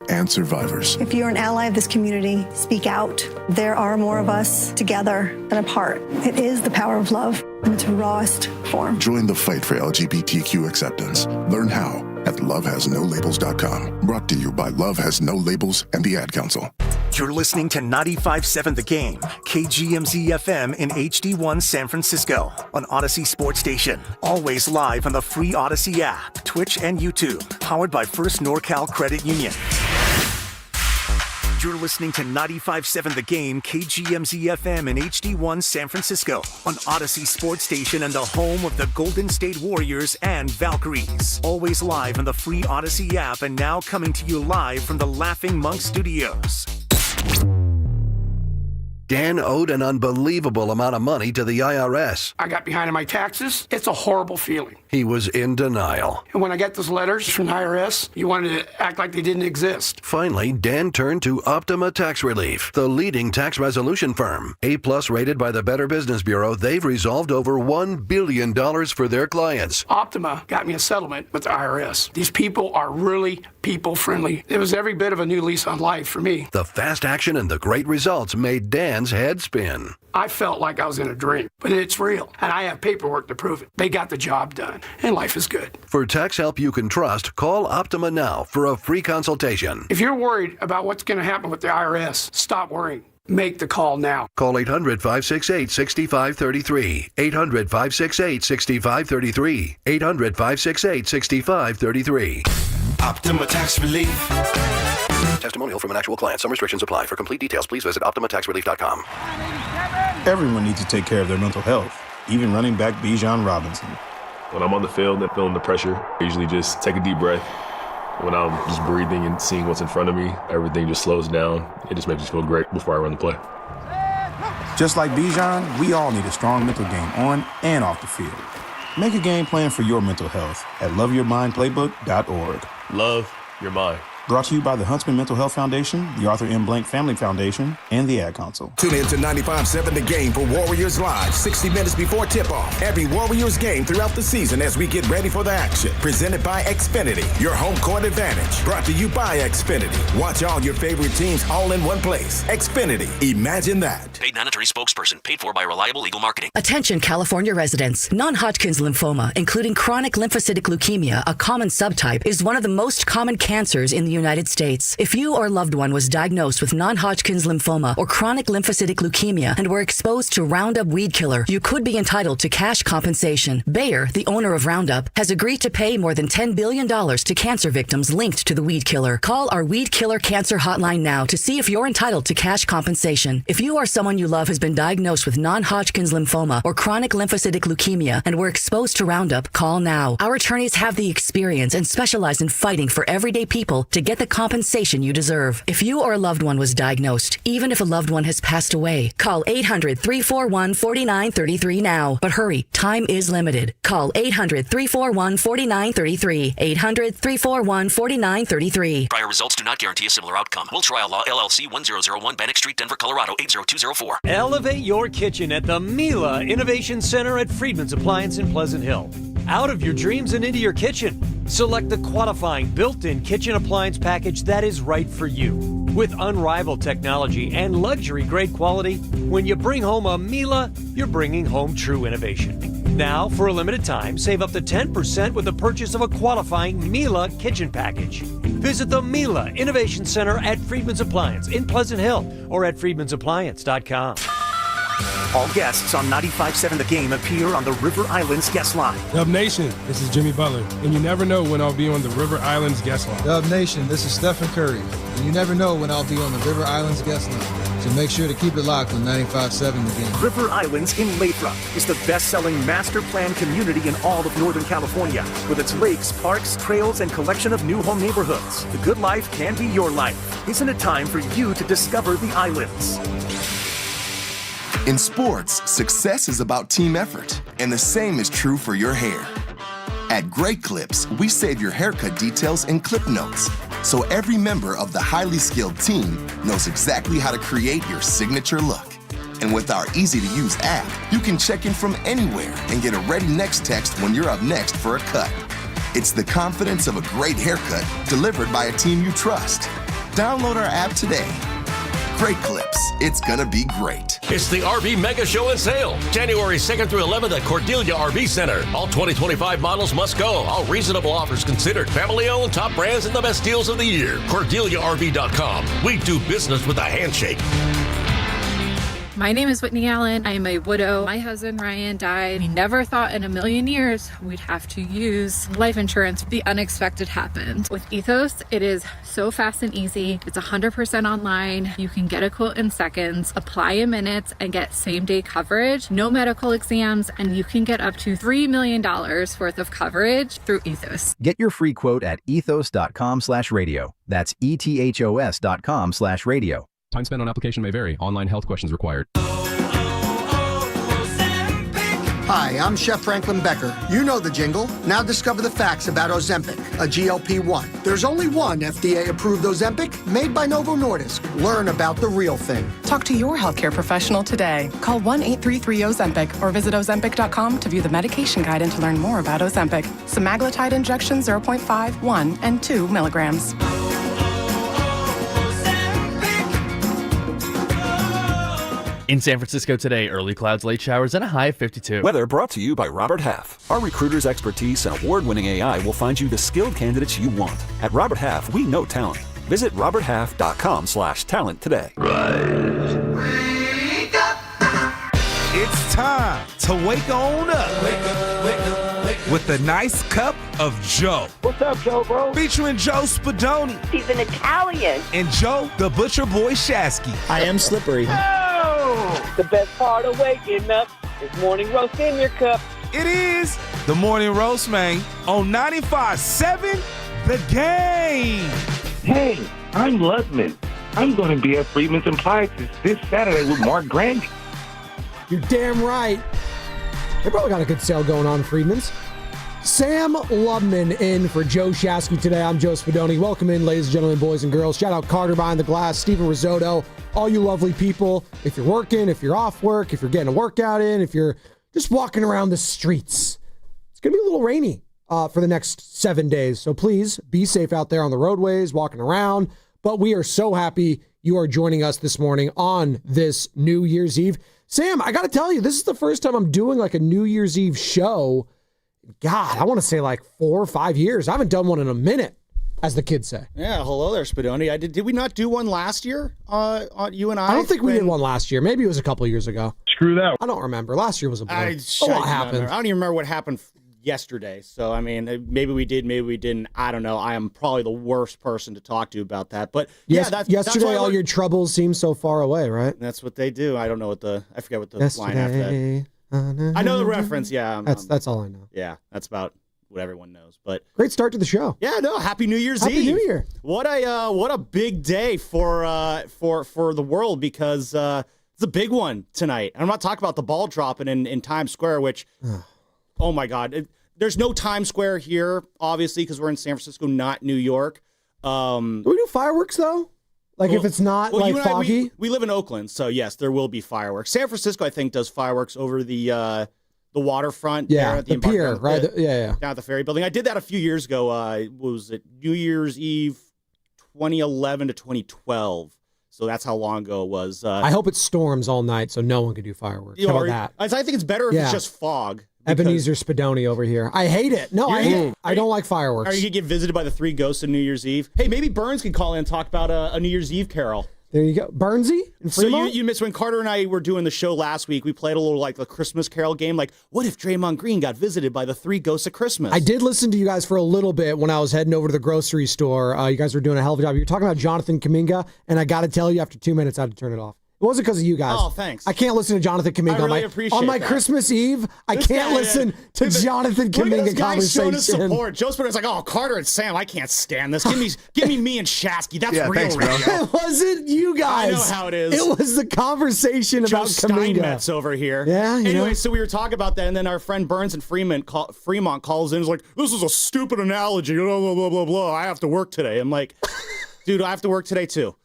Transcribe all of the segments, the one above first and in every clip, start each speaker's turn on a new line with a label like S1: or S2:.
S1: and survivors.
S2: If you're an ally of this community, speak out. There are more of us together than apart. It is the power of love in its rawest form.
S1: Join the fight for LGBTQ acceptance. Learn how at lovehasnolabels.com. Brought to you by Love Has No Labels and the Ad Council.
S3: You're listening to 95.7 The Game, KGMZ FM in HD1 San Francisco, on Odyssey Sports Station. Always live on the free Odyssey app, Twitch, and YouTube. Powered by First NorCal Credit Union. You're listening to 95.7 The Game, KGMZ FM in HD1 San Francisco, on Odyssey Sports Station and the home of the Golden State Warriors and Valkyries. Always live on the free Odyssey app and now coming to you live from the Laughing Monk Studios.
S4: Dan owed an unbelievable amount of money to the IRS.
S5: I got behind on my taxes. It's a horrible feeling.
S4: He was in denial.
S5: And when I got those letters from the IRS, you wanted to act like they didn't exist.
S4: Finally, Dan turned to Optima Tax Relief, the leading tax resolution firm. A-plus rated by the Better Business Bureau, they've resolved over $1 billion for their clients.
S5: Optima got me a settlement with the IRS. These people are really people-friendly. It was every bit of a new lease on life for me.
S4: The fast action and the great results made Dan's head spin.
S5: I felt like I was in a dream, but it's real, and I have paperwork to prove it. They got the job done, and life is good.
S4: For tax help you can trust, call Optima now for a free consultation.
S5: If you're worried about what's going to happen with the IRS, stop worrying. Make the call now.
S4: Call 800-568-6533. 800-568-6533. 800-568-6533.
S6: Optima Tax Relief.
S4: Testimonial from an actual client. Some restrictions apply. For complete details, please visit OptimaTaxRelief.com.
S7: Everyone needs to take care of their mental health, even running back Bijan Robinson.
S8: When I'm on the field and feeling the pressure, I usually just take a deep breath. When I'm just breathing and seeing what's in front of me, everything just slows down. It just makes me feel great before I run the play.
S7: Just like Bijan, we all need a strong mental game on and off the field. Make a game plan for your mental health at loveyourmindplaybook.org.
S8: Love your mind.
S7: Brought to you by the Huntsman Mental Health Foundation, the Arthur M. Blank Family Foundation, and the Ad Council.
S9: Tune in to 95.7 The Game for Warriors Live, 60 minutes before tip-off. Every Warriors game throughout the season as we get ready for the action. Presented by Xfinity, your home court advantage. Brought to you by Xfinity. Watch all your favorite teams all in one place. Xfinity, imagine that.
S10: Paid non-attorney spokesperson, paid for by Reliable Legal Marketing.
S11: Attention California residents. Non-Hodgkin's lymphoma, including chronic lymphocytic leukemia, a common subtype, is one of the most common cancers in the United States. If you or loved one was diagnosed with non-Hodgkin's lymphoma or chronic lymphocytic leukemia and were exposed to Roundup weed killer, you could be entitled to cash compensation. Bayer, the owner of Roundup, has agreed to pay more than $10 billion to cancer victims linked to the weed killer. Call our Weed Killer Cancer Hotline now to see if you're entitled to cash compensation. If you or someone you love has been diagnosed with non-Hodgkin's lymphoma or chronic lymphocytic leukemia and were exposed to Roundup, call now. Our attorneys have the experience and specialize in fighting for everyday people to get the compensation you deserve. If you or a loved one was diagnosed, even if a loved one has passed away, call 800-341-4933 now. But hurry, time is limited. Call 800-341-4933. 800-341-4933.
S10: Prior results do not guarantee a similar outcome. Will Trial Law, LLC, 1001 Bannock Street, Denver, Colorado, 80204.
S12: Elevate your kitchen at the Mila Innovation Center at Friedman's Appliance in Pleasant Hill. Out of your dreams and into your kitchen. Select the qualifying built-in kitchen appliance package that is right for you. With unrivaled technology and luxury-grade quality, when you bring home a Mila, you're bringing home true innovation. Now, for a limited time, save up to 10% with the purchase of a qualifying Mila kitchen package. Visit the Mila Innovation Center at Friedman's Appliance in Pleasant Hill or at friedmansappliance.com.
S3: All guests on 95.7 The Game appear on the River Islands guest line.
S13: Dub Nation, this is Jimmy Butler, and you never know when I'll be on the River Islands guest line.
S14: Dub Nation, this is Steph Curry, and you never know when I'll be on the River Islands guest line. So make sure to keep it locked on 95.7 The Game.
S3: River Islands in Lathrop is the best-selling master plan community in all of Northern California, with its lakes, parks, trails, and collection of new home neighborhoods. The good life can be your life. Isn't it time for you to discover the islands?
S15: In sports, success is about team effort, and the same is true for your hair. At Great Clips, we save your haircut details in clip notes, so every member of the highly skilled team knows exactly how to create your signature look. And with our easy-to-use app, you can check in from anywhere and get a ready next text when you're up next for a cut. It's the confidence of a great haircut delivered by a team you trust. download our app today. Great Clips. It's gonna be great.
S6: It's the RV Mega Show and Sale, January 2nd through 11th at Cordelia RV Center. All 2025 models must go. All reasonable offers considered. Family-owned, top brands, and the best deals of the year. CordeliaRV.com. We do business with a handshake.
S16: My name is Whitney Allen. I am a widow. My husband, Ryan, died. We never thought in a million years we'd have to use life insurance. The unexpected happened. With Ethos, it is so fast and easy. It's 100% online. You can get a quote in seconds, apply in minutes, and get same-day coverage, no medical exams, and you can get up to $3 million worth of coverage through Ethos.
S17: Get your free quote at ethos.com/radio. That's ethos.com/radio.
S18: Time spent on application may vary. Online health questions required.
S19: Hi, I'm Chef Franklin Becker. You know the jingle. Now discover the facts about Ozempic, a GLP-1. There's only one FDA-approved Ozempic made by Novo Nordisk. Learn about the real thing.
S20: Talk to your healthcare professional today. Call 1-833-OZEMPIC or visit Ozempic.com to view the medication guide and to learn more about Ozempic. Semaglutide injection 0.5, 1, and 2 milligrams.
S21: In San Francisco today, early clouds, late showers, and a high of 52.
S22: Weather brought to you by Robert Half. Our recruiters' expertise and award-winning AI will find you the skilled candidates you want. At Robert Half, we know talent. Visit roberthalf.com/talent today.
S23: Rise. Wake up. It's time to wake on up. Wake up, wake up, wake up. With a nice cup of Joe.
S24: What's up, Joe, bro?
S23: Featuring Joe Spadoni.
S24: He's an Italian.
S23: And Joe, the Butcher Boy Shasky.
S25: I am slippery.
S24: The best part of waking up is morning roast in your cup.
S23: It is the morning roast, man, on 95.7 The Game.
S26: Hey, I'm Ludman. I'm going to be at Freedman's Appliances this Saturday with Mark Grandy.
S27: You're damn right. They probably got a good sale going on, Freedman's. Sam Lubman in for Joe Shasky today. I'm Joe Spadoni. Welcome in, ladies and gentlemen, boys and girls. Shout out Carter behind the glass, Stephen Risotto, all you lovely people. If you're working, if you're off work, if you're getting a workout in, if you're just walking around the streets, it's going to be a little rainy for the next 7 days. So please be safe out there on the roadways, walking around. But we are so happy you are joining us this morning on this New Year's Eve. Sam, I got to tell you, this is the first time I'm doing like a New Year's Eve show. God, I want to say like 4 or 5 years. I haven't done one in a minute, as the kids say.
S28: Yeah, hello there, Spadoni. Did we not do one last year, you and I?
S27: I don't think we did one last year. Maybe it was a couple years ago.
S26: Screw that.
S27: I don't remember. Last year was a blur. A lot happened.
S28: I don't even remember what happened yesterday. So, I mean, maybe we did, maybe we didn't. I don't know. I am probably the worst person to talk to about that. But
S27: yes, yesterday all your troubles seem so far away, right?
S28: That's what they do. I don't know I forget what the line after that. I know the reference, yeah.
S27: That's all I know.
S28: Yeah, that's about what everyone knows. But
S27: great start to the show.
S28: Yeah, no, Happy New Year's Eve.
S27: Happy New Year.
S28: What a big day for the world, because it's a big one tonight. And I'm not talking about the ball dropping in Times Square, which, oh my God, there's no Times Square here, obviously, because we're in San Francisco, not New York.
S27: Do we do fireworks though? Like, if it's not foggy?
S28: We live in Oakland, so yes, there will be fireworks. San Francisco, I think, does fireworks over the waterfront.
S27: Yeah,
S28: there at the
S27: pier, right?
S28: Down at the ferry building. I did that a few years ago. Was it New Year's Eve 2011 to 2012? So that's how long ago it was.
S27: I hope it storms all night so no one can do fireworks. How about that?
S28: I think it's better if it's just fog.
S27: Ebenezer Spadoni over here. I hate it. No, I hate it. I don't like fireworks.
S28: Are you going to get visited by the 3 ghosts of New Year's Eve? Hey, maybe Burns can call in and talk about a New Year's Eve carol.
S27: There you go. Burnsy in Fremont?
S28: So you missed when Carter and I were doing the show last week. We played a little like the Christmas carol game. Like, what if Draymond Green got visited by the 3 ghosts of Christmas?
S27: I did listen to you guys for a little bit when I was heading over to the grocery store. You guys were doing a hell of a job. You were talking about Jonathan Kuminga, and I got to tell you, after 2 minutes, I had to turn it off. It wasn't because of you guys.
S28: Oh, thanks.
S27: I can't listen to Jonathan Kuminga
S28: on
S27: my Christmas Eve. I can't listen to Jonathan Kuminga conversation.
S28: Showing us support. Joe Spinner's like, oh, Carter and Sam, I can't stand this. Give me and Shasky. That's real
S27: thanks,
S28: radio.
S27: It wasn't you guys.
S28: I know how it is.
S27: It was the conversation about Kuminga.
S28: Steinmetz over here.
S27: Yeah.
S28: Anyway, so we were talking about that, and then our friend Burns in Fremont calls in. And is like, this is a stupid analogy. Blah blah blah blah blah. I have to work today. I'm like, dude, I have to work today too.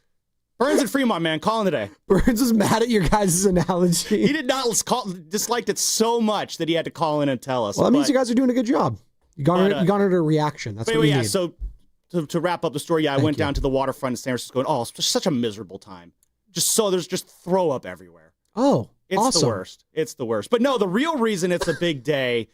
S28: Burns and Fremont, man, calling today.
S27: Burns was mad at your guys' analogy.
S28: He did not disliked it so much that he had to call in and tell us.
S27: Well, that means you guys are doing a good job. You garnered a reaction. That's what we need.
S28: So to wrap up the story, I went down to the waterfront in San Francisco, and it's just such a miserable time. There's just throw up everywhere.
S27: Oh,
S28: it's
S27: awesome.
S28: the worst. It's the worst. But no, the real reason it's a big day,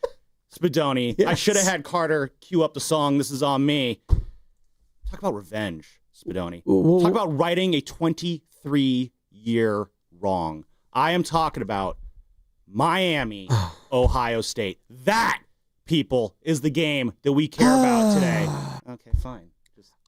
S28: Spadoni.
S27: Yes.
S28: I should have had Carter cue up the song. This is on me. Talk about revenge, Spadoni. Talk about righting a 23-year wrong. I am talking about Miami, Ohio State. That, people, is the game that we care about today. Okay, fine.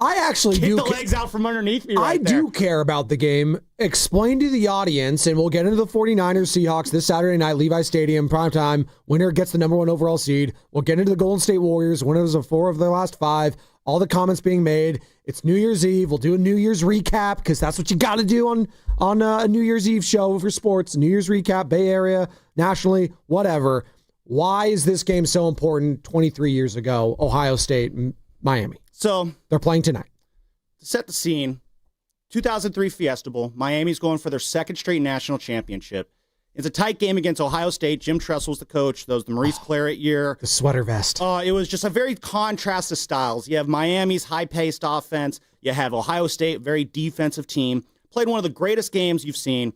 S27: I actually
S28: Kick
S27: do.
S28: the legs out from underneath me
S27: I
S28: there.
S27: do care about the game. Explain to the audience, and we'll get into the 49ers Seahawks this Saturday night, Levi Stadium, primetime. Winner gets the number 1 overall seed. We'll get into the Golden State Warriors, winners of 4 of their last 5. All the comments being made. It's New Year's Eve. We'll do a New Year's recap because that's what you got to do on a New Year's Eve show for sports. New Year's recap, Bay Area, nationally, whatever. Why is this game so important 23 years ago, Ohio State, Miami?
S28: So
S27: they're playing tonight.
S28: To set the scene, 2003 Fiesta Bowl. Miami's going for their 2nd straight national championship. It's a tight game against Ohio State. Jim Tressel's the coach. That was the Maurice Claret year.
S27: The sweater vest.
S28: It was just a very contrast of styles. You have Miami's high-paced offense. You have Ohio State, very defensive team. Played one of the greatest games you've seen.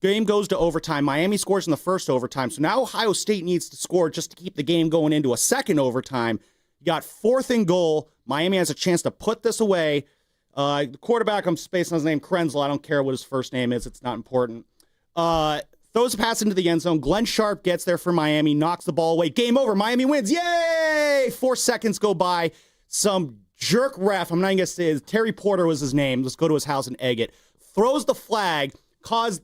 S28: Game goes to overtime. Miami scores in the first overtime. So now Ohio State needs to score just to keep the game going into a second overtime. You got 4th and goal. Miami has a chance to put this away. The quarterback, I'm spacing on his name, Krenzel. I don't care what his first name is. It's not important. Throws a pass into the end zone. Glenn Sharp gets there for Miami, knocks the ball away. Game over. Miami wins. Yay! 4 seconds go by. Some jerk ref, I'm not even going to say it, Terry Porter was his name. Let's go to his house and egg it. Throws the flag, calls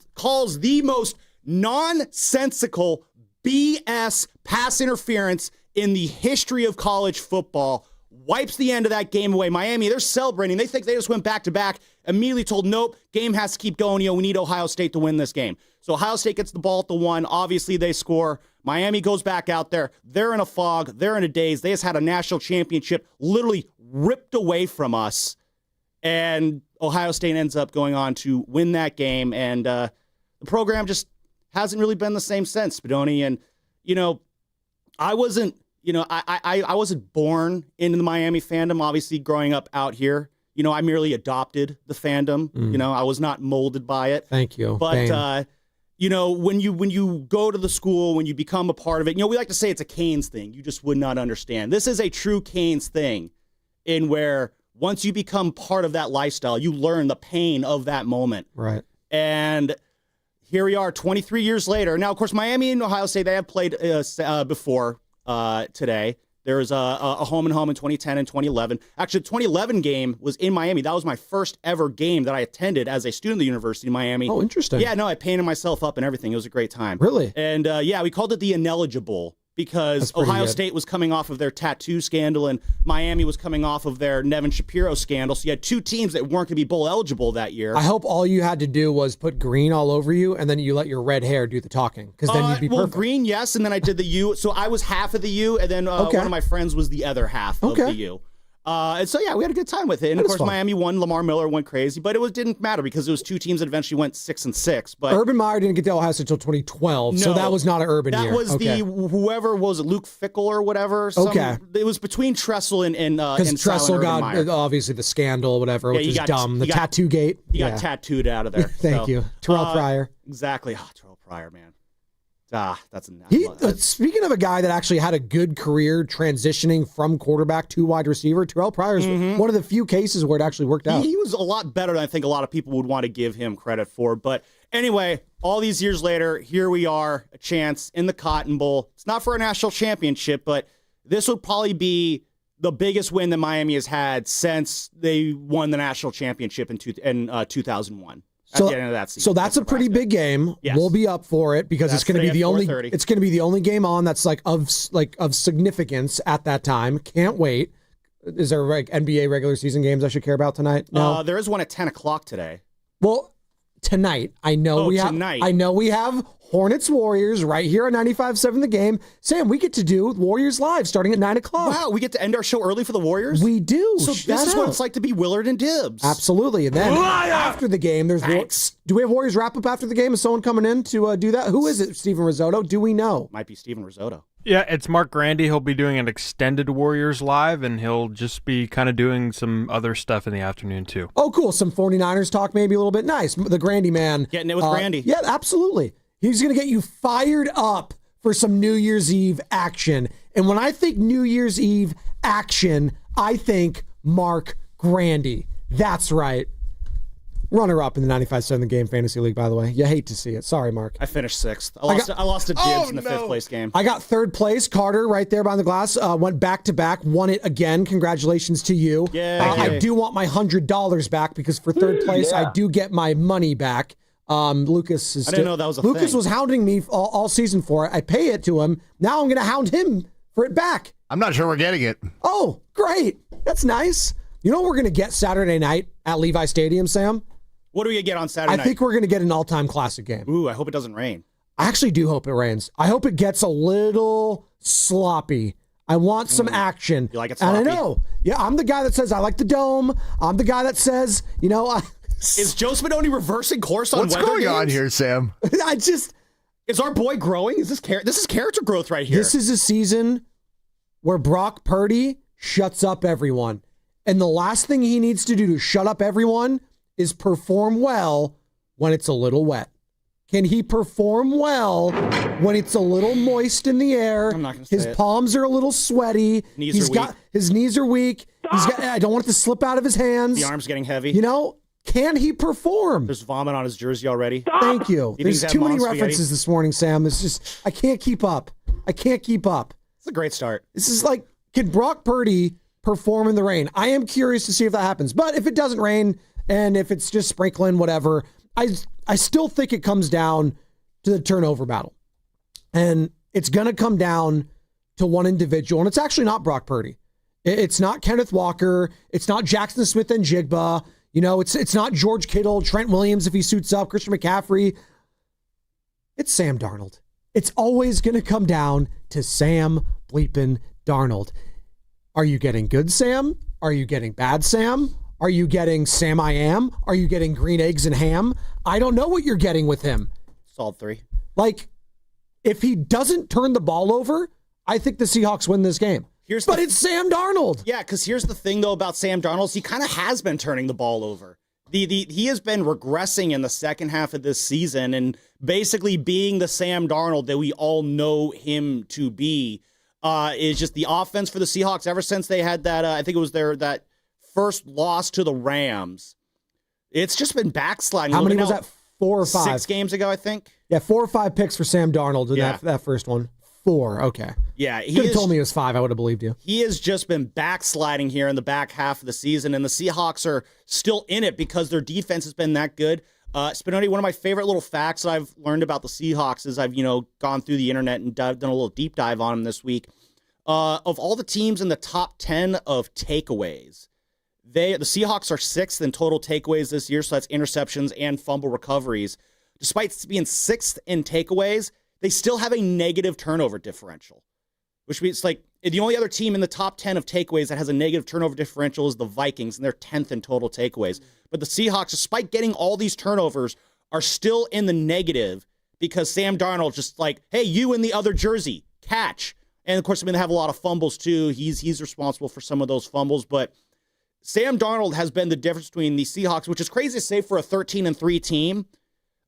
S28: the most nonsensical BS pass interference in the history of college football. Wipes the end of that game away. Miami, they're celebrating. They think they just went back-to-back. Immediately told, nope, game has to keep going. We need Ohio State to win this game. So Ohio State gets the ball at the 1. Obviously, they score. Miami goes back out there. They're in a fog. They're in a daze. They just had a national championship literally ripped away from us. And Ohio State ends up going on to win that game. And the program just hasn't really been the same since, Spadoni. And, I wasn't born into the Miami fandom, obviously, growing up out here. I merely adopted the fandom. I was not molded by it.
S27: Thank you.
S28: But, when you go to the school, when you become a part of it, we like to say it's a Canes thing. You just would not understand. This is a true Canes thing in where once you become part of that lifestyle, you learn the pain of that moment.
S27: Right.
S28: And here we are 23 years later. Now, of course, Miami and Ohio State, they have played before today. There was a home and home in 2010 and 2011. Actually, the 2011 game was in Miami. That was my first ever game that I attended as a student of the University of Miami.
S27: Oh, interesting.
S28: Yeah, no, I painted myself up and everything. It was a great time.
S27: Really?
S28: And we called it the ineligible because Ohio State was coming off of their tattoo scandal and Miami was coming off of their Nevin Shapiro scandal. So you had 2 teams that weren't going to be bowl eligible that year.
S27: I hope all you had to do was put green all over you and then you let your red hair do the talking because then you'd be perfect.
S28: Green, yes, and then I did the U. So I was half of the U, and then one of my friends was the other half of the U. And so, we had a good time with it. And, of course, Miami won. Lamar Miller went crazy. But it didn't matter because it was 2 teams that eventually went 6-6. But
S27: Urban Meyer didn't get to Ohio State until 2012, so that was not an Urban year.
S28: That was whoever was it, Luke Fickell or whatever. It was between Tressel and
S27: because Tressel got, obviously, the scandal, whatever, which is dumb. The tattoo gate.
S28: He got tattooed out of there.
S27: Thank you. Terrell Pryor.
S28: Exactly. Oh, Terrell Pryor, man. That's
S27: speaking of a guy that actually had a good career transitioning from quarterback to wide receiver, Terrell Pryor is one of the few cases where it actually worked out.
S28: He was a lot better than I think a lot of people would want to give him credit for. But anyway, all these years later, here we are, a chance in the Cotton Bowl. It's not for a national championship, but this would probably be the biggest win that Miami has had since they won the national championship in 2001.
S27: So that's a pretty big game.
S28: Yes.
S27: We'll be up for it because it's going to be the only. It's going to be the only game on that's of significance at that time. Can't wait. Is there NBA regular season games I should care about tonight? No,
S28: there is one at 10:00 today.
S27: Well, tonight I know we have.
S28: Tonight.
S27: I know we have Hornets Warriors right here on 95.7 The Game. Sam, we get to do Warriors Live starting at 9:00.
S28: Wow, we get to end our show early for the Warriors?
S27: We do.
S28: So this is what it's like to be Willard and Dibs.
S27: Absolutely. And then after the game, do we have Warriors wrap up after the game? Is someone coming in to do that? Who is it, Steven Risotto? Do we know?
S28: Might be Steven Risotto.
S1: Yeah, it's Mark Grandy. He'll be doing an extended Warriors live, and he'll just be kind of doing some other stuff in the afternoon, too.
S27: Oh, cool. Some 49ers talk maybe a little bit. Nice. The Grandy man.
S28: Getting it with Grandy.
S27: Yeah, absolutely. He's going to get you fired up for some New Year's Eve action. And when I think New Year's Eve action, I think Mark Grandy. That's right. Runner-up in the 95-7 The Game Fantasy League, by the way. You hate to see it. Sorry, Mark.
S28: I finished 6th. I lost to Gibbs in the 5th place game.
S27: I got 3rd place. Carter right there behind the glass. Went back-to-back. Won it again. Congratulations to you.
S28: Yeah.
S27: I do want my $100 back because for 3rd place, I do get my money back. Lucas is
S28: I didn't know that was a
S27: Lucas
S28: thing.
S27: was hounding me all season for it. I pay it to him. Now I'm going to hound him for it back.
S2: I'm not sure we're getting it.
S27: Oh, great. That's nice. You know what we're going to get Saturday night at Levi Stadium, Sam?
S28: What do we get on Saturday night?
S27: I think we're going to get an all-time classic game.
S28: Ooh, I hope it doesn't rain.
S27: I actually do hope it rains. I hope it gets a little sloppy. I want some action.
S28: You like it sloppy?
S27: And I know. Yeah, I'm the guy that says I like the dome. I'm the guy that says,
S28: Is Joe Spadoni reversing course on
S2: What's
S28: weather
S2: going
S28: games?
S2: on here, Sam?
S28: Is our boy growing? This is character growth right here.
S27: This is a season where Brock Purdy shuts up everyone. And the last thing he needs to do to shut up everyone is perform well when it's a little wet. Can he perform well when it's a little moist in the air?
S28: I'm not going to say
S27: His
S28: it.
S27: palms are a little sweaty. His knees are weak. I don't want it to slip out of his hands.
S28: The arm's getting heavy.
S27: Can he perform?
S28: There's vomit on his jersey already.
S27: Thank you.
S28: You think
S27: There's
S28: he's
S27: too
S28: had
S27: many
S28: mom spaghetti?
S27: references this morning, Sam. It's just, I can't keep up.
S28: It's a great start.
S27: This is like, can Brock Purdy perform in the rain? I am curious to see if that happens. But if it doesn't rain and if it's just sprinkling, whatever, I still think it comes down to the turnover battle. And it's going to come down to one individual. And it's actually not Brock Purdy. It's not Kenneth Walker. It's not Jackson Smith and Jigba. It's not George Kittle, Trent Williams if he suits up, Christian McCaffrey. It's Sam Darnold. It's always going to come down to Sam bleepin' Darnold. Are you getting good Sam? Are you getting bad Sam? Are you getting Sam I Am? Are you getting green eggs and ham? I don't know what you're getting with him.
S28: Solid 3.
S27: Like, if he doesn't turn the ball over, I think the Seahawks win this game. But it's Sam Darnold.
S28: Yeah, because here's the thing, though, about Sam Darnold. He kind of has been turning the ball over. He has been regressing in the second half of this season and basically being the Sam Darnold that we all know him to be. Is just the offense for the Seahawks ever since they had that, I think it was that first loss to the Rams. It's just been backsliding.
S27: How many was that? 4 or 5?
S28: 6 games ago, I think.
S27: Yeah, 4 or 5 picks for Sam Darnold in that first one. 4, okay.
S28: Yeah,
S27: you could have told me it was 5. I would have believed you.
S28: He has just been backsliding here in the back half of the season, and the Seahawks are still in it because their defense has been that good. Spinoni, one of my favorite little facts that I've learned about the Seahawks is I've gone through the internet and done a little deep dive on them this week. Of all the teams in the top 10 of takeaways, the Seahawks are 6th in total takeaways this year, so that's interceptions and fumble recoveries. Despite being 6th in takeaways, they still have a negative turnover differential, which means like the only other team in the top 10 of takeaways that has a negative turnover differential is the Vikings, and they're 10th in total takeaways. But the Seahawks, despite getting all these turnovers, are still in the negative because Sam Darnold just like, hey, you in the other jersey, catch. And of course, they have a lot of fumbles too. He's responsible for some of those fumbles, but Sam Darnold has been the difference between the Seahawks, which is crazy to say for a 13-3 team.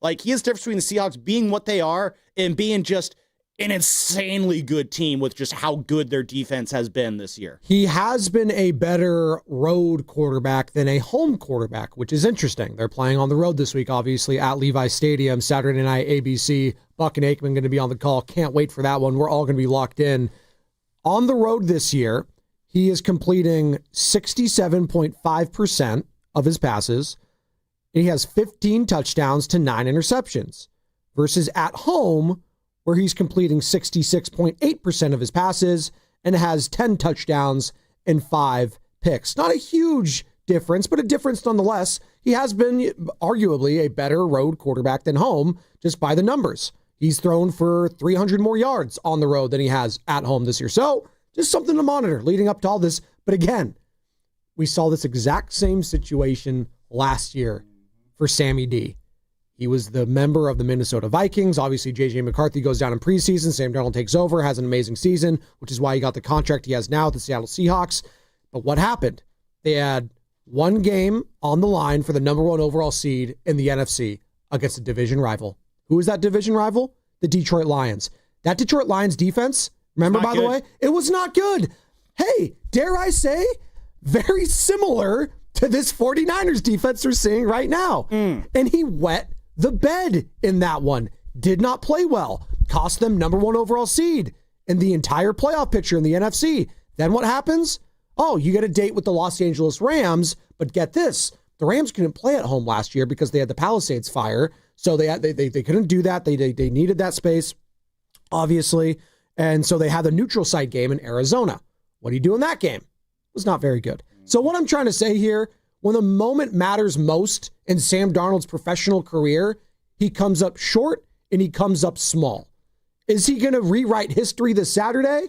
S28: Like, he is the difference between the Seahawks being what they are and being just an insanely good team with just how good their defense has been this year.
S27: He has been a better road quarterback than a home quarterback, which is interesting. They're playing on the road this week, obviously, at Levi Stadium, Saturday night, ABC. Buck and Aikman going to be on the call. Can't wait for that one. We're all going to be locked in. On the road this year, he is completing 67.5% of his passes. He has 15 touchdowns to 9 interceptions versus at home, where he's completing 66.8% of his passes and has 10 touchdowns and 5 picks. Not a huge difference, but a difference nonetheless. He has been arguably a better road quarterback than home just by the numbers. He's thrown for 300 more yards on the road than he has at home this year. So just something to monitor leading up to all this. But again, we saw this exact same situation last year for Sammy D. He was the member of the Minnesota Vikings. Obviously, J.J. McCarthy goes down in preseason. Sam Darnold takes over, has an amazing season, which is why he got the contract he has now with the Seattle Seahawks. But what happened? They had one game on the line for the number 1 overall seed in the NFC against a division rival. Who is that division rival? The Detroit Lions. That Detroit Lions defense, remember, by the way, it was not good. Hey, dare I say, very similar to this 49ers defense we're seeing right now. And he wet the bed in that one. Did not play well. Cost them number 1 overall seed in the entire playoff picture in the NFC. Then what happens? Oh, you get a date with the Los Angeles Rams, but get this. The Rams couldn't play at home last year because they had the Palisades fire, so they couldn't do that. They needed that space, obviously, and so they had the neutral site game in Arizona. What do you do in that game? It was not very good. So what I'm trying to say here, when the moment matters most in Sam Darnold's professional career, he comes up short and he comes up small. Is he going to rewrite history this Saturday?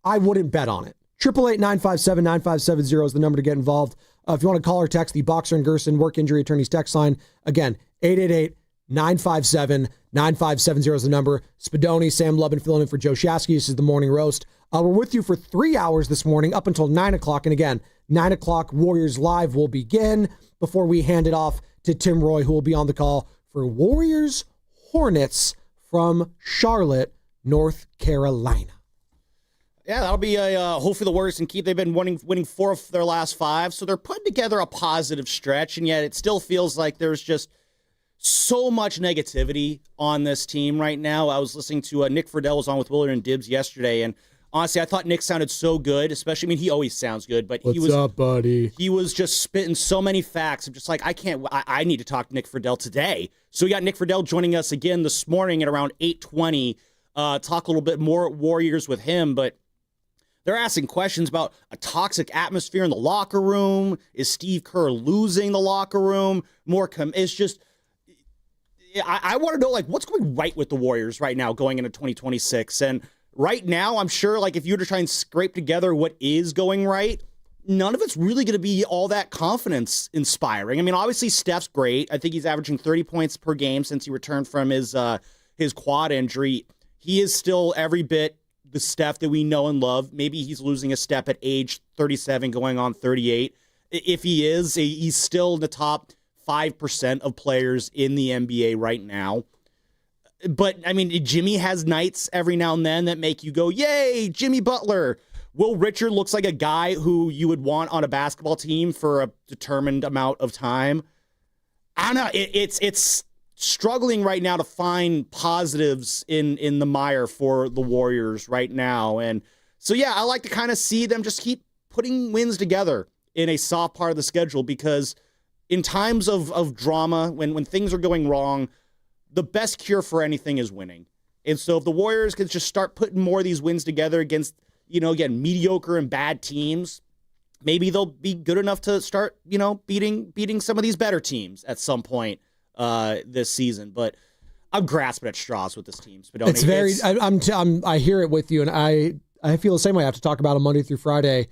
S27: I wouldn't bet on it. 888-957-9570 is the number to get involved. If you want to call or text the Boxer and Gerson Work Injury Attorneys text line, again, 888-957-9570 is the number. Spadoni, Sam Lubin filling in for Joe Shasky. This is the Morning Roast. We're with you for 3 hours this morning up until 9 o'clock. And again, 9 o'clock Warriors Live will begin before we hand it off to Tim Roy, who will be on the call for Warriors Hornets from Charlotte, North Carolina.
S28: Yeah, that'll be hopefully the Warriors can keep. They've been winning 4 of their last 5, so they're putting together a positive stretch, and yet it still feels like there's just so much negativity on this team right now. I was listening to Nick Freidell was on with Willard and Dibbs yesterday, and honestly, I thought Nick sounded so good, especially, I mean, he always sounds good, but
S27: What's up, buddy?
S28: He was just spitting so many facts. I'm just like, I need to talk to Nick Freidell today. So we got Nick Freidell joining us again this morning at around 8:20. Talk a little bit more Warriors with him, but they're asking questions about a toxic atmosphere in the locker room. Is Steve Kerr losing the locker room? It's just, I want to know, like, what's going right with the Warriors right now going into 2026? And right now, I'm sure, like, if you were to try and scrape together what is going right, none of it's really going to be all that confidence inspiring. I mean, obviously, Steph's great. I think he's averaging 30 points per game since he returned from his quad injury. He is still every bit the Steph that we know and love. Maybe he's losing a step at age 37 going on 38. If he is, he's still in the top 5% of players in the NBA right now. But, I mean, Jimmy has nights every now and then that make you go, yay, Jimmy Butler. Will Richard looks like a guy who you would want on a basketball team for a determined amount of time. I don't know. It's struggling right now to find positives in the mire for the Warriors right now. And so, yeah, I like to kind of see them just keep putting wins together in a soft part of the schedule, because in times of drama, when things are going wrong, the best cure for anything is winning. And so if the Warriors can just start putting more of these wins together against, again, mediocre and bad teams, maybe they'll be good enough to start, beating some of these better teams at some point this season. But I'm grasping at straws with this team.
S27: It's very. I hear it with you, and I feel the same way. I have to talk about them Monday through Friday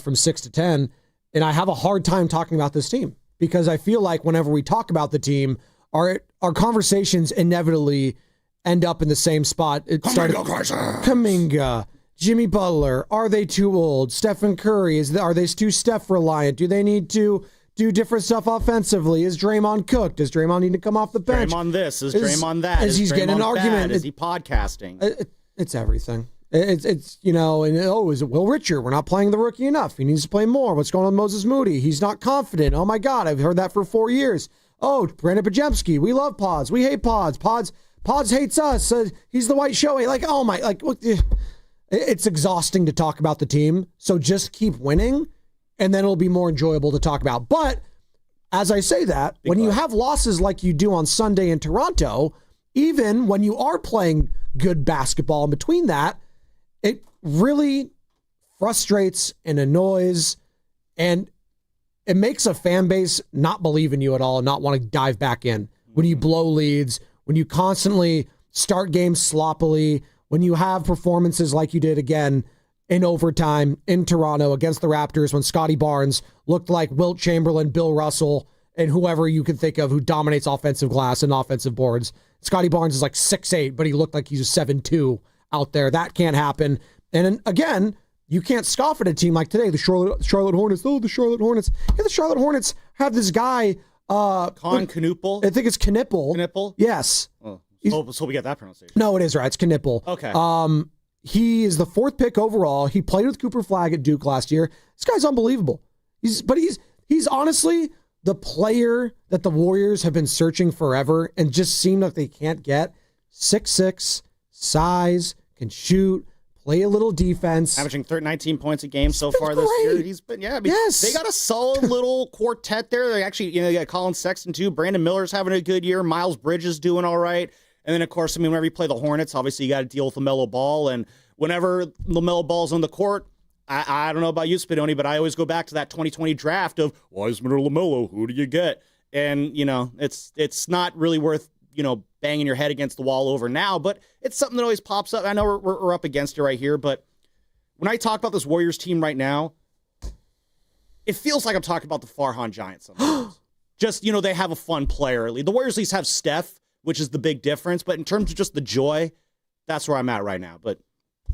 S27: from 6 to 10, and I have a hard time talking about this team because I feel like whenever we talk about the team, our conversations inevitably end up in the same spot. Kuminga, Jimmy Butler, are they too old? Stephen Curry, are they too Steph reliant? Do they need to do different stuff offensively? Is Draymond cooked? Does Draymond need to come off the bench?
S28: Draymond this, is Draymond that?
S27: Is he's getting an argument?
S28: Is he podcasting?
S27: It's everything. Is it Will Richard? We're not playing the rookie enough. He needs to play more. What's going on with Moses Moody? He's not confident. Oh my God, I've heard that for 4 years. Oh, Brandon Pajemski, we love Pods. We hate Pods. Pods hates us. He's the white showy. It's exhausting to talk about the team. So just keep winning, and then it'll be more enjoyable to talk about. But as I say that, when you have losses like you do on Sunday in Toronto, even when you are playing good basketball in between that, it really frustrates and annoys, and it makes a fan base not believe in you at all and not want to dive back in. When you blow leads, when you constantly start games sloppily, when you have performances like you did again in overtime in Toronto against the Raptors when Scotty Barnes looked like Wilt Chamberlain, Bill Russell, and whoever you can think of who dominates offensive glass and offensive boards. Scotty Barnes is like 6'8", but he looked like he's 7'2" out there. That can't happen. And again, you can't scoff at a team like today, the Charlotte Hornets. Oh, the Charlotte Hornets. Yeah, the Charlotte Hornets have this guy.
S28: Knuppel?
S27: I think it's Knippel.
S28: Knippel?
S27: Yes.
S28: Oh, so we get that pronunciation.
S27: No, it is right. It's Knippel.
S28: Okay.
S27: He is the 4th pick overall. He played with Cooper Flagg at Duke last year. This guy's unbelievable. He's honestly the player that the Warriors have been searching forever and just seem like they can't get. 6'6", size, can shoot, play a little defense.
S28: Averaging 19 points a game so far this year. He's been,
S27: yes.
S28: They got a solid little quartet there. They actually, they got Colin Sexton too. Brandon Miller's having a good year. Miles Bridges doing all right. And then, of course, whenever you play the Hornets, obviously you got to deal with LaMelo Ball. And whenever LaMelo Ball's on the court, I don't know about you, Spadoni, but I always go back to that 2020 draft of Wiseman or LaMelo, who do you get? And, it's not really worth, banging your head against the wall over now, but it's something that always pops up. I know we're up against it right here, but when I talk about this Warriors team right now, it feels like I'm talking about the Farhan Giants sometimes. Just, they have a fun player. The Warriors at least have Steph, which is the big difference, but in terms of just the joy, that's where I'm at right now. But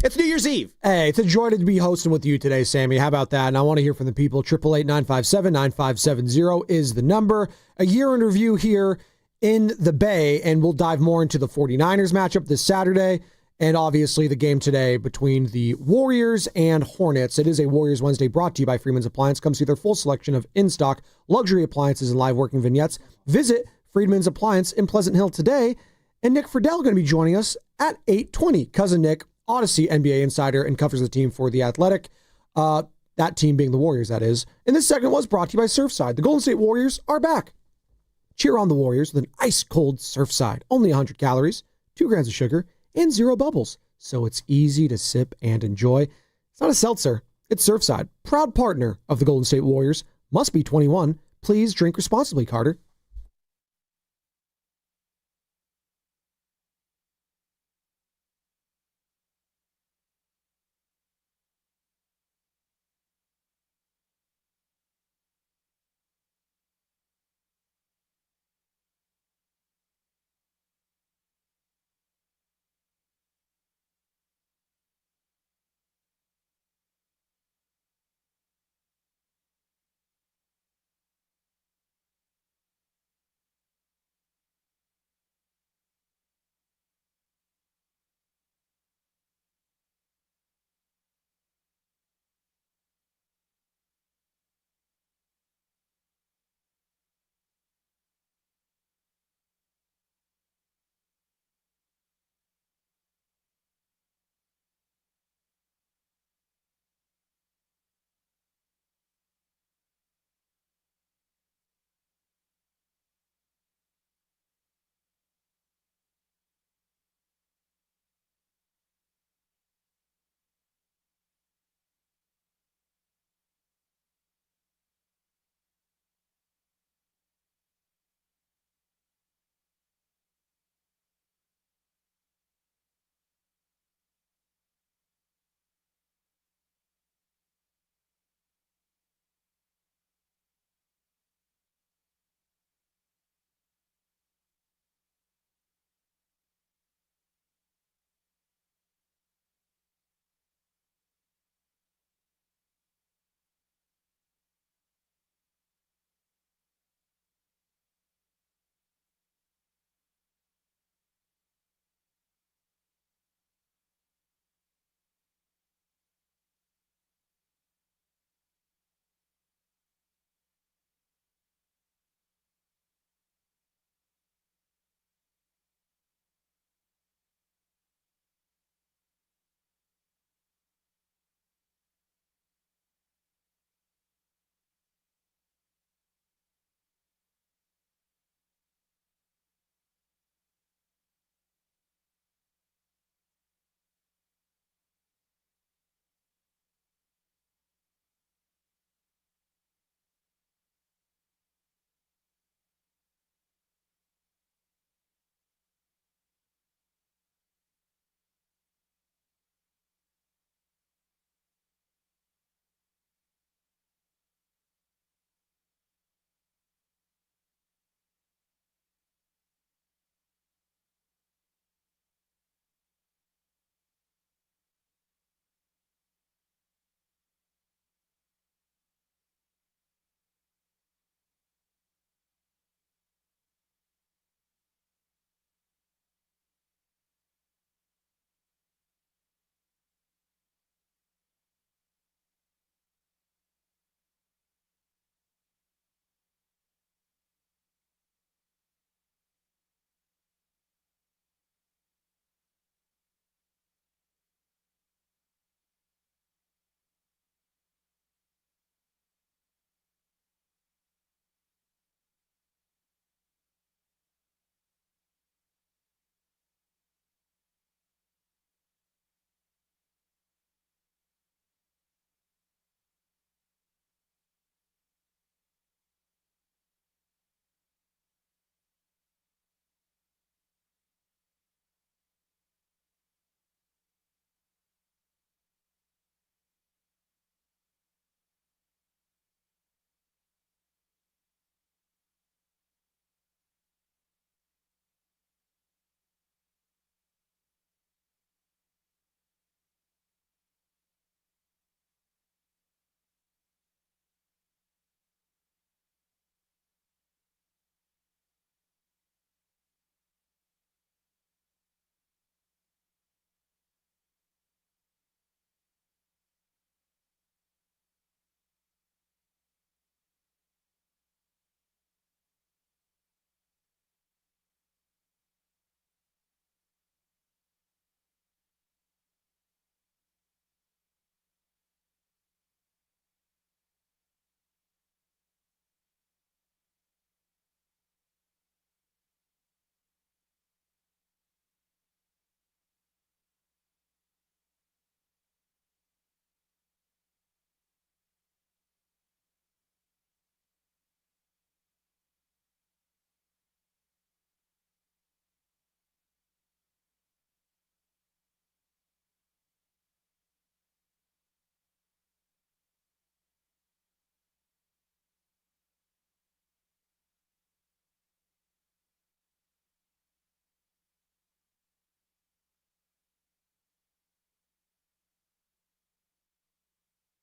S28: it's New Year's Eve.
S27: Hey, it's a joy to be hosting with you today, Sammy. How about that? And I want to hear from the people. 888-957-9570 is the number. A year in review here in the Bay, and we'll dive more into the 49ers matchup this Saturday, and obviously the game today between the Warriors and Hornets. It is a Warriors Wednesday brought to you by Freedman's Appliance. Come see their full selection of in-stock luxury appliances and live working vignettes. Visit Freedman's Appliance in Pleasant Hill today, and Nick Freidell going to be joining us at 8:20. Cousin Nick, Odyssey NBA insider, and covers the team for The Athletic. That team being the Warriors, that is. And this segment was brought to you by Surfside. The Golden State Warriors are back. Cheer on the Warriors with an ice-cold Surfside. Only 100 calories, 2 grams of sugar, and 0 bubbles. So it's easy to sip and enjoy. It's not a seltzer. It's Surfside. Proud partner of the Golden State Warriors. Must be 21. Please drink responsibly, Carter.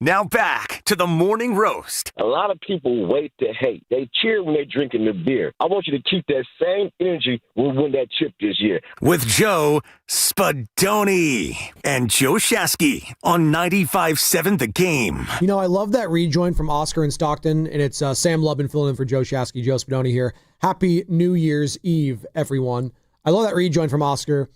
S3: Now back to the morning roast.
S2: A lot of people wait to hate. They cheer when they're drinking the beer. I want you to keep that same energy when we win that chip this year.
S3: With Joe Spadoni and Joe Shasky on 95.7 The Game.
S27: You know, I love that rejoin from Oscar in Stockton, and it's Sam Lubin filling in for Joe Shasky. Joe Spadoni here. Happy New Year's Eve, everyone. I love that rejoin from Oscar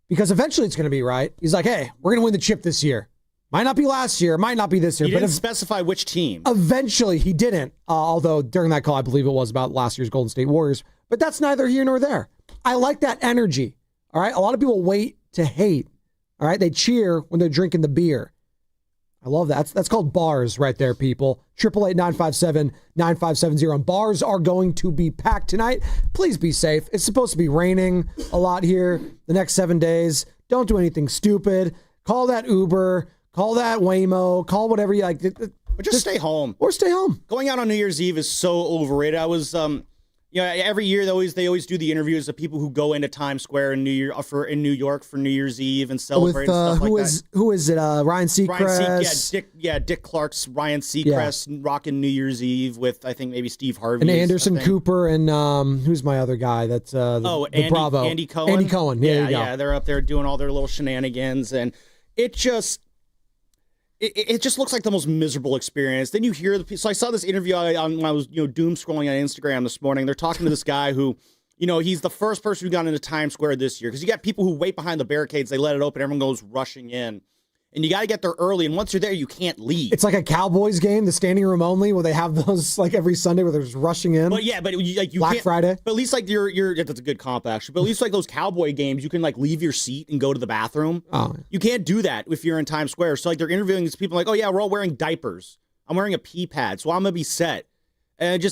S27: because eventually it's going to be, right? He's like, hey, we're going to win the chip this year. Might not be last year, might not be this year.
S28: He didn't specify which team.
S27: Eventually, he didn't. Although during that call, I believe it was about last year's Golden State Warriors. But that's neither here nor there. I like that energy. All right? A lot of people wait to hate. All right? They cheer when they're drinking the beer. I love that. That's called bars right there, people. 888-957-9570. And bars are going to be packed tonight. Please be safe. It's supposed to be raining a lot here the next 7 days. Don't do anything stupid. Call that Uber. Call that Waymo. Call whatever you like.
S28: But just stay home.
S27: Or stay home.
S28: Going out on New Year's Eve is so overrated. I was, every year they always do the interviews of people who go into Times Square in New York for New Year's Eve and celebrate and stuff like that.
S27: Who is it? Ryan Seacrest.
S28: Dick Clark's Ryan Seacrest rocking New Year's Eve with I think maybe Steve Harvey
S27: and Anderson Cooper and who's my other guy? That's Bravo.
S28: Andy Cohen.
S27: Andy Cohen.
S28: Yeah, they're up there doing all their little shenanigans, and it just looks like the most miserable experience. Then you hear so I saw this interview when I was doom scrolling on Instagram this morning. They're talking to this guy who, he's the first person who got into Times Square this year because you got people who wait behind the barricades. They let it open. Everyone goes rushing in. And you got to get there early, and once you're there, you can't leave.
S27: It's like a Cowboys game, the standing room only, where they have those like every Sunday where they're just rushing in.
S28: But yeah, but you
S27: Black Friday.
S28: But at least like you're that's a good comp actually. But at least like those Cowboy games, you can like leave your seat and go to the bathroom.
S27: Oh,
S28: you can't do that if you're in Times Square. So like they're interviewing these people like, oh yeah, we're all wearing diapers. I'm wearing a pee pad, so I'm gonna be set. And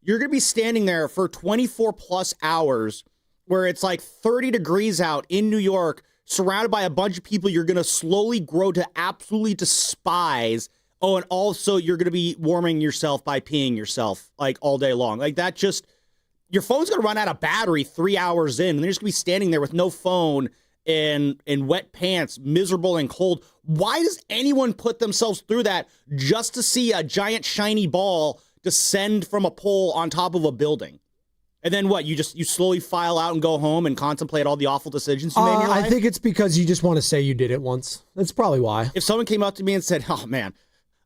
S28: you're gonna be standing there for 24 plus hours, where it's like 30 degrees out in New York, surrounded by a bunch of people you're going to slowly grow to absolutely despise. Oh, and also you're going to be warming yourself by peeing yourself like all day long. Like that your phone's going to run out of battery 3 hours in, and they're just going to be standing there with no phone and wet pants, miserable and cold. Why does anyone put themselves through that just to see a giant shiny ball descend from a pole on top of a building? And then what? You slowly file out and go home and contemplate all the awful decisions you made in your life?
S27: I think it's because you just want to say you did it once. That's probably why.
S28: If someone came up to me and said, oh, man,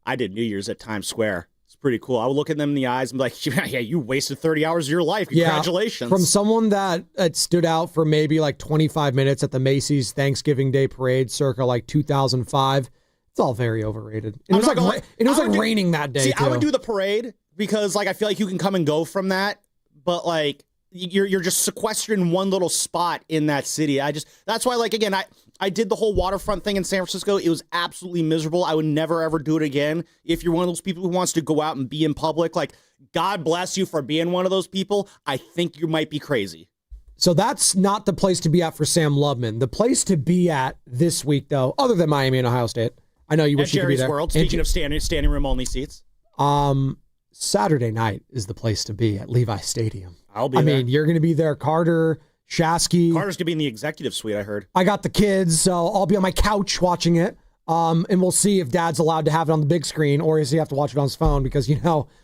S28: I did New Year's at Times Square. It's pretty cool. I would look at them in the eyes and be like, yeah, you wasted 30 hours of your life. Congratulations.
S27: From someone that stood out for maybe like 25 minutes at the Macy's Thanksgiving Day Parade circa like 2005, it's all very overrated. It was like raining that day, too.
S28: I would do the parade because like I feel like you can come and go from that. But like you're just sequestered in one little spot in that city. That's why like again I did the whole waterfront thing in San Francisco. It was absolutely miserable. I would never ever do it again. If you're one of those people who wants to go out and be in public, like God bless you for being one of those people. I think you might be crazy.
S27: So that's not the place to be at for Sam Lubman. The place to be at this week though, other than Miami and Ohio State. I know you wish you could be there.
S28: World. Speaking of standing room only seats.
S27: Saturday night is the place to be at Levi Stadium.
S28: I'll be there.
S27: I mean, you're going to be there. Carter, Shasky.
S28: Carter's going to be in the executive suite, I heard.
S27: I got the kids, so I'll be on my couch watching it. And we'll see if Dad's allowed to have it on the big screen or does he have to watch it on his phone because,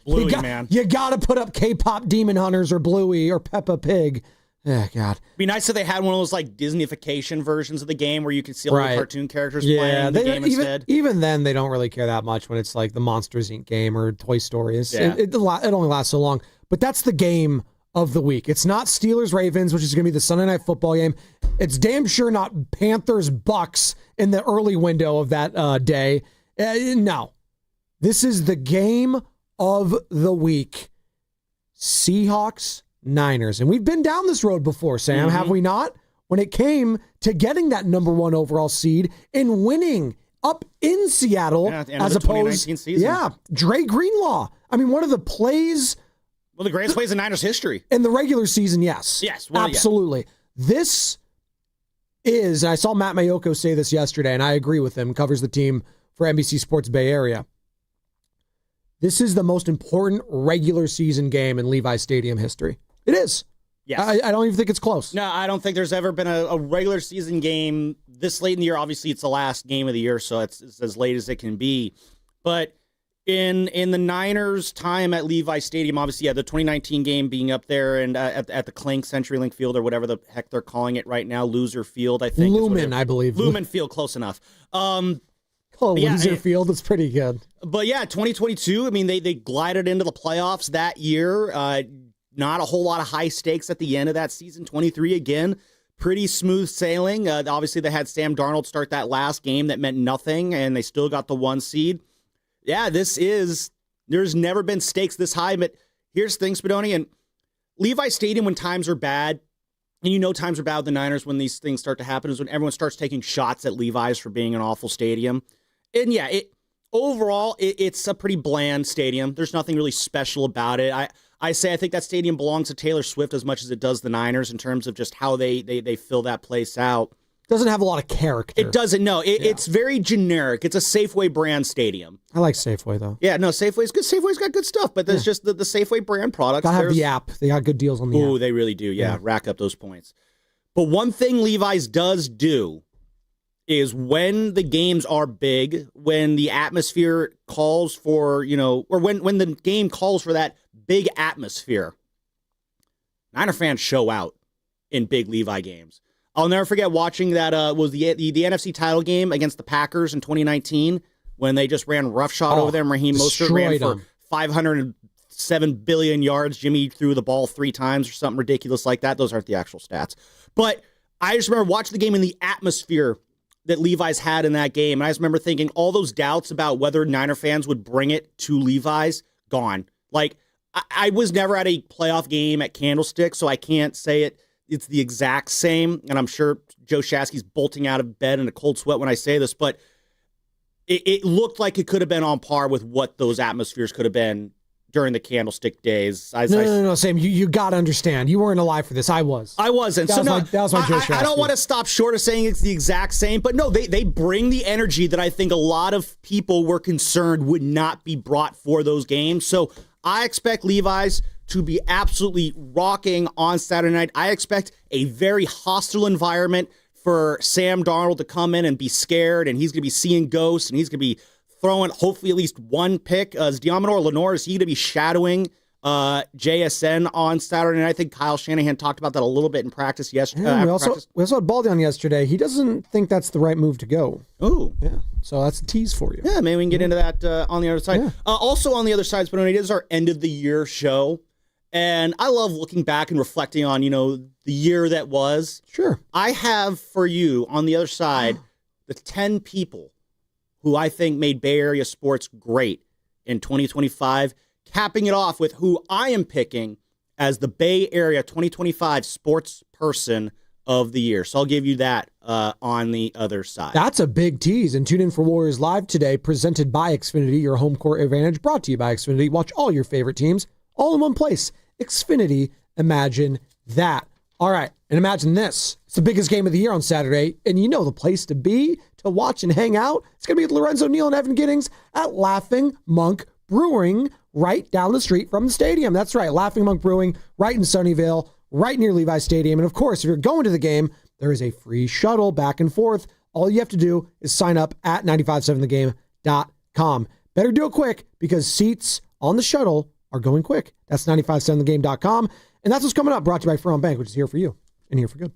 S28: Bluey, man.
S27: You got to put up K-pop Demon Hunters or Bluey or Peppa Pig. Oh, God.
S28: It'd be nice if they had one of those like Disneyfication versions of the game where you can see all the cartoon characters playing the game instead.
S27: Even then, they don't really care that much when it's like the Monsters, Inc. game or Toy Story. It only lasts so long. But that's the game of the week. It's not Steelers-Ravens, which is going to be the Sunday Night Football game. It's damn sure not Panthers-Bucks in the early window of that day. No. This is the game of the week. Seahawks Niners. And we've been down this road before, Sam, have we not? When it came to getting that number 1 overall seed and winning up in Seattle as opposed to season. Dre Greenlaw. I mean, one of the plays.
S28: Well, the greatest plays in Niners history.
S27: In the regular season, yes.
S28: Yes.
S27: Well, absolutely. Yeah. This is, and I saw Matt Mayoko say this yesterday, and I agree with him, covers the team for NBC Sports Bay Area. This is the most important regular season game in Levi Stadium history. It is.
S28: Yes.
S27: I don't even think it's close.
S28: No, I don't think there's ever been a regular season game this late in the year. Obviously, it's the last game of the year, so it's as late as it can be. But in the Niners' time at Levi Stadium, obviously, the 2019 game being up there and at the Clink CenturyLink Field or whatever the heck they're calling it right now, Loser Field, I think.
S27: Lumen, I believe.
S28: Lumen Field, close enough.
S27: Loser Field, it's pretty good.
S28: But yeah, 2022, I mean, they glided into the playoffs that year. Not a whole lot of high stakes at the end of that season. 23, again, pretty smooth sailing. Obviously, they had Sam Darnold start that last game that meant nothing, and they still got the 1 seed. Yeah, there's never been stakes this high, but here's the thing, Spadoni, and Levi Stadium when times are bad, and you know times are bad with the Niners when these things start to happen, is when everyone starts taking shots at Levi's for being an awful stadium. And yeah, overall, it's a pretty bland stadium. There's nothing really special about it. I think that stadium belongs to Taylor Swift as much as it does the Niners in terms of just how they fill that place out.
S27: Doesn't have a lot of character.
S28: It doesn't, no. It's very generic. It's a Safeway brand stadium.
S27: I like Safeway, though.
S28: Yeah, no, Safeway's good. Safeway's got good stuff, but there's just the Safeway brand products.
S27: Gotta have the app. They got good deals on the app.
S28: Oh, they really do, yeah. Rack up those points. But one thing Levi's does do is when the games are big, when the atmosphere calls for, or when the game calls for that big atmosphere, Niner fans show out in big Levi games. I'll never forget watching that was the NFC title game against the Packers in 2019 when they just ran roughshod over them. Raheem Mostert ran for 507 billion yards. Jimmy threw the ball 3 times or something ridiculous like that. Those aren't the actual stats. But I just remember watching the game and the atmosphere that Levi's had in that game. And I just remember thinking all those doubts about whether Niner fans would bring it to Levi's, gone. Like, I was never at a playoff game at Candlestick, so I can't say it's the exact same. And I'm sure Joe Shasky's bolting out of bed in a cold sweat when I say this, but it looked like it could have been on par with what those atmospheres could have been during the Candlestick days.
S27: No, Sam, you got to understand. You weren't alive for this. I was.
S28: I wasn't.
S27: That was my Joe Shasky.
S28: I don't want to stop short of saying it's the exact same, but no, they bring the energy that I think a lot of people were concerned would not be brought for those games. So I expect Levi's to be absolutely rocking on Saturday night. I expect a very hostile environment for Sam Darnold to come in and be scared, and he's going to be seeing ghosts, and he's going to be throwing hopefully at least one pick. Is Diamador Lenore, is he going to be shadowing JSN on Saturday night? I think Kyle Shanahan talked about that a little bit in practice yesterday.
S27: Yeah, we also had Baldy on yesterday. He doesn't think that's the right move to go.
S28: Oh.
S27: Yeah. So that's a tease for you.
S28: Yeah, maybe we can get into that on the other side. Yeah. Also on the other side, but it is our end of the year show. And I love looking back and reflecting on, the year that was.
S27: Sure.
S28: I have for you on the other side the 10 people who I think made Bay Area sports great in 2025, capping it off with who I am picking as the Bay Area 2025 sports person of the year. So I'll give you that on the other side.
S27: That's a big tease. And tune in for Warriors Live today, presented by Xfinity, your home court advantage, brought to you by Xfinity. Watch all your favorite teams all in one place. Xfinity, imagine that. All right, and imagine this. It's the biggest game of the year on Saturday, and you know the place to be, to watch and hang out. It's going to be at Lorenzo Neal and Evan Giddings at Laughing Monk Brewing, right down the street from the stadium. That's right, Laughing Monk Brewing, right in Sunnyvale, right near Levi Stadium. And of course, if you're going to the game, there is a free shuttle back and forth. All you have to do is sign up at 957thegame.com. Better do it quick because seats on the shuttle are going quick. That's 957thegame.com. And that's what's coming up, brought to you by Ferron Bank, which is here for you and here for good.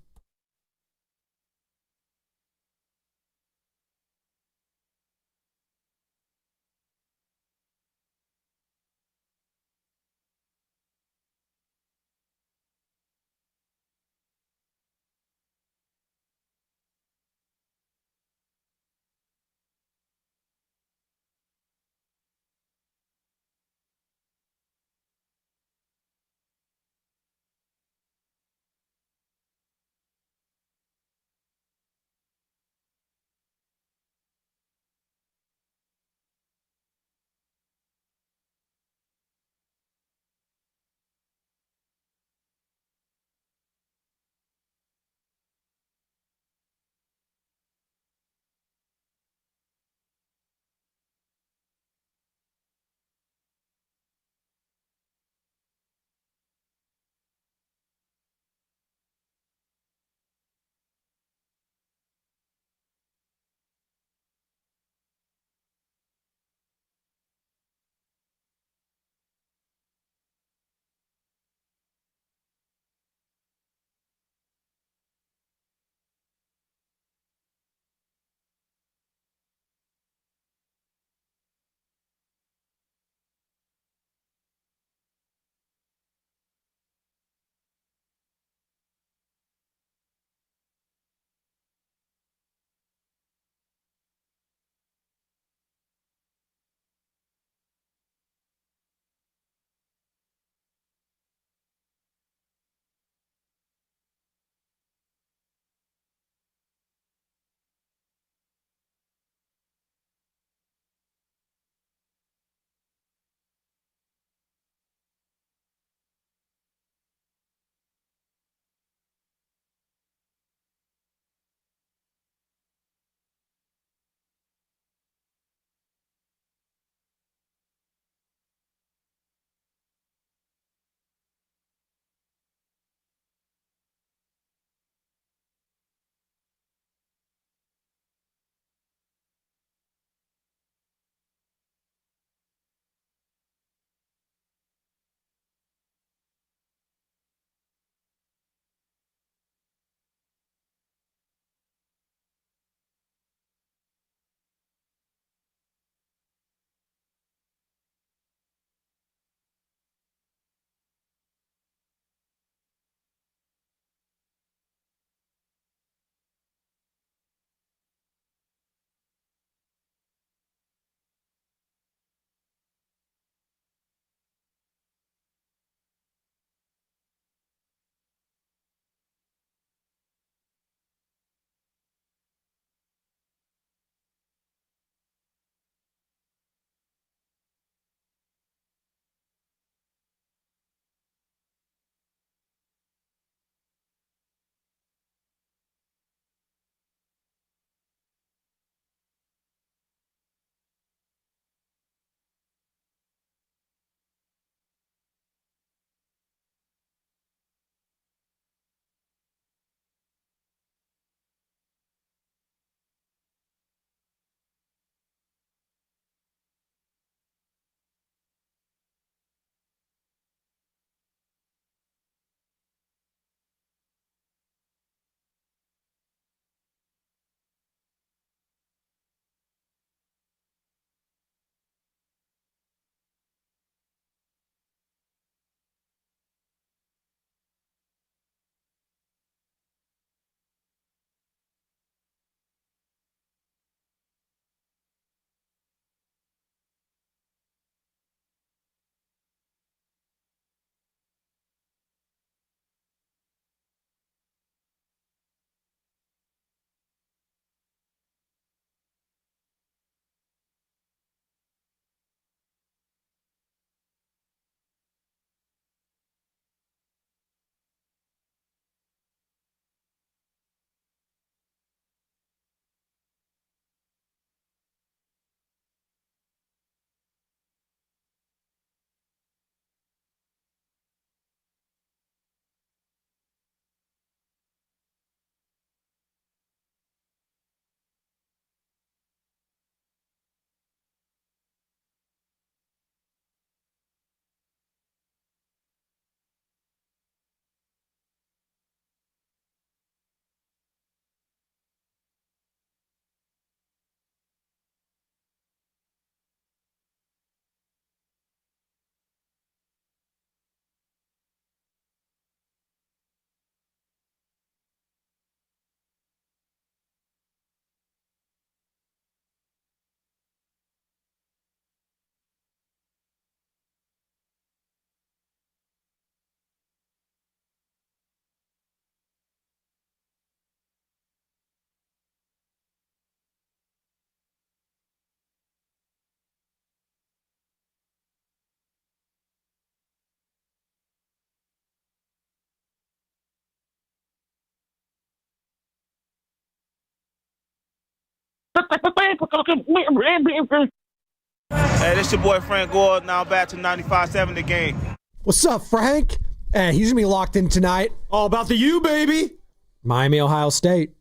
S4: Hey, this your boy Frank Gore. Now back to 95.7 The Game.
S27: What's up, Frank? Hey, he's going to be locked in tonight. All about the U, baby. Miami, Ohio State.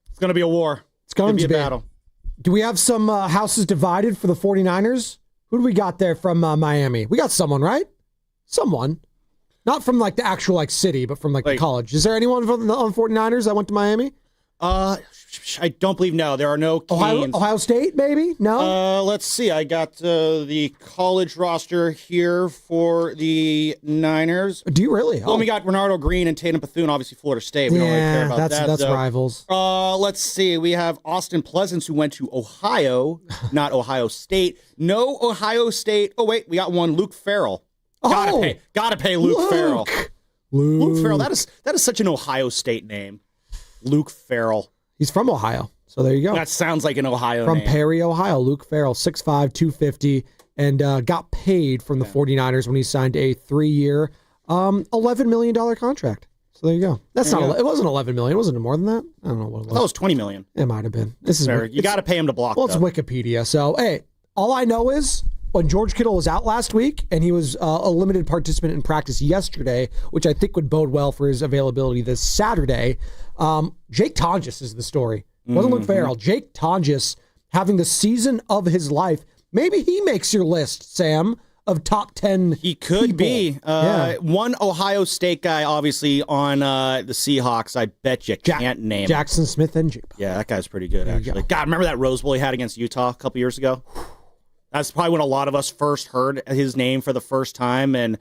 S28: It's going to be a war.
S27: It's going to be
S28: a battle.
S27: Do we have some houses divided for the 49ers? Who do we got there from Miami? We got someone, right? Someone. Not from like the actual like city, but from like the college. Is there anyone from the 49ers that went to Miami?
S28: I don't believe no. There are no Canes.
S27: Ohio State, maybe? No?
S28: Let's see. I got the college roster here for the Niners.
S27: Do you really?
S28: Well, we got Renardo Green and Tatum Bethune, obviously Florida State. We don't really care about that.
S27: That's rivals.
S28: Let's see. We have Austin Pleasance, who went to Ohio, not Ohio State. No Ohio State. Oh, wait. We got one. Luke Farrell. Gotta pay Luke Farrell. Luke Farrell. That is such an Ohio State name. Luke Farrell.
S27: He's from Ohio, so there you go.
S28: That sounds like an Ohio
S27: name. From Perry, Ohio. Luke Farrell, 6'5", 250, and got paid from the 49ers when he signed a 3-year, $11 million contract. So there you go. It wasn't $11 million. Wasn't it more than that? I don't know what it was.
S28: That was $20 million.
S27: It might have been.
S28: You got to pay him to block.
S27: Well, it's Wikipedia. So, hey, all I know is when George Kittle was out last week and he was a limited participant in practice yesterday, which I think would bode well for his availability this Saturday, Jake Tonjes is the story. Wasn't Luke Farrell. Jake Tonjes having the season of his life. Maybe he makes your list, Sam, of top 10
S28: He could
S27: people.
S28: be. One Ohio State guy, obviously, on the Seahawks, I bet you can't name.
S27: Jackson Smith and Jigba.
S28: Yeah, that guy's pretty good, actually. God, remember that Rose Bowl he had against Utah a couple years ago? That's probably when a lot of us first heard his name for the first time, and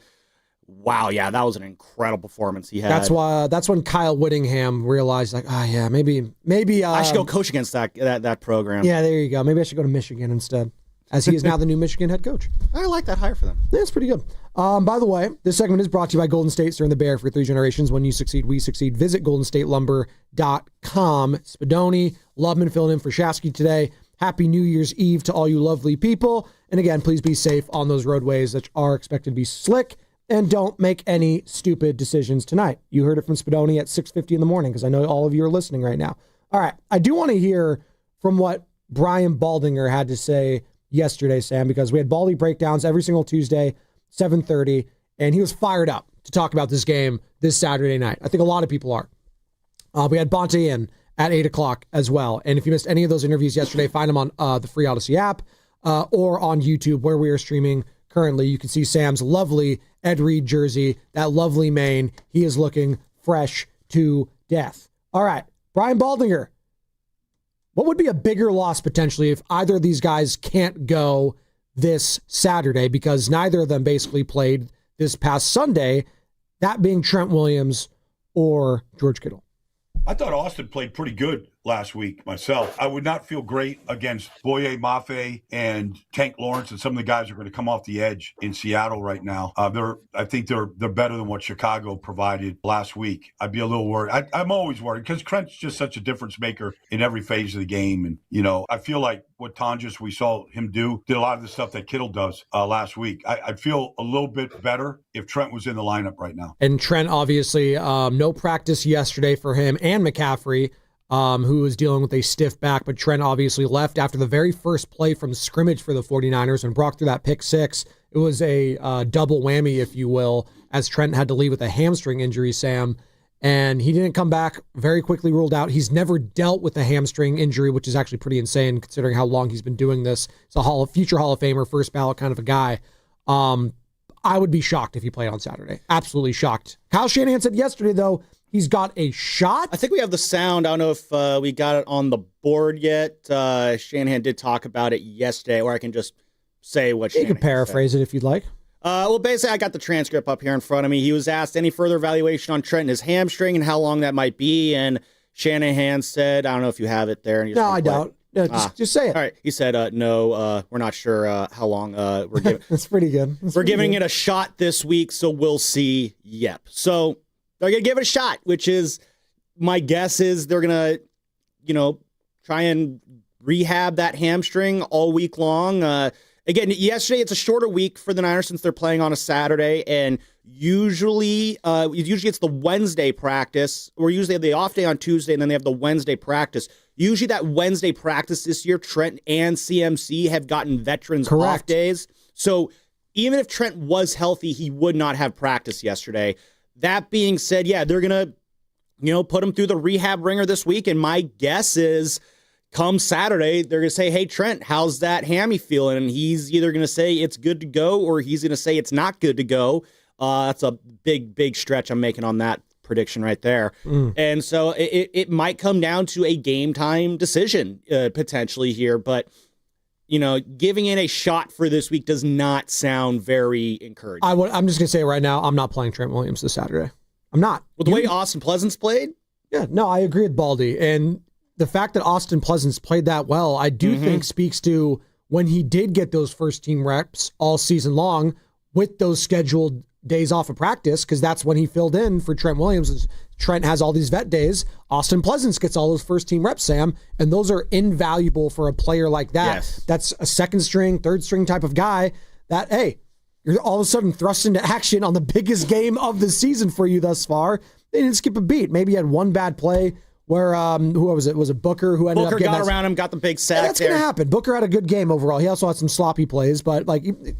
S28: wow, yeah, that was an incredible performance he had.
S27: That's when Kyle Whittingham realized, like, maybe
S28: I should go coach against that program.
S27: Yeah, there you go. Maybe I should go to Michigan instead, as he is now the new Michigan head coach.
S28: I like that hire for them.
S27: Yeah, it's pretty good. By the way, this segment is brought to you by Golden State, serving the Bear for 3 generations. When you succeed, we succeed. Visit goldenstatelumber.com. Spadoni, Loveman filling in for Shasky today. Happy New Year's Eve to all you lovely people. And again, please be safe on those roadways that are expected to be slick, and don't make any stupid decisions tonight. You heard it from Spadoni at 6:50 in the morning, because I know all of you are listening right now. All right, I do want to hear from what Brian Baldinger had to say yesterday, Sam, because we had Baldy breakdowns every single Tuesday, 7:30, and he was fired up to talk about this game this Saturday night. I think a lot of people are. We had Bonte in at 8 o'clock as well. And if you missed any of those interviews yesterday, find them on the free Odyssey app or on YouTube, where we are streaming currently. You can see Sam's lovely Ed Reed jersey, that lovely mane. He is looking fresh to death. All right, Brian Baldinger, what would be a bigger loss potentially if either of these guys can't go this Saturday, because neither of them basically played this past Sunday, that being Trent Williams or George Kittle?
S5: I thought Austin played pretty good last week myself. I would not feel great against Boye Mafe and Tank Lawrence and some of the guys who are going to come off the edge in Seattle right now. I think they're better than what Chicago provided last week. I'd be a little worried. I'm always worried because Trent's just such a difference maker in every phase of the game. And, I feel like what Tonjes, we saw him did a lot of the stuff that Kittle does last week. I'd feel a little bit better if Trent was in the lineup right now.
S27: And Trent, obviously, no practice yesterday for him and McCaffrey, who was dealing with a stiff back, but Trent obviously left after the very first play from scrimmage for the 49ers and Brock threw that pick six. It was a double whammy, if you will, as Trent had to leave with a hamstring injury, Sam, and he didn't come back, very quickly ruled out. He's never dealt with a hamstring injury, which is actually pretty insane considering how long he's been doing this. He's a future Hall of Famer, first ballot kind of a guy. I would be shocked if he played on Saturday. Absolutely shocked. Kyle Shanahan said yesterday, though, he's got a shot.
S28: I think we have the sound. I don't know if we got it on the board yet. Shanahan did talk about it yesterday, or I can just say what Shanahan
S27: You can paraphrase
S28: said.
S27: It if you'd like.
S28: Well, basically, I got the transcript up here in front of me. He was asked any further evaluation on Trent and his hamstring and how long that might be, and Shanahan said, I don't know if you have it there. And
S27: no, I don't. No, just say it.
S28: All right. He said, no, we're not sure how long we're giving.
S27: That's pretty good.
S28: We're giving it a shot this week, so we'll see. Yep. So they're going to give it a shot, which is, my guess is they're going to, try and rehab that hamstring all week long. Again, yesterday it's a shorter week for the Niners since they're playing on a Saturday, and usually it's the Wednesday practice, or usually they have the off day on Tuesday, and then they have the Wednesday practice. Usually that Wednesday practice this year, Trent and CMC have gotten veterans off days. So even if Trent was healthy, he would not have practiced yesterday. That being said, yeah, they're going to, put him through the rehab ringer this week. And my guess is come Saturday, they're going to say, hey, Trent, how's that hammy feeling? And he's either going to say it's good to go or he's going to say it's not good to go. That's a big stretch I'm making on that prediction right there. And so it might come down to a game time decision potentially here. But, giving it a shot for this week does not sound very encouraging.
S27: I'm just going to say right now, I'm not playing Trent Williams this Saturday. I'm not.
S28: Well, the way Austin Pleasance played?
S27: Yeah, no, I agree with Baldy. And the fact that Austin Pleasance played that well, I do think speaks to when he did get those first team reps all season long with those scheduled days off of practice, because that's when he filled in for Trent Williams. Trent has all these vet days. Austin Pleasance gets all those first team reps, Sam, and those are invaluable for a player like that.
S28: Yes.
S27: That's a second string, third string type of guy that, hey, you're all of a sudden thrust into action on the biggest game of the season for you thus far. They didn't skip a beat. Maybe he had one bad play where, who was it? Was it Booker who ended up getting
S28: got around him, got the big sack
S27: that's going to happen. Booker had a good game overall. He also had some sloppy plays, but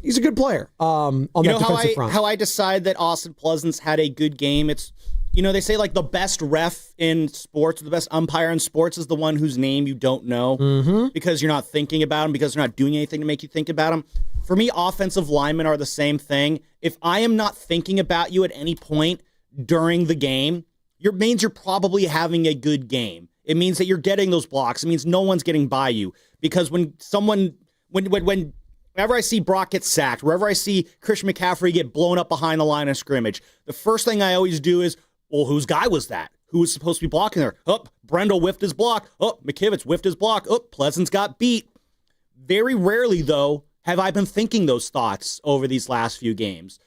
S27: he's a good player on that defensive front.
S28: How I decide that Austin Pleasance had a good game? It's, they say the best ref in sports, or the best umpire in sports is the one whose name you don't know because you're not thinking about him, because they're not doing anything to make you think about him. For me, offensive linemen are the same thing. If I am not thinking about you at any point during the game, it means you're probably having a good game. It means that you're getting those blocks. It means no one's getting by you. Because whenever I see Brock get sacked, wherever I see Christian McCaffrey get blown up behind the line of scrimmage, the first thing I always do is, well, whose guy was that? Who was supposed to be blocking there? Oh, Brendel whiffed his block. Oh, McKivitz whiffed his block. Oh, Pleasance got beat. Very rarely, though, have I been thinking those thoughts over these last few games.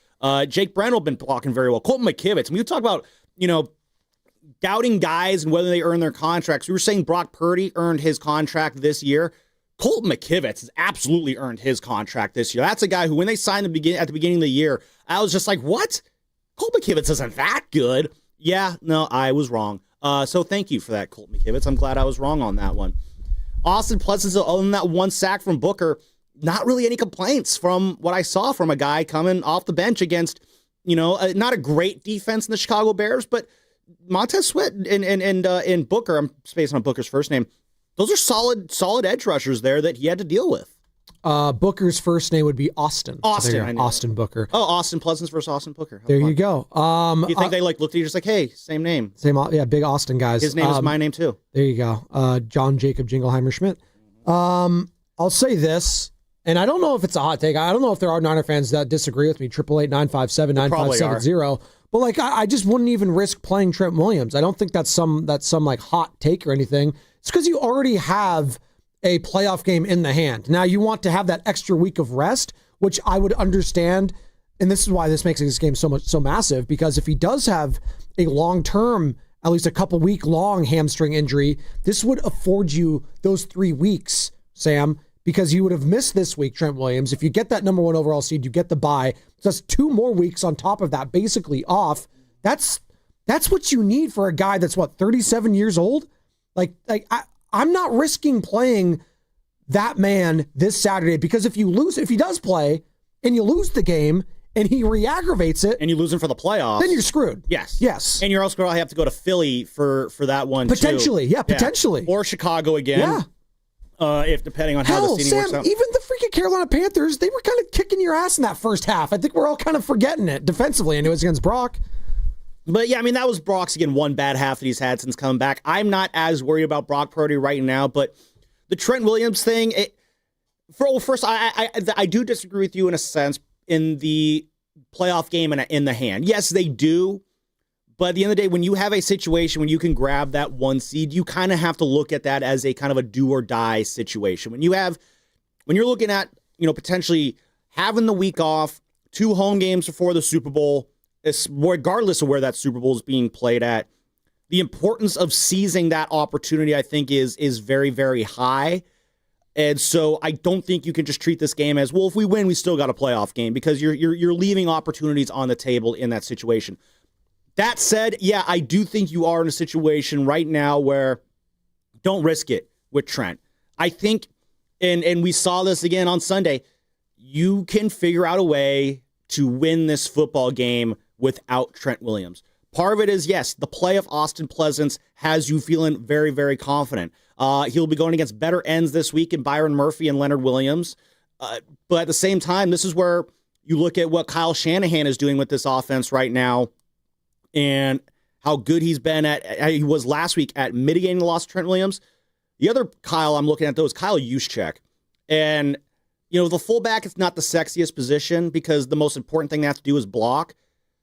S28: Jake Brendel been blocking very well. Colton McKivitz, when you talk about, doubting guys and whether they earn their contracts, we were saying Brock Purdy earned his contract this year. Colton McKivitz has absolutely earned his contract this year. That's a guy who, when they signed at the beginning of the year, I was just like, what? Colton McKivitz isn't that good. Yeah, no, I was wrong. So thank you for that, Colton McKivitz. I'm glad I was wrong on that one. Austin Pleasance, other than that one sack from Booker, not really any complaints from what I saw from a guy coming off the bench against, not a great defense in the Chicago Bears, but Montez Sweat and Booker, I'm spacing on Booker's first name, those are solid edge rushers there that he had to deal with.
S27: Booker's first name would be Austin.
S28: Austin
S27: Booker.
S28: Oh, Austin Pleasance versus Austin Booker.
S27: There you go.
S28: You think they looked at you just like, hey, same name.
S27: Big Austin guys.
S28: His name is my name too.
S27: There you go. John Jacob Jingleheimer Schmidt. I'll say this, and I don't know if it's a hot take. I don't know if there are Niner fans that disagree with me. 888-957-9570. But I just wouldn't even risk playing Trent Williams. I don't think that's some hot take or anything. It's because you already have a playoff game in the hand. Now you want to have that extra week of rest, which I would understand. And this is why this makes this game so massive, because if he does have a long-term, at least a couple week long hamstring injury, this would afford you those 3 weeks, Sam, because you would have missed this week, Trent Williams. If you get that number 1 overall seed, you get the bye. So that's 2 more weeks on top of that, basically off. That's what you need for a guy that's 37 years old. I'm not risking playing that man this Saturday, because if he does play and you lose the game and he re-aggravates it,
S28: and you lose him for the playoffs,
S27: then you're screwed.
S28: Yes. And you're also going to have to go to Philly for that one
S27: potentially.
S28: too.
S27: Yeah, potentially.
S28: Or Chicago again.
S27: Yeah.
S28: If depending on how the seeding
S27: Sam,
S28: works out.
S27: Even the freaking Carolina Panthers, they were kind of kicking your ass in that first half. I think we're all kind of forgetting it defensively, anyways, against Brock.
S28: But yeah, I mean, that was Brock's, again, one bad half that he's had since coming back. I'm not as worried about Brock Purdy right now, but the Trent Williams thing, first, I do disagree with you in a sense in the playoff game and in the hand. Yes, they do. But at the end of the day, when you have a situation when you can grab that 1 seed, you kind of have to look at that as a kind of a do or die situation. When you're looking at, potentially having the week off, 2 home games before the Super Bowl, regardless of where that Super Bowl is being played at, the importance of seizing that opportunity, I think, is very, very high. And so I don't think you can just treat this game as, well, if we win, we still got a playoff game, because you're leaving opportunities on the table in that situation. That said, yeah, I do think you are in a situation right now where don't risk it with Trent. I think, and we saw this again on Sunday, you can figure out a way to win this football game without Trent Williams. Part of it is, yes, the play of Austin Pleasance has you feeling very, very confident. He'll be going against better ends this week in Byron Murphy and Leonard Williams. But at the same time, this is where you look at what Kyle Shanahan is doing with this offense right now and how good he's been he was last week at mitigating the loss of Trent Williams. The other Kyle I'm looking at, though, is Kyle Juszczyk. And, the fullback is not the sexiest position because the most important thing they have to do is block.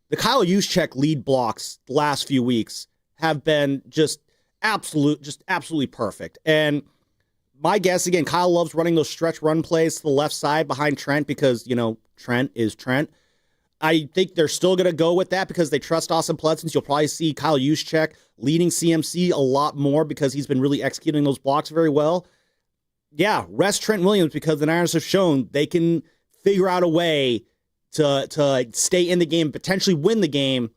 S28: The Kyle Juszczyk lead blocks the last few weeks have been just absolutely perfect. And my guess, again, Kyle loves running those stretch run plays to the left side behind Trent because, Trent is Trent. I think they're still going to go with that because they trust Austin Pleasance. You'll probably see Kyle Juszczyk leading CMC a lot more because he's been really executing those blocks very well. Yeah, rest Trent Williams because the Niners have shown they can figure out a way to stay in the game, potentially win the game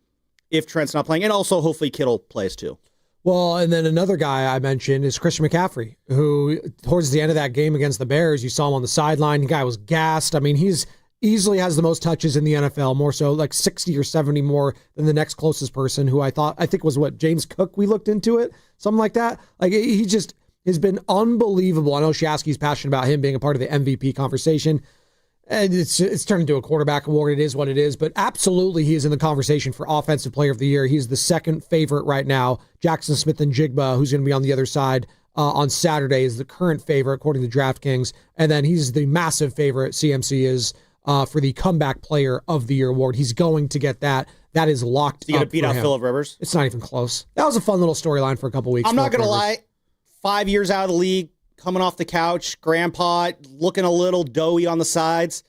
S28: if Trent's not playing, and also hopefully Kittle plays too.
S27: Well, and then another guy I mentioned is Christian McCaffrey, who towards the end of that game against the Bears, you saw him on the sideline. The guy was gassed. I mean, he's easily has the most touches in the NFL, more so like 60 or 70 more than the next closest person, who I think was James Cook. We looked into it, something like that. Like, he just has been unbelievable. I know Shasky's passionate about him being a part of the MVP conversation. And it's turned into a quarterback award. It is what it is. But absolutely, he is in the conversation for Offensive Player of the Year. He's the second favorite right now. Jackson Smith and Jigba, who's going to be on the other side on Saturday, is the current favorite, according to DraftKings. And then he's the massive favorite, CMC is, for the Comeback Player of the Year award. He's going to get that. That is locked up.
S28: He's going to beat out Phillip Rivers?
S27: It's not even close. That was a fun little storyline for a couple weeks.
S28: I'm not going to lie. 5 years out of the league, coming off the couch, grandpa, looking a little doughy on the sides.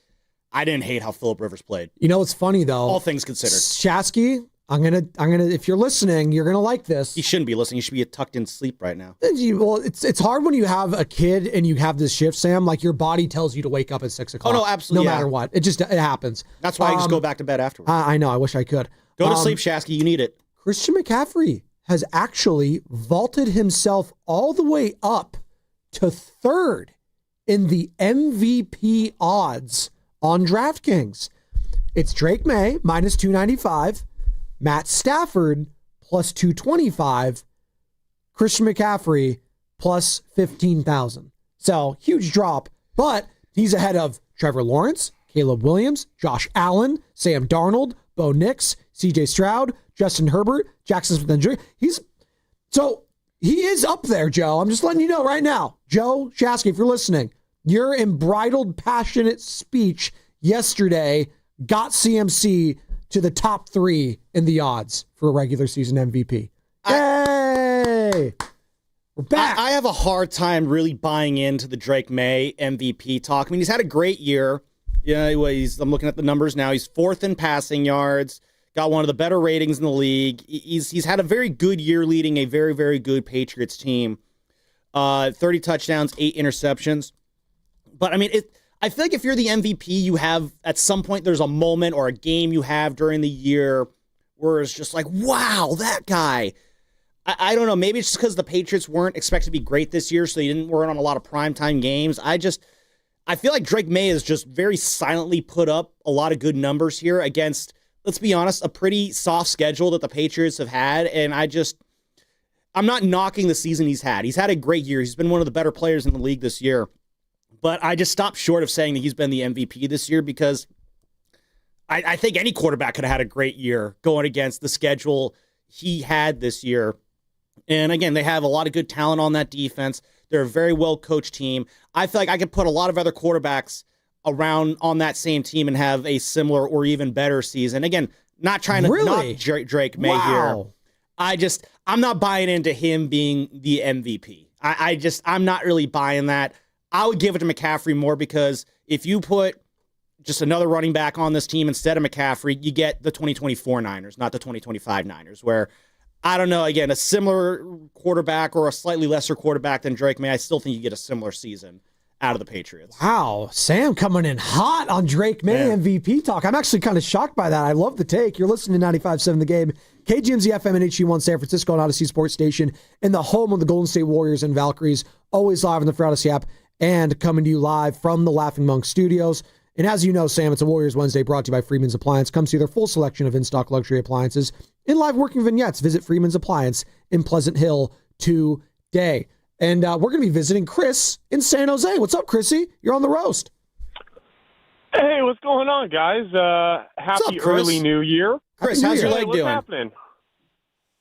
S28: I didn't hate how Phillip Rivers played.
S27: You know what's funny though?
S28: All things considered.
S27: Shasky, I'm gonna. If you're listening, you're gonna like this.
S28: He shouldn't be listening. He should be tucked in sleep right now.
S27: Well, it's hard when you have a kid and you have this shift, Sam. Like, your body tells you to wake up at 6 o'clock.
S28: Oh no, absolutely.
S27: No matter what, it happens.
S28: That's why I just go back to bed afterwards.
S27: I know. I wish I could.
S28: Go to sleep, Shasky. You need it.
S27: Christian McCaffrey has actually vaulted himself all the way up to third in the MVP odds on DraftKings. It's Drake May, minus 295, Matt Stafford, plus 225, Christian McCaffrey, plus 15,000. So, huge drop, but he's ahead of Trevor Lawrence, Caleb Williams, Josh Allen, Sam Darnold, Bo Nix, CJ Stroud, Justin Herbert, Jackson Smith and Jigba. He is up there, Joe. I'm just letting you know right now. Joe Shasky, if you're listening, your embridled, passionate speech yesterday got CMC to the top 3 in the odds for a regular season MVP. Yay! We're back.
S28: I have a hard time really buying into the Drake May MVP talk. I mean, he's had a great year. Yeah, I'm looking at the numbers now. He's 4th in passing yards. Got one of the better ratings in the league. He's had a very good year leading a very, very good Patriots team. 30 touchdowns, 8 interceptions. But, I mean, I feel like if you're the MVP, you have, at some point, there's a moment or a game you have during the year where it's just like, wow, that guy. I don't know. Maybe it's just because the Patriots weren't expected to be great this year, so they weren't on a lot of primetime games. I feel like Drake May has just very silently put up a lot of good numbers here against, let's be honest, a pretty soft schedule that the Patriots have had. And I'm not knocking the season he's had. He's had a great year. He's been one of the better players in the league this year. But I just stopped short of saying that he's been the MVP this year because I think any quarterback could have had a great year going against the schedule he had this year. And again, they have a lot of good talent on that defense. They're a very well-coached team. I feel like I could put a lot of other quarterbacks around on that same team and have a similar or even better season. Again, not trying to knock Drake May here. I'm not buying into him being the MVP. I'm not really buying that. I would give it to McCaffrey more because if you put just another running back on this team instead of McCaffrey, you get the 2024 Niners, not the 2025 Niners, where, I don't know, again, a similar quarterback or a slightly lesser quarterback than Drake May, I still think you get a similar season out of the Patriots.
S27: Wow, Sam coming in hot on Drake May MVP talk. I'm actually kind of shocked by that. I love the take. You're listening to 95.7 The Game, KGMZ FM and HD1 San Francisco on Odyssey Sports Station, in the home of the Golden State Warriors and Valkyries, always live on the Free Odyssey app and coming to you live from the Laughing Monk Studios. And as you know, Sam, it's a Warriors Wednesday brought to you by Freeman's Appliance. Come see their full selection of in-stock luxury appliances in live working vignettes. Visit Freeman's Appliance in Pleasant Hill today. And we're going to be visiting Chris in San Jose. What's up, Chrissy? You're on the roast.
S7: Hey, what's going on, guys? Happy early New Year.
S28: Chris, how's your leg
S7: what's
S28: doing?
S7: Happening?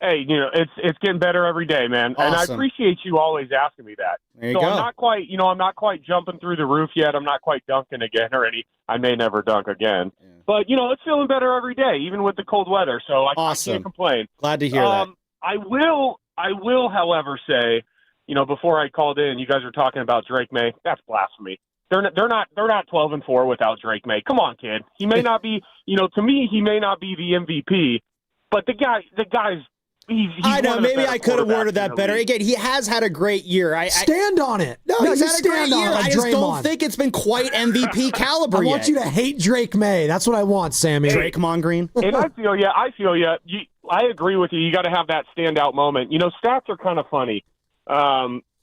S7: Hey, it's getting better every day, man.
S28: Awesome.
S7: And I appreciate you always asking me that.
S28: There you
S7: so
S28: go.
S7: I'm not quite jumping through the roof yet. I'm not quite dunking again already. I may never dunk again. Yeah. But, it's feeling better every day, even with the cold weather. So I can't complain.
S28: Glad to hear that.
S7: I will, however, say, before I called in, you guys were talking about Drake May. That's blasphemy. They're not 12-4 without Drake May. Come on, kid. He may not be, to me, he may not be the MVP, but the guy's. He's
S28: I know. Maybe I could have worded
S7: quarterbacks
S28: that better. Again, he has had a great year.
S27: Stand on it.
S28: No, he's had a great year. I just don't think it's been quite MVP caliber yet.
S27: I want you to hate Drake May. That's what I want, Sammy.
S28: Drake Mongreen.
S7: And I feel you. I agree with you. You got to have that standout moment. Stats are kind of funny.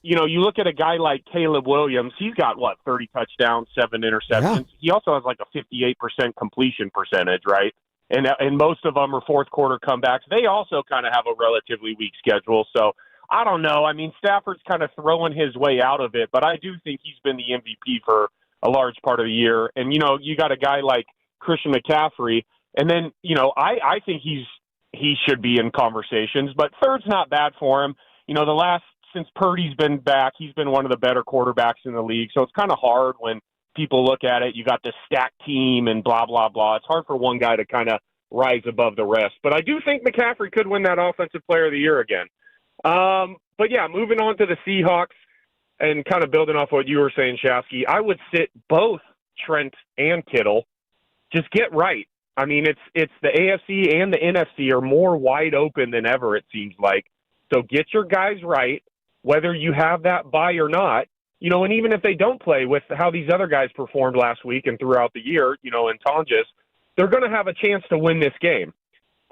S7: You look at a guy like Caleb Williams. He's got, 30 touchdowns, 7 interceptions. Yeah. He also has like a 58% completion percentage, right? And most of them are fourth quarter comebacks. They also kind of have a relatively weak schedule. So I don't know. I mean, Stafford's kind of throwing his way out of it, but I do think he's been the MVP for a large part of the year. And, you got a guy like Christian McCaffrey, and then, I think he should be in conversations, but third's not bad for him. Since Purdy's been back, he's been one of the better quarterbacks in the league. So it's kind of hard when people look at it. You got this stacked team and blah, blah, blah. It's hard for one guy to kind of rise above the rest. But I do think McCaffrey could win that Offensive Player of the Year again. But, yeah, moving on to the Seahawks and kind of building off what you were saying, Shasky, I would sit both Trent and Kittle. Just get right. I mean, it's the AFC and the NFC are more wide open than ever, it seems like. So get your guys right, whether you have that bye or not. And even if they don't play with how these other guys performed last week and throughout the year, in Tonjes, they're going to have a chance to win this game.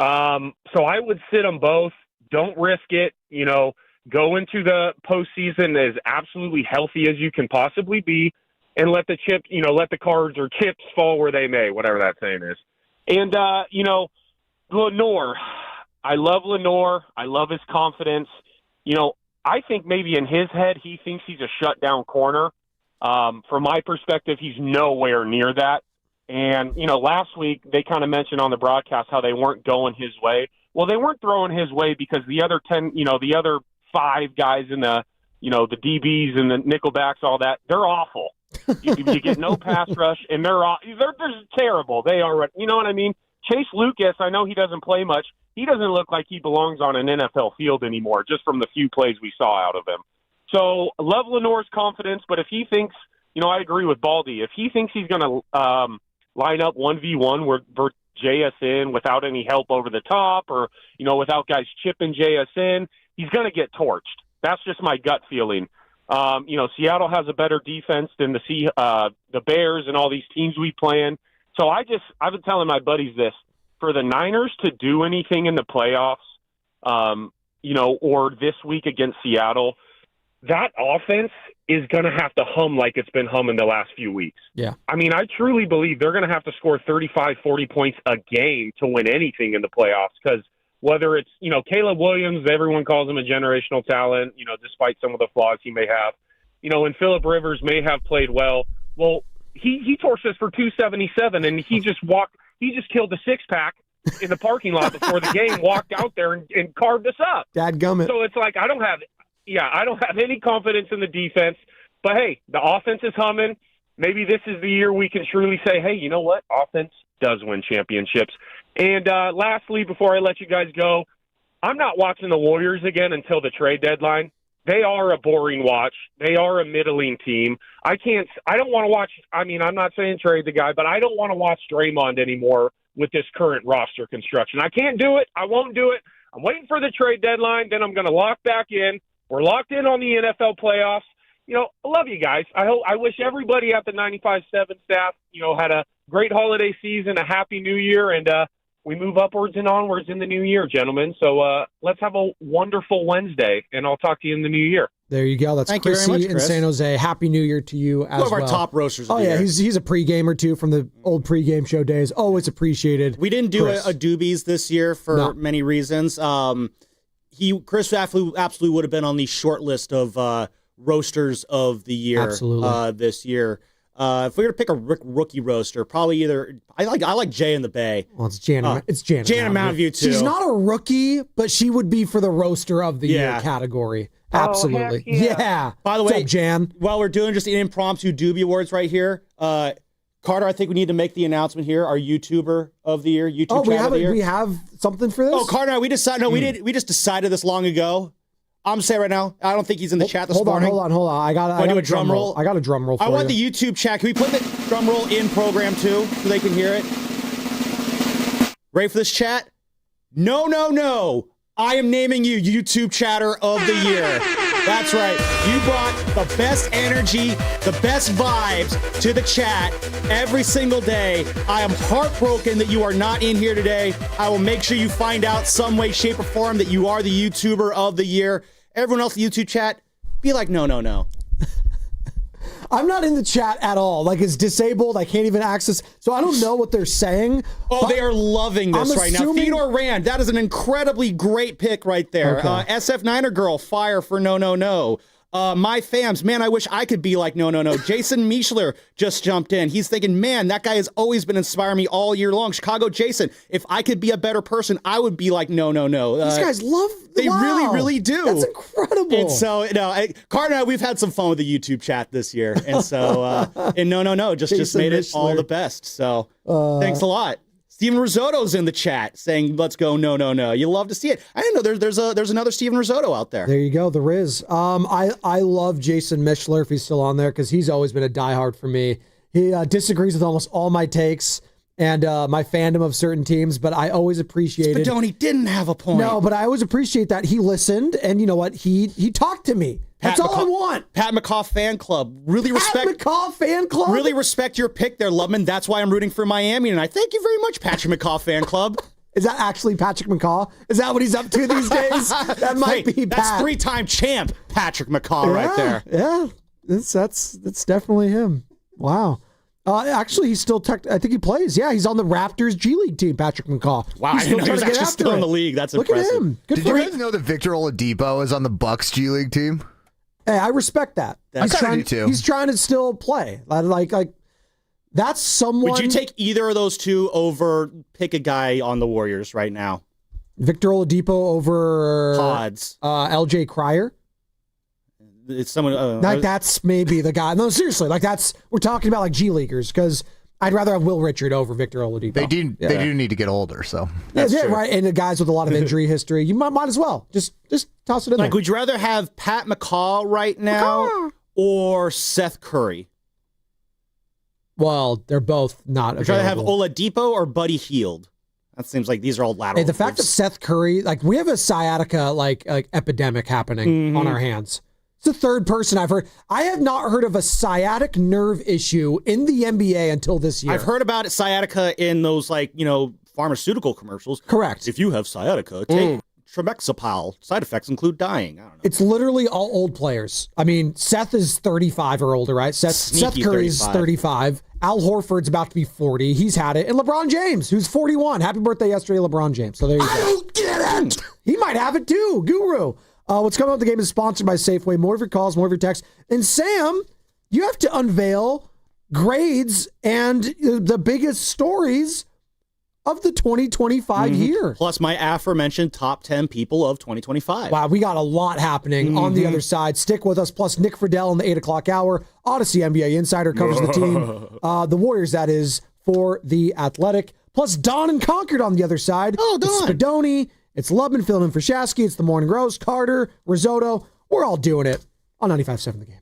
S7: So I would sit them both. Don't risk it. Go into the postseason as absolutely healthy as you can possibly be, and let the cards or chips fall where they may, whatever that saying is. And, Lenore, I love Lenore. I love his confidence. I think maybe in his head he thinks he's a shutdown corner. From my perspective, he's nowhere near that. And, last week they kind of mentioned on the broadcast how they weren't going his way. Well, they weren't throwing his way because the other 5 guys in the DBs and the nickelbacks, all that, they're awful. You get no pass rush, and they're terrible. They are, you know what I mean? Chase Lucas, I know he doesn't play much. He doesn't look like he belongs on an NFL field anymore, just from the few plays we saw out of him. So, love Lenore's confidence, but if he thinks, I agree with Baldy. If he thinks he's going to line up 1v1 where JSN without any help over the top or, without guys chipping JSN, he's going to get torched. That's just my gut feeling. Seattle has a better defense than the Bears and all these teams we playing. So I've been telling my buddies this. For the Niners to do anything in the playoffs, or this week against Seattle, that offense is going to have to hum like it's been humming the last few weeks.
S27: Yeah.
S7: I mean, I truly believe they're going to have to score 35, 40 points a game to win anything in the playoffs because whether it's, Caleb Williams, everyone calls him a generational talent, despite some of the flaws he may have, and Phillip Rivers may have played well. Well, he torched us for 277 and he just killed a 6-pack in the parking lot before the game, walked out there and carved us up.
S27: Dadgummit.
S7: So it's like I don't have any confidence in the defense. But, hey, the offense is humming. Maybe this is the year we can truly say, hey, you know what? Offense does win championships. And lastly, before I let you guys go, I'm not watching the Warriors again until the trade deadline. They are a boring watch. They are a middling team. I don't want to watch, I'm not saying trade the guy, but I don't want to watch Draymond anymore with this current roster construction. I can't do it. I won't do it. I'm waiting for the trade deadline. Then I'm going to lock back in. We're locked in on the NFL playoffs. I love you guys. I wish everybody at the 95.7 staff, had a great holiday season, a happy new year, and we move upwards and onwards in the new year, gentlemen. So let's have a wonderful Wednesday, and I'll talk to you in the new year.
S27: There you go. That's
S28: Thank you very
S27: Chrissy
S28: much,
S27: in
S28: Chris.
S27: San Jose. Happy New Year to you as well.
S28: One of our top roasters of
S27: Oh,
S28: the
S27: yeah.
S28: year.
S27: He's a pre-gamer, too, from the old pre-game show days. Always appreciated.
S28: We didn't do a
S27: Chris.
S28: doobies this year for many reasons. Chris absolutely would have been on the short list of roasters of the year this year. If we were to pick a rookie roaster, probably either I like Jay in the Bay.
S27: Well, it's Janet. It's Janet.
S28: Janet Mountain View too.
S27: She's not a rookie, but she would be for the roaster of the year category. Absolutely. Yeah.
S28: By the
S27: What's
S28: way,
S27: up, Jan?
S28: While we're doing just an impromptu doobie awards right here, Carter, I think we need to make the announcement here. Our YouTuber of the year, YouTube chat of the year.
S27: We have something for this.
S28: Oh, Carter, we decided. No, we did. We just decided this long ago. I'm saying right now, I don't think he's in the chat this morning.
S27: Hold on. I got
S28: do a drum roll.
S27: I got a drum roll for
S28: I want
S27: you.
S28: the YouTube chat. Can we put the drum roll in program too so they can hear it? Ready for this chat? No. I am naming you YouTube chatter of the year. That's right. You brought the best energy, the best vibes to the chat every single day. I am heartbroken that you are not in here today. I will make sure you find out some way, shape, or form that you are the YouTuber of the year. Everyone else in the YouTube chat, be like, no.
S27: I'm not in the chat at all. Like, it's disabled. I can't even access. So I don't know what they're saying.
S28: Oh, they are loving this right now. Theodore Rand, that is an incredibly great pick right there.
S27: Okay.
S28: SF Niner Girl, fire for no. My fams, man, I wish I could be like no. Jason Mischler just jumped in. He's thinking, man, that guy has always been inspiring me all year long. Chicago Jason, if I could be a better person, I would be like no.
S27: These guys love.
S28: They really do.
S27: That's incredible.
S28: And so, Carter and I, we've had some fun with the YouTube chat this year. And so, and no, just made it all the best. So thanks a lot. Steven Risotto's in the chat saying, let's go, no. You love to see it. I didn't know there's another Steven Risotto out there.
S27: There you go, the Riz. I love Jason Mischler, if he's still on there, because he's always been a diehard for me. He disagrees with almost all my takes and my fandom of certain teams, but I always appreciated.
S28: Spadoni didn't have a point.
S27: No, but I always appreciate that he listened, and you know what? He talked to me. That's all I want.
S28: Pat McCaw fan club. Really respect.
S27: Pat McCaw fan club?
S28: Really respect your pick there, Lubman. That's why I'm rooting for Miami, and I thank you very much, Patrick McCaw fan club.
S27: Is that actually Patrick McCaw? Is that what he's up to these days? That might be
S28: That's
S27: Pat.
S28: 3-time champ Patrick McCaw right there.
S27: Yeah, that's definitely him. Wow. Actually, he's still I think he plays. Yeah, he's on the Raptors G League team, Patrick McCaw.
S28: Wow, I didn't know he was actually still in the league. That's
S27: Look
S28: impressive.
S27: At him. Good
S8: Did you guys know that Victor Oladipo is on the Bucks G League team?
S27: Hey, I respect that.
S8: I kinda do too.
S27: He's trying to still play. Like that's someone.
S28: Would you take either of those two over pick a guy on the Warriors right now?
S27: Victor Oladipo over
S28: Pods.
S27: LJ Cryer?
S28: It's someone
S27: that's maybe the guy. No, seriously, we're talking about like G Leaguers, because I'd rather have Will Richard over Victor Oladipo.
S8: They do need to get older, so
S27: yeah, right. And the guys with a lot of injury history, you might as well just toss it in there.
S28: Would you rather have Pat McCaw right now or Seth Curry?
S27: Well, they're both not.
S28: Would you rather have Oladipo or Buddy Hield? That seems like these are all lateral.
S27: Hey, the fact that Seth Curry, we have a sciatica epidemic happening on our hands. It's the third person I've heard. I have not heard of a sciatic nerve issue in the NBA until this year.
S28: I've heard about sciatica in those pharmaceutical commercials.
S27: Correct.
S28: If you have sciatica, take Tremexapal. Side effects include dying. I don't know.
S27: It's literally all old players. I mean, Seth is 35 or older, right? Seth Curry's 35. Al Horford's about to be 40. He's had it. And LeBron James, who's 41. Happy birthday yesterday, LeBron James. So there you go. I don't get it. He might have it too. Guru. What's coming up the game is sponsored by Safeway. More of your calls, more of your texts. And Sam, you have to unveil grades and the biggest stories of the 2025 year.
S28: Plus my aforementioned top 10 people of 2025.
S27: Wow, we got a lot happening on the other side. Stick with us. Plus Nick Freidell in the 8 o'clock hour. Odyssey NBA Insider covers the team. The Warriors, that is, for The Athletic. Plus Don and Concord on the other side.
S28: Oh, Don.
S27: It's Spadoni. It's Lubman filling in for Shasky. It's the Morning Roast. Carter, Risotto. We're all doing it on 95.7 The Game.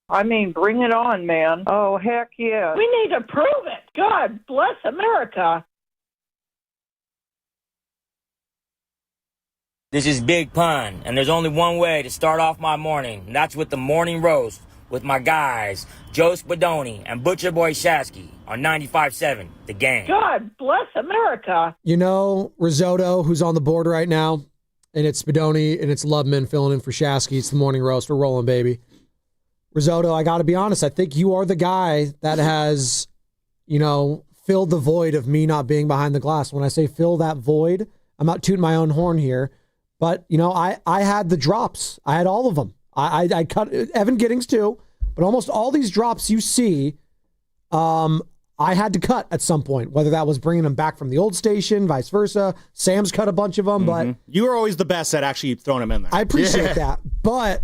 S24: I mean, bring it on, man. Oh, heck yeah. We need to prove it. God bless America.
S9: This is Big Pun, and there's only one way to start off my morning, and that's with the morning roast with my guys, Joe Spadoni and Butcher Boy Shasky on 95.7 The Game.
S24: God bless America.
S27: You know, Risotto, who's on the board right now, and it's Spadoni and it's Lubman filling in for Shasky. It's the morning roast. We're rolling, baby. Risotto, I got to be honest. I think you are the guy that has, filled the void of me not being behind the glass. When I say fill that void, I'm not tooting my own horn here, but, I had the drops. I had all of them. I cut Evan Giddings too, but almost all these drops you see, I had to cut at some point, whether that was bringing them back from the old station, vice versa. Sam's cut a bunch of them, but
S28: you were always the best at actually throwing them in there.
S27: I appreciate that. But,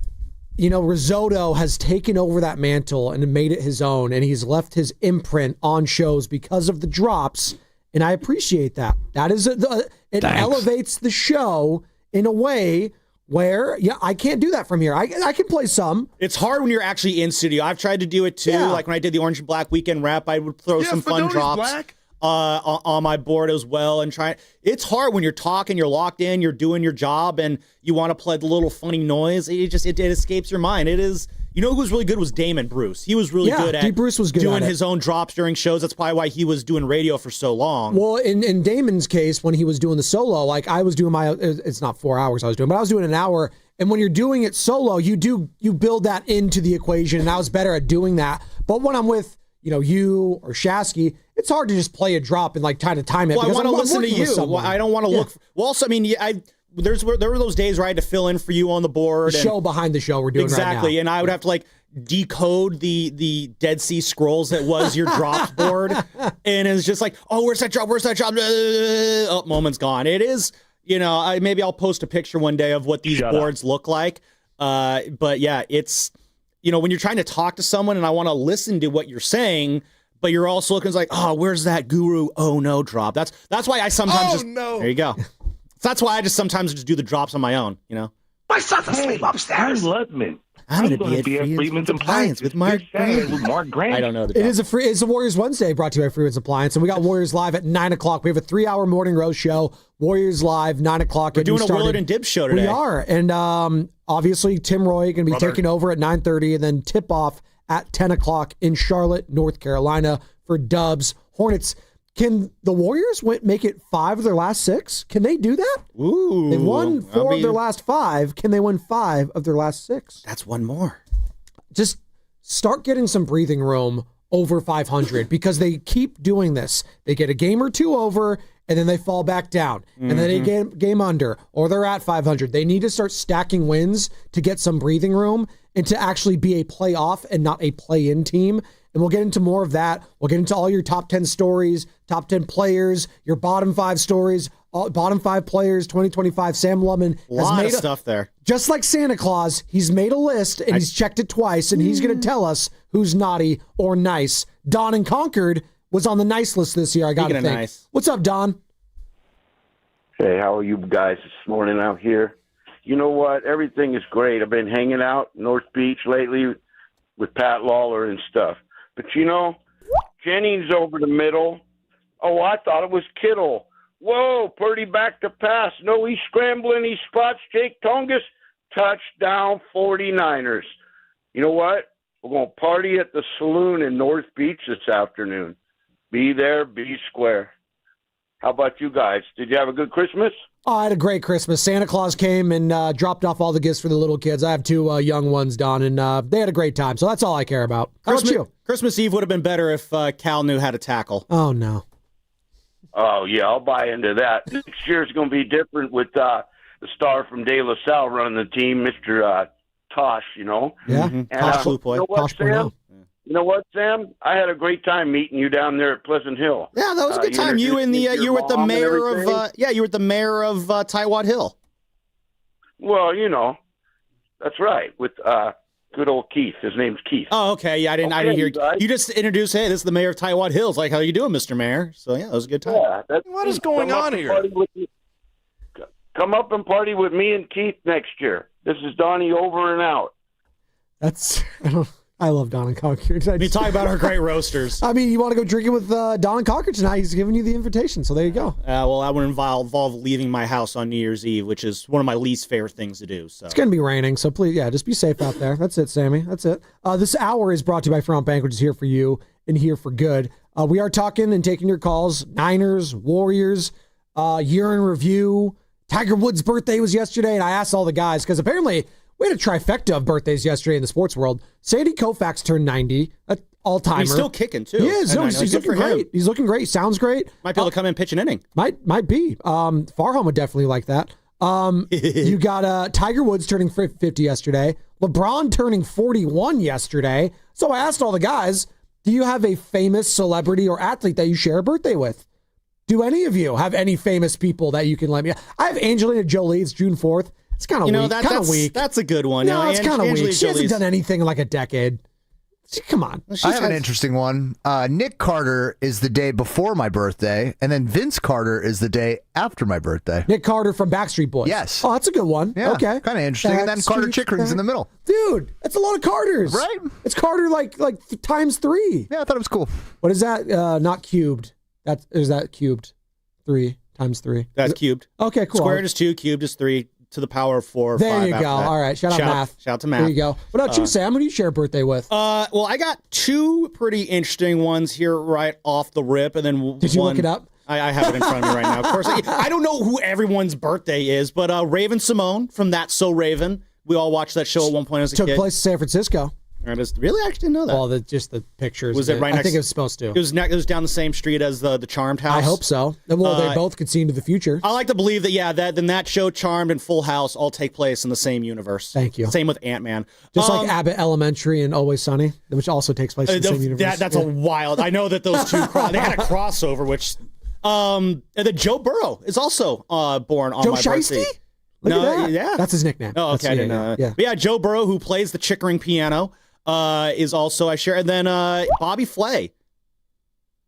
S27: Risotto has taken over that mantle and made it his own, and he's left his imprint on shows because of the drops, and I appreciate that. That is, it elevates the show in a way where, I can't do that from here. I can play some.
S28: It's hard when you're actually in studio. I've tried to do it too. Yeah. Like when I did the Orange and Black Weekend Wrap, I would throw some fun drops on my board as well. And it's hard when you're talking, you're locked in, you're doing your job, and you want to play the little funny noise. It escapes your mind. It is. You know who was really good was Damon Bruce. He was really good at
S27: D. Bruce was good
S28: doing
S27: at
S28: his own drops during shows. That's probably why he was doing radio for so long.
S27: Well, in Damon's case, when he was doing the solo, like I was doing it's not 4 hours I was doing, but I was doing an hour. And when you're doing it solo, you build that into the equation, and I was better at doing that. But when I'm with, you or Shasky, it's hard to just play a drop and try to time it.
S28: Well, I want to listen to you. Well, I don't want to look. Well, also, I mean, there were those days where I had to fill in for you on the board.
S27: The show behind the show we're doing
S28: exactly,
S27: right now.
S28: And I would have to decode the Dead Sea Scrolls that was your drops board, and it's just oh, where's that drop? Where's that drop? Oh, moment's gone. It is, maybe I'll post a picture one day of what these boards look like. But yeah, it's, when you're trying to talk to someone and I want to listen to what you're saying, but you're also looking oh, where's that guru? Oh no, drop. That's why I sometimes there you go. That's why I just sometimes just do the drops on my own,
S26: My son's asleep upstairs. I'm Ludman.
S28: I'm going to be at Freeman's Appliance with Mark Grant. I don't know.
S27: It's a Warriors Wednesday brought to you by Freeman's Appliance, and we got Warriors Live at 9 o'clock. We have a 3-hour morning roast show. Warriors Live, 9 o'clock.
S28: We're doing a Willard and Dibbs show today.
S27: We are, and obviously Tim Roy going to be taking over at 9:30, and then tip off at 10 o'clock in Charlotte, North Carolina for Dubs Hornets. Can the Warriors make it 5 of their last 6? Can they do that?
S28: Ooh.
S27: They've won 4 of their last 5. Can they win 5 of their last 6?
S28: That's one more.
S27: Just start getting some breathing room over 500 because they keep doing this. They get a game or two over, and then they fall back down. And then they get game under, or they're at 500. They need to start stacking wins to get some breathing room and to actually be a playoff and not a play-in team. And we'll get into more of that. We'll get into all your top 10 stories, top 10 players, your bottom 5 stories, bottom 5 players, 2025. Sam Lubman has
S28: made of stuff there.
S27: Just like Santa Claus, he's made a list and he's checked it twice, and he's going to tell us who's naughty or nice. Don in Concord was on the nice list this year, I got to think.
S28: Nice.
S27: What's up, Don?
S10: Hey, how are you guys this morning out here? You know what? Everything is great. I've been hanging out North Beach lately with Pat Lawler and stuff. But, Jennings over the middle. Oh, I thought it was Kittle. Whoa, Purdy back to pass. No, he's scrambling. He spots Jake Tongas. Touchdown 49ers. You know what? We're going to party at the saloon in North Beach this afternoon. Be there, be square. How about you guys? Did you have a good Christmas?
S27: Oh, I had a great Christmas. Santa Claus came and dropped off all the gifts for the little kids. I have 2 young ones, Don, and they had a great time. So that's all I care about. How about you?
S28: Christmas Eve would have been better if Cal knew how to tackle.
S27: Oh, no.
S10: Oh, yeah, I'll buy into that. Next year's going to be different with the star from De La Salle running the team, Mr. Tosh,
S27: Yeah,
S10: And,
S27: Tosh
S10: you know what, Sam? You know what, Sam? I had a great time meeting you down there at Pleasant Hill.
S28: Yeah, that was a good time. You and you were the mayor of you were the mayor of Tywad Hill.
S10: Well, that's right. With good old Keith. His name's Keith.
S28: Oh, okay. Yeah, I didn't hear you just introduced. Hey, this is the mayor of Tywad Hills. Like, how you doing, Mr. Mayor? So yeah, it was a good time.
S10: Yeah,
S21: what is going on here?
S10: Come up and party with me and Keith next year. This is Donnie over and out.
S27: That's I love Don and Conquer.
S28: You talk about our great roasters.
S27: I mean, you want to go drinking with Don and Conquer tonight? He's giving you the invitation, so there you go.
S28: Well, that would involve leaving my house on New Year's Eve, which is one of my least favorite things to do. So
S27: it's going to be raining, so please, just be safe out there. That's it, Sammy. That's it. This hour is brought to you by Front Bank, which is here for you and here for good. We are talking and taking your calls. Niners, Warriors, year in review. Tiger Woods' birthday was yesterday, and I asked all the guys, because apparently we had a trifecta of birthdays yesterday in the sports world. Sandy Koufax turned 90, all-timer.
S28: He's still kicking, too.
S27: He is. No, he's looking great. He's looking great. Sounds great.
S28: Might be able to come in and pitch an inning.
S27: Might be. Farhan would definitely like that. You got Tiger Woods turning 50 yesterday. LeBron turning 41 yesterday. So I asked all the guys, do you have a famous celebrity or athlete that you share a birthday with? Do any of you have any famous people that you can let me? I have Angelina Jolie. It's June 4th. It's kind of weak.
S28: That's a good one.
S27: No, it's kind of weak. She hasn't done anything in like a decade. Come on.
S8: I have an interesting one. Nick Carter is the day before my birthday, and then Vince Carter is the day after my birthday.
S27: Nick Carter from Backstreet Boys.
S8: Yes.
S27: Oh, that's a good one.
S8: Yeah,
S27: okay.
S8: Kind of interesting. And then Carter Chickering's in the middle.
S27: Dude, that's a lot of Carters.
S8: Right?
S27: It's Carter like times 3.
S8: Yeah, I thought it was cool.
S27: What is that? Not cubed. Is that cubed? 3 times 3.
S28: That's cubed.
S27: Okay, cool.
S28: Squared is 2, cubed is 3, to the power of 4 or 5.
S27: There you go. All right. Shout out math.
S28: Shout out to math.
S27: There you go. What about you, Sam? Who do you share a birthday with?
S28: Well, I got 2 pretty interesting ones here right off the rip, and then
S27: Did you look it up?
S28: I have it in front of me right now. Of course, I don't know who everyone's birthday is, but Raven Simone from That's So Raven. We all watched that show at one point as a kid.
S27: Took place in San Francisco.
S28: Really? I actually didn't know that.
S27: Well, just the pictures.
S28: Was it right next?
S27: I think it was supposed to.
S28: It was down the same street as the Charmed house.
S27: I hope so. Well, they both could see into the future.
S28: I like to believe that, that show, Charmed, and Full House all take place in the same universe.
S27: Thank you.
S28: Same with Ant-Man.
S27: Just like Abbott Elementary and Always Sunny, which also takes place in the same universe.
S28: That's a wild. I know that those two they had a crossover, which and then Joe Burrow is also born on
S27: Joe
S28: my
S27: Shiesty?
S28: birthday.
S27: Look at that.
S28: Yeah,
S27: that's his nickname.
S28: Oh, okay, I didn't know.
S27: Yeah.
S28: But yeah, Joe Burrow, who plays the Chickering piano, is also I share, and then Bobby Flay.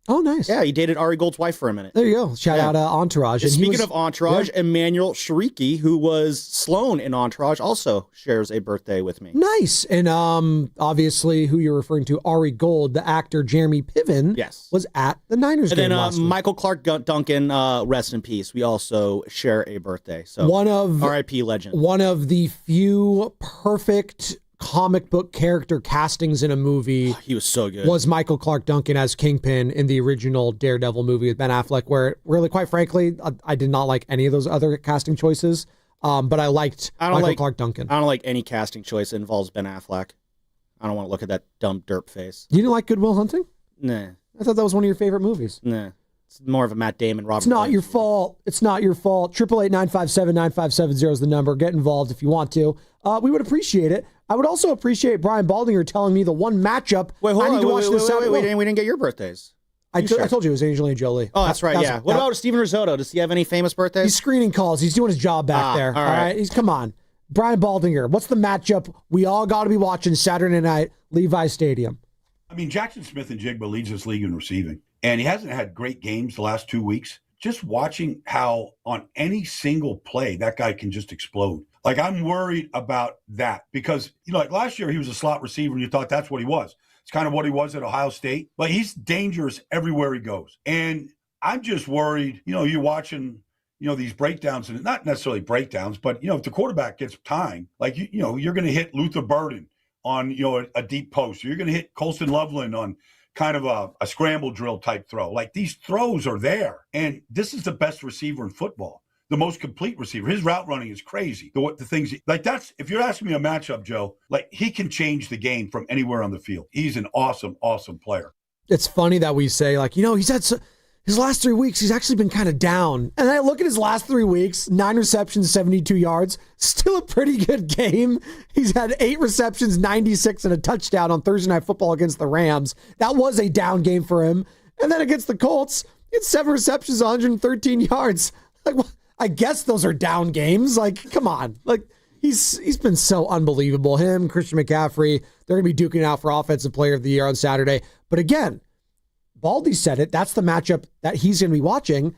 S27: Oh, nice.
S28: Yeah, he dated Ari Gold's wife for a minute.
S27: There you go. Shout out Entourage.
S28: And speaking of Entourage, Emmanuel Shariki, who was Sloan in Entourage, also shares a birthday with me.
S27: Nice. And obviously, who you're referring to, Ari Gold, the actor Jeremy Piven, was at the Niners
S28: and
S27: game
S28: then
S27: last week.
S28: Michael Clark Duncan, rest in peace. We also share a birthday. So
S27: one of
S28: R.I.P. legend.
S27: One of the few perfect comic book character castings in a movie.
S28: He was so good.
S27: Was Michael Clark Duncan as Kingpin in the original Daredevil movie with Ben Affleck, where really, quite frankly, I did not like any of those other casting choices, but I liked Michael Clark Duncan.
S28: I don't like any casting choice that involves Ben Affleck. I don't want to look at that dumb derp face.
S27: You didn't like Good Will Hunting?
S28: Nah.
S27: I thought that was one of your favorite movies.
S28: Nah. It's more of a Matt Damon, Robert.
S27: It's not your fault. It's not your fault. 888-957-9570 is the number. Get involved if you want to. We would appreciate it. I would also appreciate Brian Baldinger telling me the one matchup I need to watch this Saturday.
S28: We didn't get your birthdays.
S27: I told you it was Angelina Jolie.
S28: Oh, that's right. Yeah. What about Steven Risotto? Does he have any famous birthdays?
S27: He's screening calls. He's doing his job back there. All right. Come on. Brian Baldinger, what's the matchup we all got to be watching Saturday night, Levi Stadium?
S5: I mean, Jackson Smith-Njigba leads this league in receiving, and he hasn't had great games the last 2 weeks. Just watching how on any single play that guy can just explode. Like, I'm worried about that because, like last year he was a slot receiver and you thought that's what he was. It's kind of what he was at Ohio State. But he's dangerous everywhere he goes. And I'm just worried, you're watching, these breakdowns, and not necessarily breakdowns, but, if the quarterback gets time, like, you're going to hit Luther Burden on, a deep post. Or you're going to hit Colston Loveland on kind of a scramble drill type throw. Like, these throws are there. And this is the best receiver in football. The most complete receiver. His route running is crazy. The things like that's, if you're asking me a matchup, Joe, like he can change the game from anywhere on the field. He's an awesome, awesome player.
S27: It's funny that we say he's had his last 3 weeks, he's actually been kind of down. And I look at his last 3 weeks, 9 receptions, 72 yards, still a pretty good game. He's had 8 receptions, 96 and a touchdown on Thursday Night Football against the Rams. That was a down game for him. And then against the Colts, he had 7 receptions, 113 yards. Like, I guess those are down games. Like, come on. Like, he's been so unbelievable. Him, Christian McCaffrey, they're going to be duking it out for Offensive Player of the Year on Saturday. But again, Baldy said it. That's the matchup that he's going to be watching.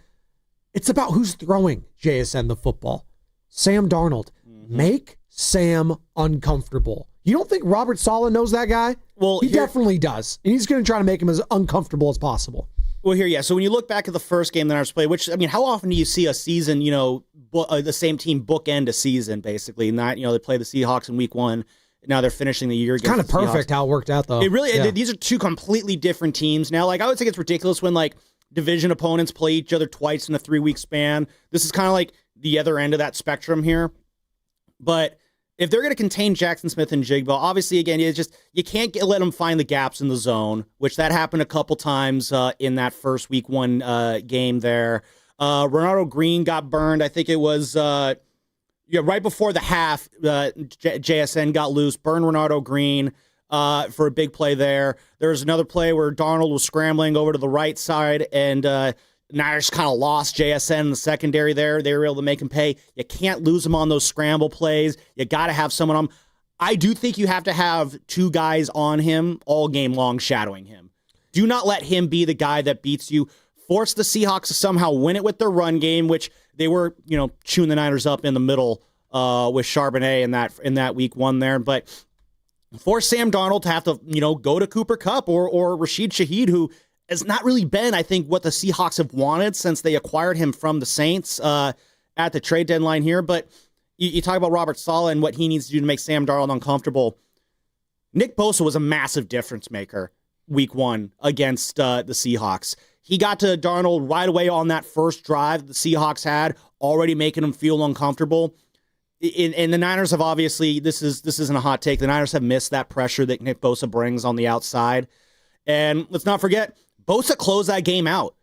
S27: It's about who's throwing JSN the football. Sam Darnold. Make Sam uncomfortable. You don't think Robert Saleh knows that guy?
S28: Well,
S27: he definitely does. And he's going to try to make him as uncomfortable as possible.
S28: Well, here, yeah. So when you look back at the first game that I was playing, which, I mean, how often do you see a season, the same team bookend a season, basically? Not, they play the Seahawks in week 1. Now they're finishing the year.
S27: It's kind of perfect how it worked out, though.
S28: It really, these are two completely different teams. Now, I would think it's ridiculous when, division opponents play each other twice in a 3-week span. This is kind of like the other end of that spectrum here. But if they're going to contain Jackson Smith and Jigba, obviously, again, you can't let them find the gaps in the zone, which that happened a couple times in that first week 1 game there. Ronaldo Green got burned. I think it was right before the half. JSN got loose, burned Ronaldo Green for a big play there. There was another play where Darnold was scrambling over to the right side, and Niners kind of lost JSN in the secondary there. They were able to make him pay. You can't lose him on those scramble plays. You got to have someone on him. I do think you have to have 2 guys on him all game long shadowing him. Do not let him be the guy that beats you. Force the Seahawks to somehow win it with their run game, which they were, chewing the Niners up in the middle with Charbonnet in that week 1 there. But force Sam Darnold to have to, go to Cooper Kupp or Rashid Shaheed, who has not really been, I think, what the Seahawks have wanted since they acquired him from the Saints at the trade deadline here. But you talk about Robert Saleh and what he needs to do to make Sam Darnold uncomfortable. Nick Bosa was a massive difference maker week 1 against the Seahawks. He got to Darnold right away on that first drive the Seahawks had, already making him feel uncomfortable. And the Niners have obviously, this isn't a hot take, the Niners have missed that pressure that Nick Bosa brings on the outside. And let's not forget, Bosa closed that game out.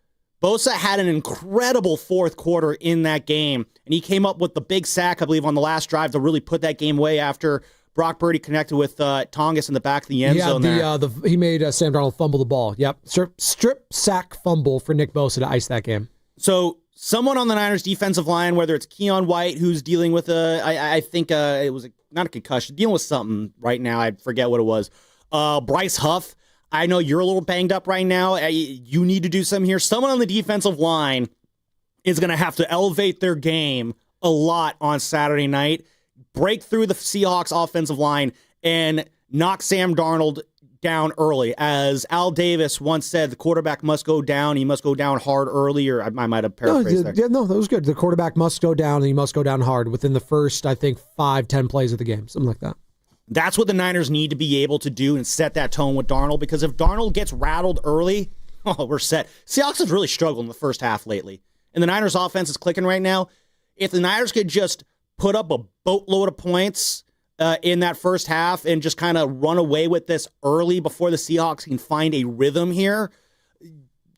S28: Bosa had an incredible fourth quarter in that game, and he came up with the big sack, I believe, on the last drive to really put that game away after Brock Purdy connected with Tongas in the back of the end zone there.
S27: He made Sam Darnold fumble the ball. Yep, strip sack fumble for Nick Bosa to ice that game.
S28: So someone on the Niners defensive line, whether it's Keon White, who's dealing with I think it was not a concussion, dealing with something right now. I forget what it was. Bryce Huff, I know you're a little banged up right now. You need to do something here. Someone on the defensive line is going to have to elevate their game a lot on Saturday night, break through the Seahawks offensive line, and knock Sam Darnold down early. As Al Davis once said, the quarterback must go down. He must go down hard early, or I might have paraphrased there.
S27: Yeah, no, that was good. The quarterback must go down, and he must go down hard within the first, I think, 5-10 plays of the game, something like that.
S28: That's what the Niners need to be able to do and set that tone with Darnold, because if Darnold gets rattled early, we're set. Seahawks has really struggled in the first half lately, and the Niners offense is clicking right now. If the Niners could just put up a boatload of points in that first half and just kind of run away with this early before the Seahawks can find a rhythm here,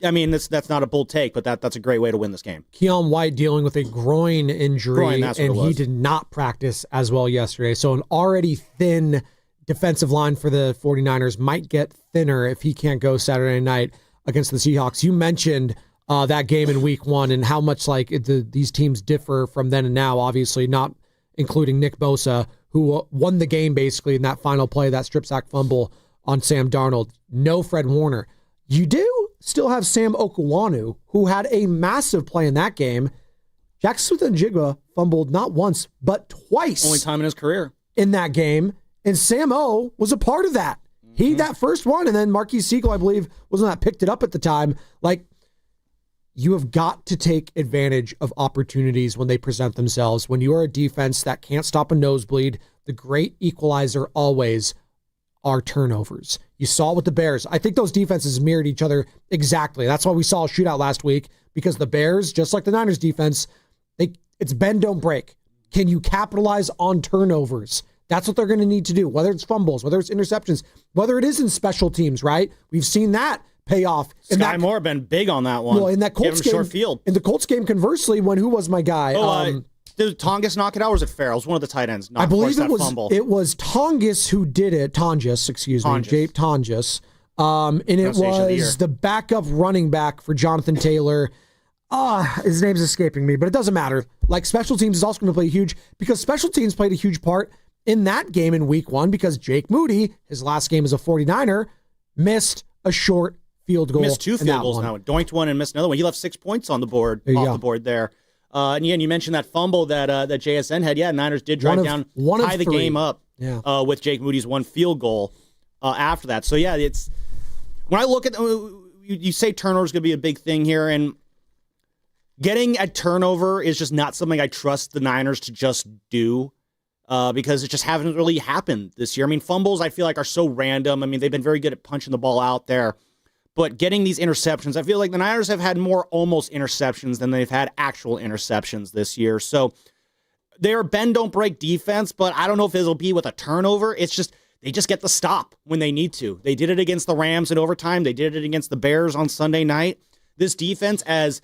S28: I mean, that's not a bold take, but that's a great way to win this game.
S27: Keon White dealing with a groin injury, and he did not practice as well yesterday. So an already thin defensive line for the 49ers might get thinner if he can't go Saturday night against the Seahawks. You mentioned that game in week 1 and how much these teams differ from then and now, obviously not including Nick Bosa, who won the game basically in that final play, that strip sack fumble on Sam Darnold. No Fred Warner. You do still have Sam Okuwanu, who had a massive play in that game. Jackson Smith-Njigba fumbled not once, but twice.
S28: Only time in his career.
S27: In that game. And Sam O was a part of that. He, that first one, and then Marquise Siegel, I believe, wasn't that picked it up at the time. You have got to take advantage of opportunities when they present themselves. When you are a defense that can't stop a nosebleed, the great equalizer always are turnovers. You saw it with the Bears. I think those defenses mirrored each other exactly. That's why we saw a shootout last week, because the Bears, just like the Niners defense, it's bend, don't break. Can you capitalize on turnovers? That's what they're going to need to do, whether it's fumbles, whether it's interceptions, whether it is in special teams, right? We've seen that pay off.
S28: Sky Moore been big on that one.
S27: Well, in that Colts game,
S28: short field.
S27: In the Colts game, conversely, who was my guy?
S28: Did Tongas knock it out, or was it Farrell? It was one of the tight ends.
S27: I believe it was Tongas who did it. Tongas. Jape Tongas. And it was the backup running back for Jonathan Taylor. His name's escaping me, but it doesn't matter. Special teams is also going to play because special teams played a huge part in that game in week 1, because Jake Moody, his last game as a 49er, missed a short field goal.
S28: Missed 2 field goals now. Doinked one and missed another one. He left 6 points on the board, the board there. And again, you mentioned that fumble that JSN had. Yeah, Niners did drive down, tie the game up. with Jake Moody's one field goal after that. So, yeah, it's when I look at you say turnover is going to be a big thing here, and getting a turnover is just not something I trust the Niners to just do because it just hasn't really happened this year. I mean, fumbles I feel like are so random. I mean, they've been very good at punching the ball out there. But getting these interceptions, I feel like the Niners have had more almost interceptions than they've had actual interceptions this year. So they're bend, don't break defense, but I don't know if it'll be with a turnover. It's just they just get the stop when they need to. They did it against the Rams in overtime. They did it against the Bears on Sunday night. This defense, as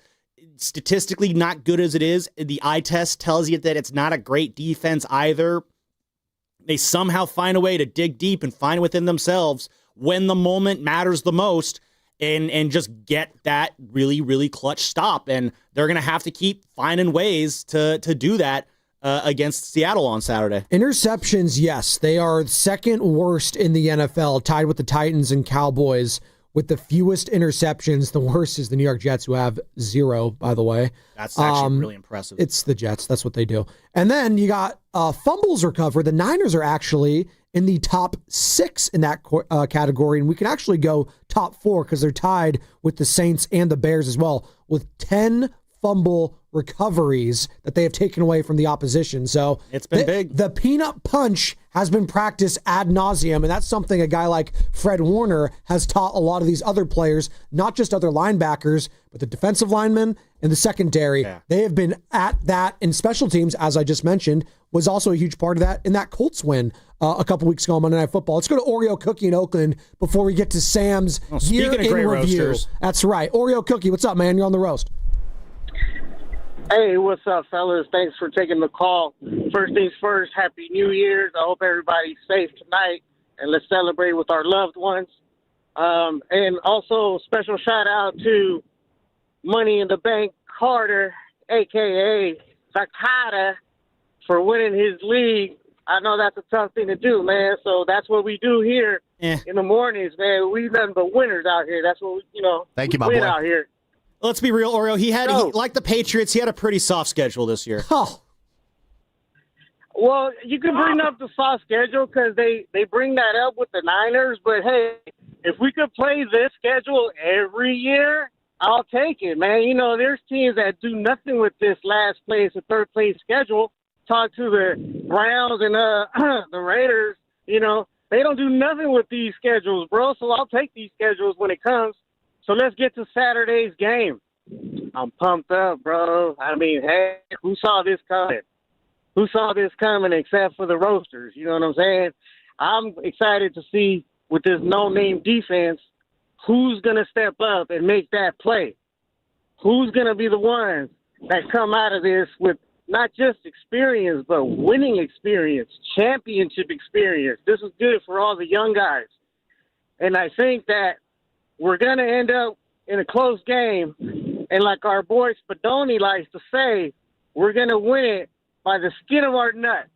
S28: statistically not good as it is, the eye test tells you that it's not a great defense either. They somehow find a way to dig deep and find within themselves when the moment matters the most and just get that really, really clutch stop. And they're going to have to keep finding ways to do that against Seattle on Saturday.
S27: Interceptions, yes. They are second worst in the NFL, tied with the Titans and Cowboys with the fewest interceptions. The worst is the New York Jets, who have 0, by the way.
S28: That's actually really impressive.
S27: It's the Jets. That's what they do. And then you got fumbles recovered. The Niners are actually in the top 6 in that category, and we can actually go top 4 because they're tied with the Saints and the Bears as well, with 10 fumble recoveries that they have taken away from the opposition. So
S28: it's been big.
S27: The peanut punch has been practiced ad nauseum, and that's something a guy like Fred Warner has taught a lot of these other players, not just other linebackers, but the defensive linemen and the secondary. Yeah. They have been at that, in special teams, as I just mentioned, was also a huge part of that in that Colts win a couple weeks ago on Monday Night Football. Let's go to Oreo Cookie in Oakland before we get to Sam's year in review. Roasters. That's right. Oreo Cookie, what's up, man? You're on the roast.
S6: Hey, what's up, fellas? Thanks for taking the call. First things first, Happy New Year's. I hope everybody's safe tonight, and let's celebrate with our loved ones. And also, special shout-out to Money in the Bank Carter, a.k.a. Zakata, for winning his league. I know that's a tough thing to do, man, so that's what we do here in the mornings, man. We nothing but winners out here. That's what we,
S8: Thank you, my
S6: win
S8: boy.
S6: out here.
S28: Let's be real, Oreo. He like the Patriots, he had a pretty soft schedule this year.
S27: Oh.
S6: Well, you can bring up the soft schedule because they bring that up with the Niners. But, hey, if we could play this schedule every year, I'll take it, man. There's teams that do nothing with this last place or third place schedule. Talk to the Browns and the Raiders. They don't do nothing with these schedules, bro. So I'll take these schedules when it comes. So let's get to Saturday's game. I'm pumped up, bro. I mean, hey, who saw this coming? Who saw this coming except for the roasters? You know what I'm saying? I'm excited to see with this no-name defense who's going to step up and make that play. Who's going to be the ones that come out of this with not just experience, but winning experience, championship experience. This is good for all the young guys. And I think that we're going to end up in a close game, and like our boy Spadoni likes to say, we're going to win it by the skin of our nuts.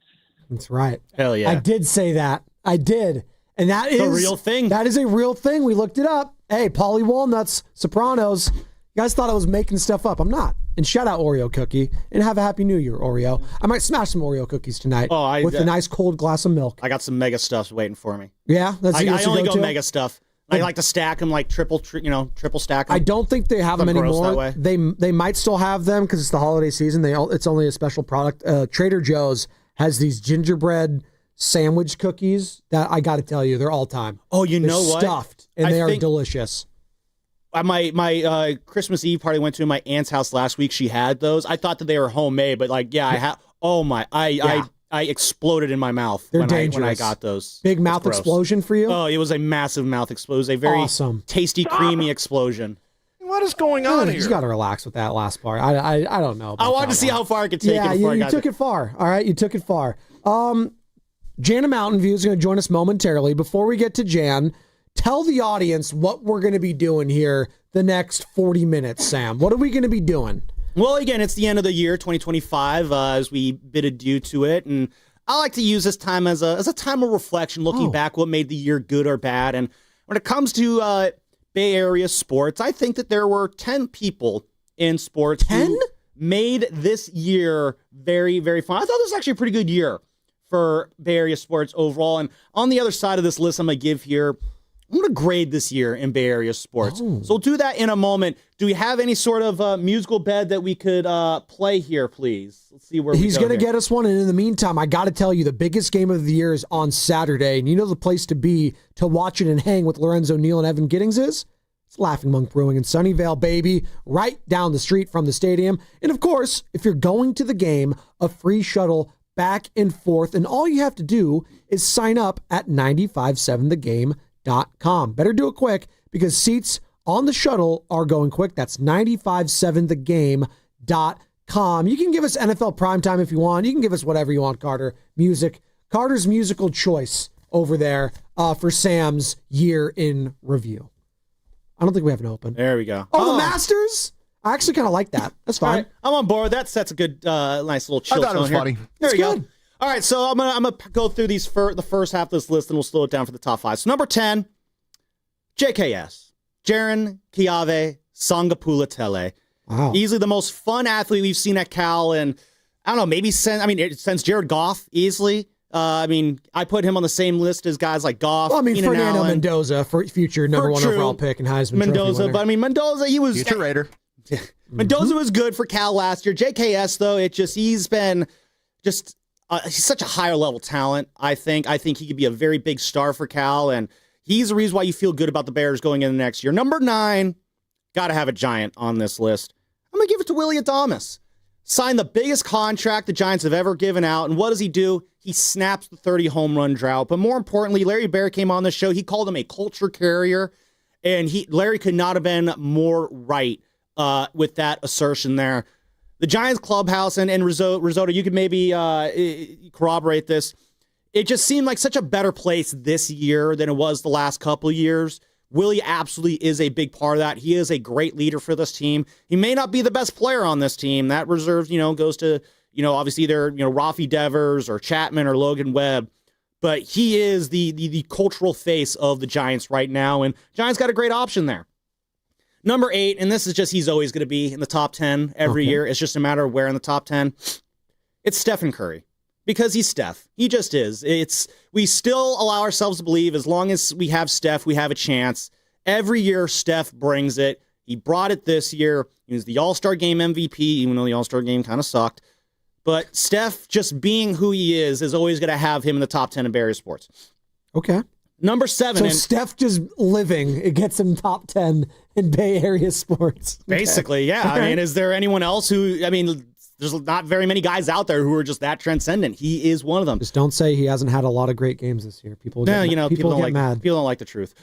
S27: That's right.
S28: Hell yeah.
S27: I did say that. I did. And that is
S28: a real thing.
S27: That is a real thing. We looked it up. Hey, Paulie Walnuts, Sopranos. You guys thought I was making stuff up. I'm not. And shout out Oreo Cookie, and have a Happy New Year, Oreo. I might smash some Oreo cookies tonight with a nice cold glass of milk.
S28: I got some mega stuffs waiting for me.
S27: Yeah?
S28: I only go mega stuff. I like to stack them like triple stack them.
S27: I don't think they have them anymore. They might still have them because it's the holiday season. It's only a special product. Trader Joe's has these gingerbread sandwich cookies that I got to tell you, they're all time.
S28: Oh, they're
S27: know what? Stuffed, and they are delicious.
S28: My Christmas Eve party I went to my aunt's house last week. She had those. I thought that they were homemade, but I have. Oh my! I exploded in my mouth when I got those.
S27: Big mouth explosion for you?
S28: Oh, it was a massive mouth explosion. It was a very
S27: awesome,
S28: tasty, creamy explosion.
S11: What is going on here?
S27: You got to relax with that last part. I don't know.
S28: I wanted to see how far I could take it.
S27: Yeah, you took it far. All right, you took it far. Jana Mountain View is going to join us momentarily. Before we get to Jan, tell the audience what we're going to be doing here the next 40 minutes, Sam. What are we going to be doing?
S28: Well, again, it's the end of the year, 2025, as we bid adieu to it. And I like to use this time as a time of reflection, looking back what made the year good or bad. And when it comes to Bay Area sports, I think that there were 10 people in sports
S27: 10?
S28: who made this year very, very fun. I thought this was actually a pretty good year for Bay Area sports overall. And on the other side of this list, I'm going to give here, I'm going to grade this year in Bay Area sports. So we'll do that in a moment. Do we have any sort of musical bed that we could play here, please? Let's see where
S27: he's going to get us one. And in the meantime, I got to tell you, the biggest game of the year is on Saturday. And you know the place to be to watch it and hang with Lorenzo Neal and Evan Giddings is? It's Laughing Monk Brewing in Sunnyvale, baby, right down the street from the stadium. And of course, if you're going to the game, a free shuttle back and forth. And all you have to do is sign up at 957thegame.com. Better do it quick because seats on the shuttle are going quick. That's 957thegame.com. You can give us NFL primetime if you want. You can give us whatever you want, Carter. Music. Carter's musical choice over there for Sam's year in review. I don't think we have an open.
S28: There we go.
S27: Oh, the Masters? I actually kind of like that. That's fine.
S28: Right, I'm on board. That's a good, nice little chill.
S8: I thought it was funny.
S28: There we go. All right, so I'm gonna go through these the first half of this list, and we'll slow it down for the top 5. So number 10, JKS, Jaren Kiave Sangapulatele.
S27: Wow.
S28: Easily the most fun athlete we've seen at Cal, and I don't know, maybe since Jared Goff, easily. I put him on the same list as guys like Goff.
S27: Well,
S28: Keenan
S27: Fernando
S28: Allen.
S27: Mendoza, for future number 1 overall pick and Heisman
S28: Mendoza,
S27: Trophy winner.
S28: but Mendoza, he was
S8: future Raider.
S28: Mendoza was good for Cal last year. JKS though, he's been just he's such a higher level talent. I think he could be a very big star for Cal, and he's the reason why you feel good about the Bears going into next year. Number 9, got to have a Giant on this list. I'm gonna give it to Willie Adames. Signed the biggest contract the Giants have ever given out, and what does he do? He snaps the 30 home run drought. But more importantly, Larry Bear came on the show. He called him a culture carrier, and Larry could not have been more right with that assertion there. The Giants clubhouse, and Risotto, you could maybe corroborate this. It just seemed like such a better place this year than it was the last couple of years. Willie absolutely is a big part of that. He is a great leader for this team. He may not be the best player on this team. That reserve, goes to, obviously either, Rafi Devers or Chapman or Logan Webb. But he is the cultural face of the Giants right now, and Giants got a great option there. Number 8, and this is just he's always going to be in the top 10 every year. It's just a matter of where in the top 10. It's Stephen Curry. Because he's Steph. He just is. We still allow ourselves to believe as long as we have Steph, we have a chance. Every year, Steph brings it. He brought it this year. He was the All-Star Game MVP, even though the All-Star Game kind of sucked. But Steph, just being who he is always going to have him in the top 10 in Bay Area sports.
S27: Okay.
S28: Number 7.
S27: So Steph just living, it gets him top 10 in Bay Area sports. Okay.
S28: Basically, yeah. Is there anyone else who, there's not very many guys out there who are just that transcendent. He is one of them.
S27: Just don't say he hasn't had a lot of great games this year. People get mad.
S28: People don't like the truth.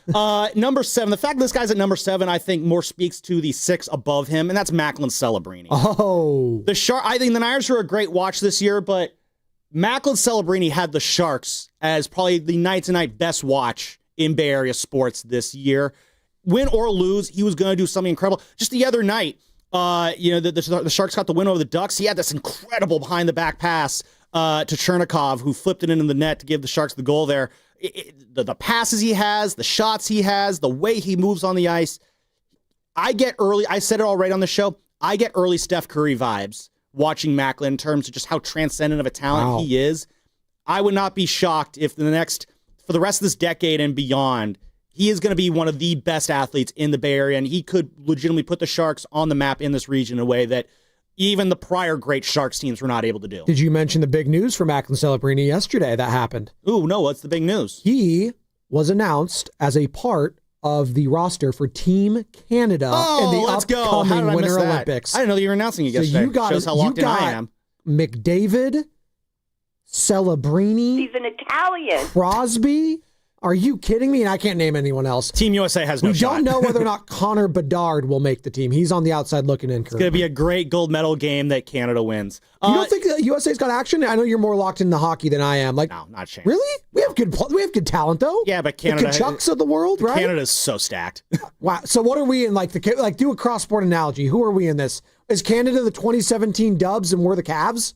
S28: Number 7, the fact that this guy's at number 7, I think more speaks to the 6 above him, and that's Macklin Celebrini.
S27: Oh.
S28: I think the Niners were a great watch this year, but Macklin Celebrini had the Sharks as probably the night-to-night best watch in Bay Area sports this year. Win or lose, he was going to do something incredible. Just the other night, the Sharks got the win over the Ducks. He had this incredible behind-the-back pass to Chernikov, who flipped it into the net to give the Sharks the goal there. The passes he has, the shots he has, the way he moves on the ice. I said it already on the show, I get early Steph Curry vibes watching Macklin in terms of just how transcendent of a talent he is. I would not be shocked if for the rest of this decade and beyond, he is going to be one of the best athletes in the Bay Area, and he could legitimately put the Sharks on the map in this region in a way that even the prior great Sharks teams were not able to do.
S27: Did you mention the big news for Macklin Celebrini yesterday that happened?
S28: Ooh, no, what's the big news?
S27: He was announced as a part of the roster for Team Canada in the upcoming Winter Olympics.
S28: I didn't know you were announcing it yesterday. Shows how locked in I am.
S27: McDavid, Celebrini.
S24: He's an Italian.
S27: Crosby. Are you kidding me? And I can't name anyone else.
S28: Team USA has no shot.
S27: We don't know whether or not Connor Bedard will make the team. He's on the outside looking in.
S28: It's going to be a great gold medal game that Canada wins.
S27: You don't think the USA's got action? I know you're more locked into hockey than I am.
S28: No, not a chance.
S27: Really? We have good talent though.
S28: Yeah, but Canada,
S27: the Kachucks of the world, right?
S28: Canada's so stacked.
S27: Wow. So what are we in? Do a cross-sport analogy. Who are we in this? Is Canada the 2017 Dubs and we're the Cavs?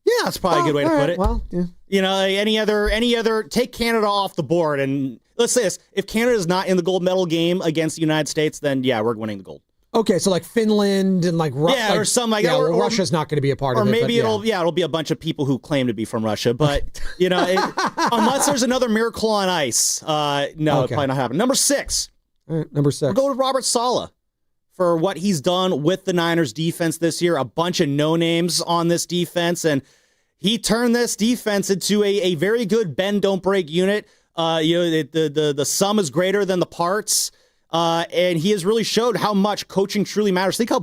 S28: Yeah, that's probably a good way to put it.
S27: Well, yeah.
S28: Any other, take Canada off the board. And let's say this, if Canada is not in the gold medal game against the United States, then yeah, we're winning the gold.
S27: Okay, so like Finland and like Russia.
S28: Yeah, or something like that.
S27: Or Russia's not going to be a part of it.
S28: Or maybe
S27: but
S28: it'll be a bunch of people who claim to be from Russia. But, unless there's another miracle on ice, no, it probably not happen. Number 6.
S27: All right, number 6.
S28: We'll go with Robert Saleh for what he's done with the Niners defense this year. A bunch of no-names on this defense, and he turned this defense into a very good bend, don't break unit. The sum is greater than the parts. And he has really showed how much coaching truly matters. Think how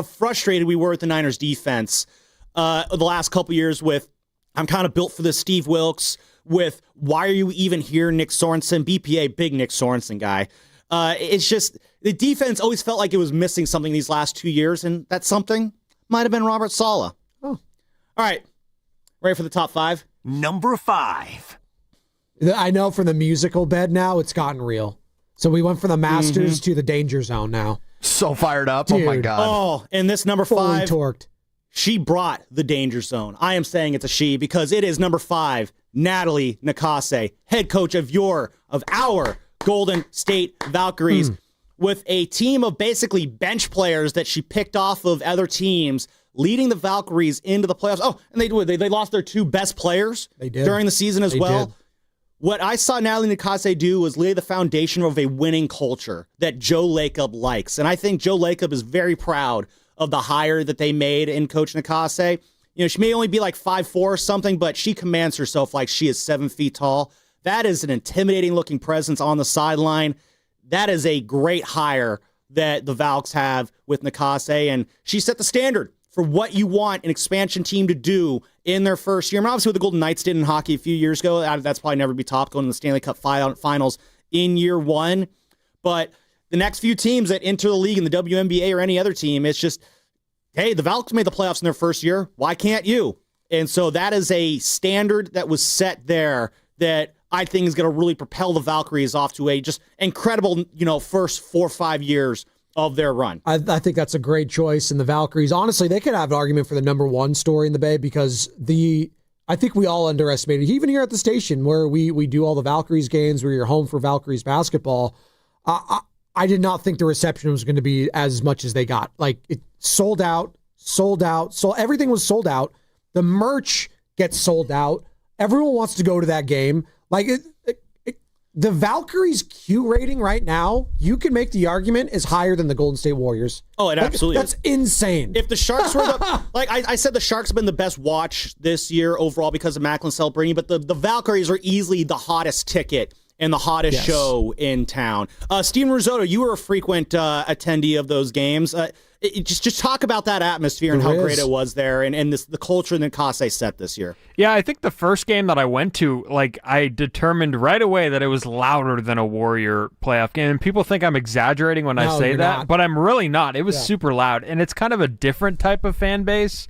S28: frustrated we were with the Niners defense the last couple years with, I'm kind of built for this Steve Wilkes, with why are you even here, Nick Sorensen, BPA, big Nick Sorensen guy. It's just, the defense always felt like it was missing something these last 2 years, and that something might have been Robert Saleh.
S27: Oh.
S28: All right. Ready for the top 5?
S3: Number 5.
S27: I know from the musical bed now, it's gotten real. So we went from the Masters to the Danger Zone now.
S8: So fired up.
S27: Dude.
S8: Oh, my God.
S28: Oh, and this number
S27: Fully
S28: 5,
S27: torqued.
S28: she brought the Danger Zone. I am saying it's a she because it is number 5, Natalie Nakase, head coach of our Golden State Valkyries, with a team of basically bench players that she picked off of other teams, leading the Valkyries into the playoffs. Oh, and they lost their 2 best players during the season as well.
S27: Did.
S28: What I saw Natalie Nakase do was lay the foundation of a winning culture that Joe Lacob likes. And I think Joe Lacob is very proud of the hire that they made in Coach Nakase. She may only be like 5'4" or something, but she commands herself like she is 7 feet tall. That is an intimidating looking presence on the sideline. That is a great hire that the Valks have with Nakase. And she set the standard for what you want an expansion team to do in their first year. I mean, obviously, what the Golden Knights did in hockey a few years ago, that's probably never be topped, going to the Stanley Cup finals in year 1. But the next few teams that enter the league in the WNBA or any other team, it's just, hey, the Valks made the playoffs in their first year. Why can't you? And so that is a standard that was set there that I think is going to really propel the Valkyries off to a just incredible, first 4 or 5 years of their run.
S27: I think that's a great choice. And the Valkyries, honestly, they could have an argument for the number 1 story in the Bay because I think we all underestimated, even here at the station where we do all the Valkyries games, where you're home for Valkyries basketball. I did not think the reception was going to be as much as they got. Like, it sold out. Everything was sold out. The merch gets sold out. Everyone wants to go to that game. Like, the Valkyries Q rating right now, you can make the argument, is higher than the Golden State Warriors.
S28: Oh, it absolutely
S27: that's insane.
S28: If the Sharks were I said the Sharks have been the best watch this year overall because of Macklin Celebrini, but the Valkyries are easily the hottest ticket and the hottest show in town. Steven Risotto, you were a frequent attendee of those games. Just talk about that atmosphere and how great it was there and the culture that Nakase set this year.
S1: Yeah, I think the first game that I went to, I determined right away that it was louder than a Warrior playoff game. And people think I'm exaggerating when I say that, but I'm really not. It was super loud, and it's kind of a different type of fan base,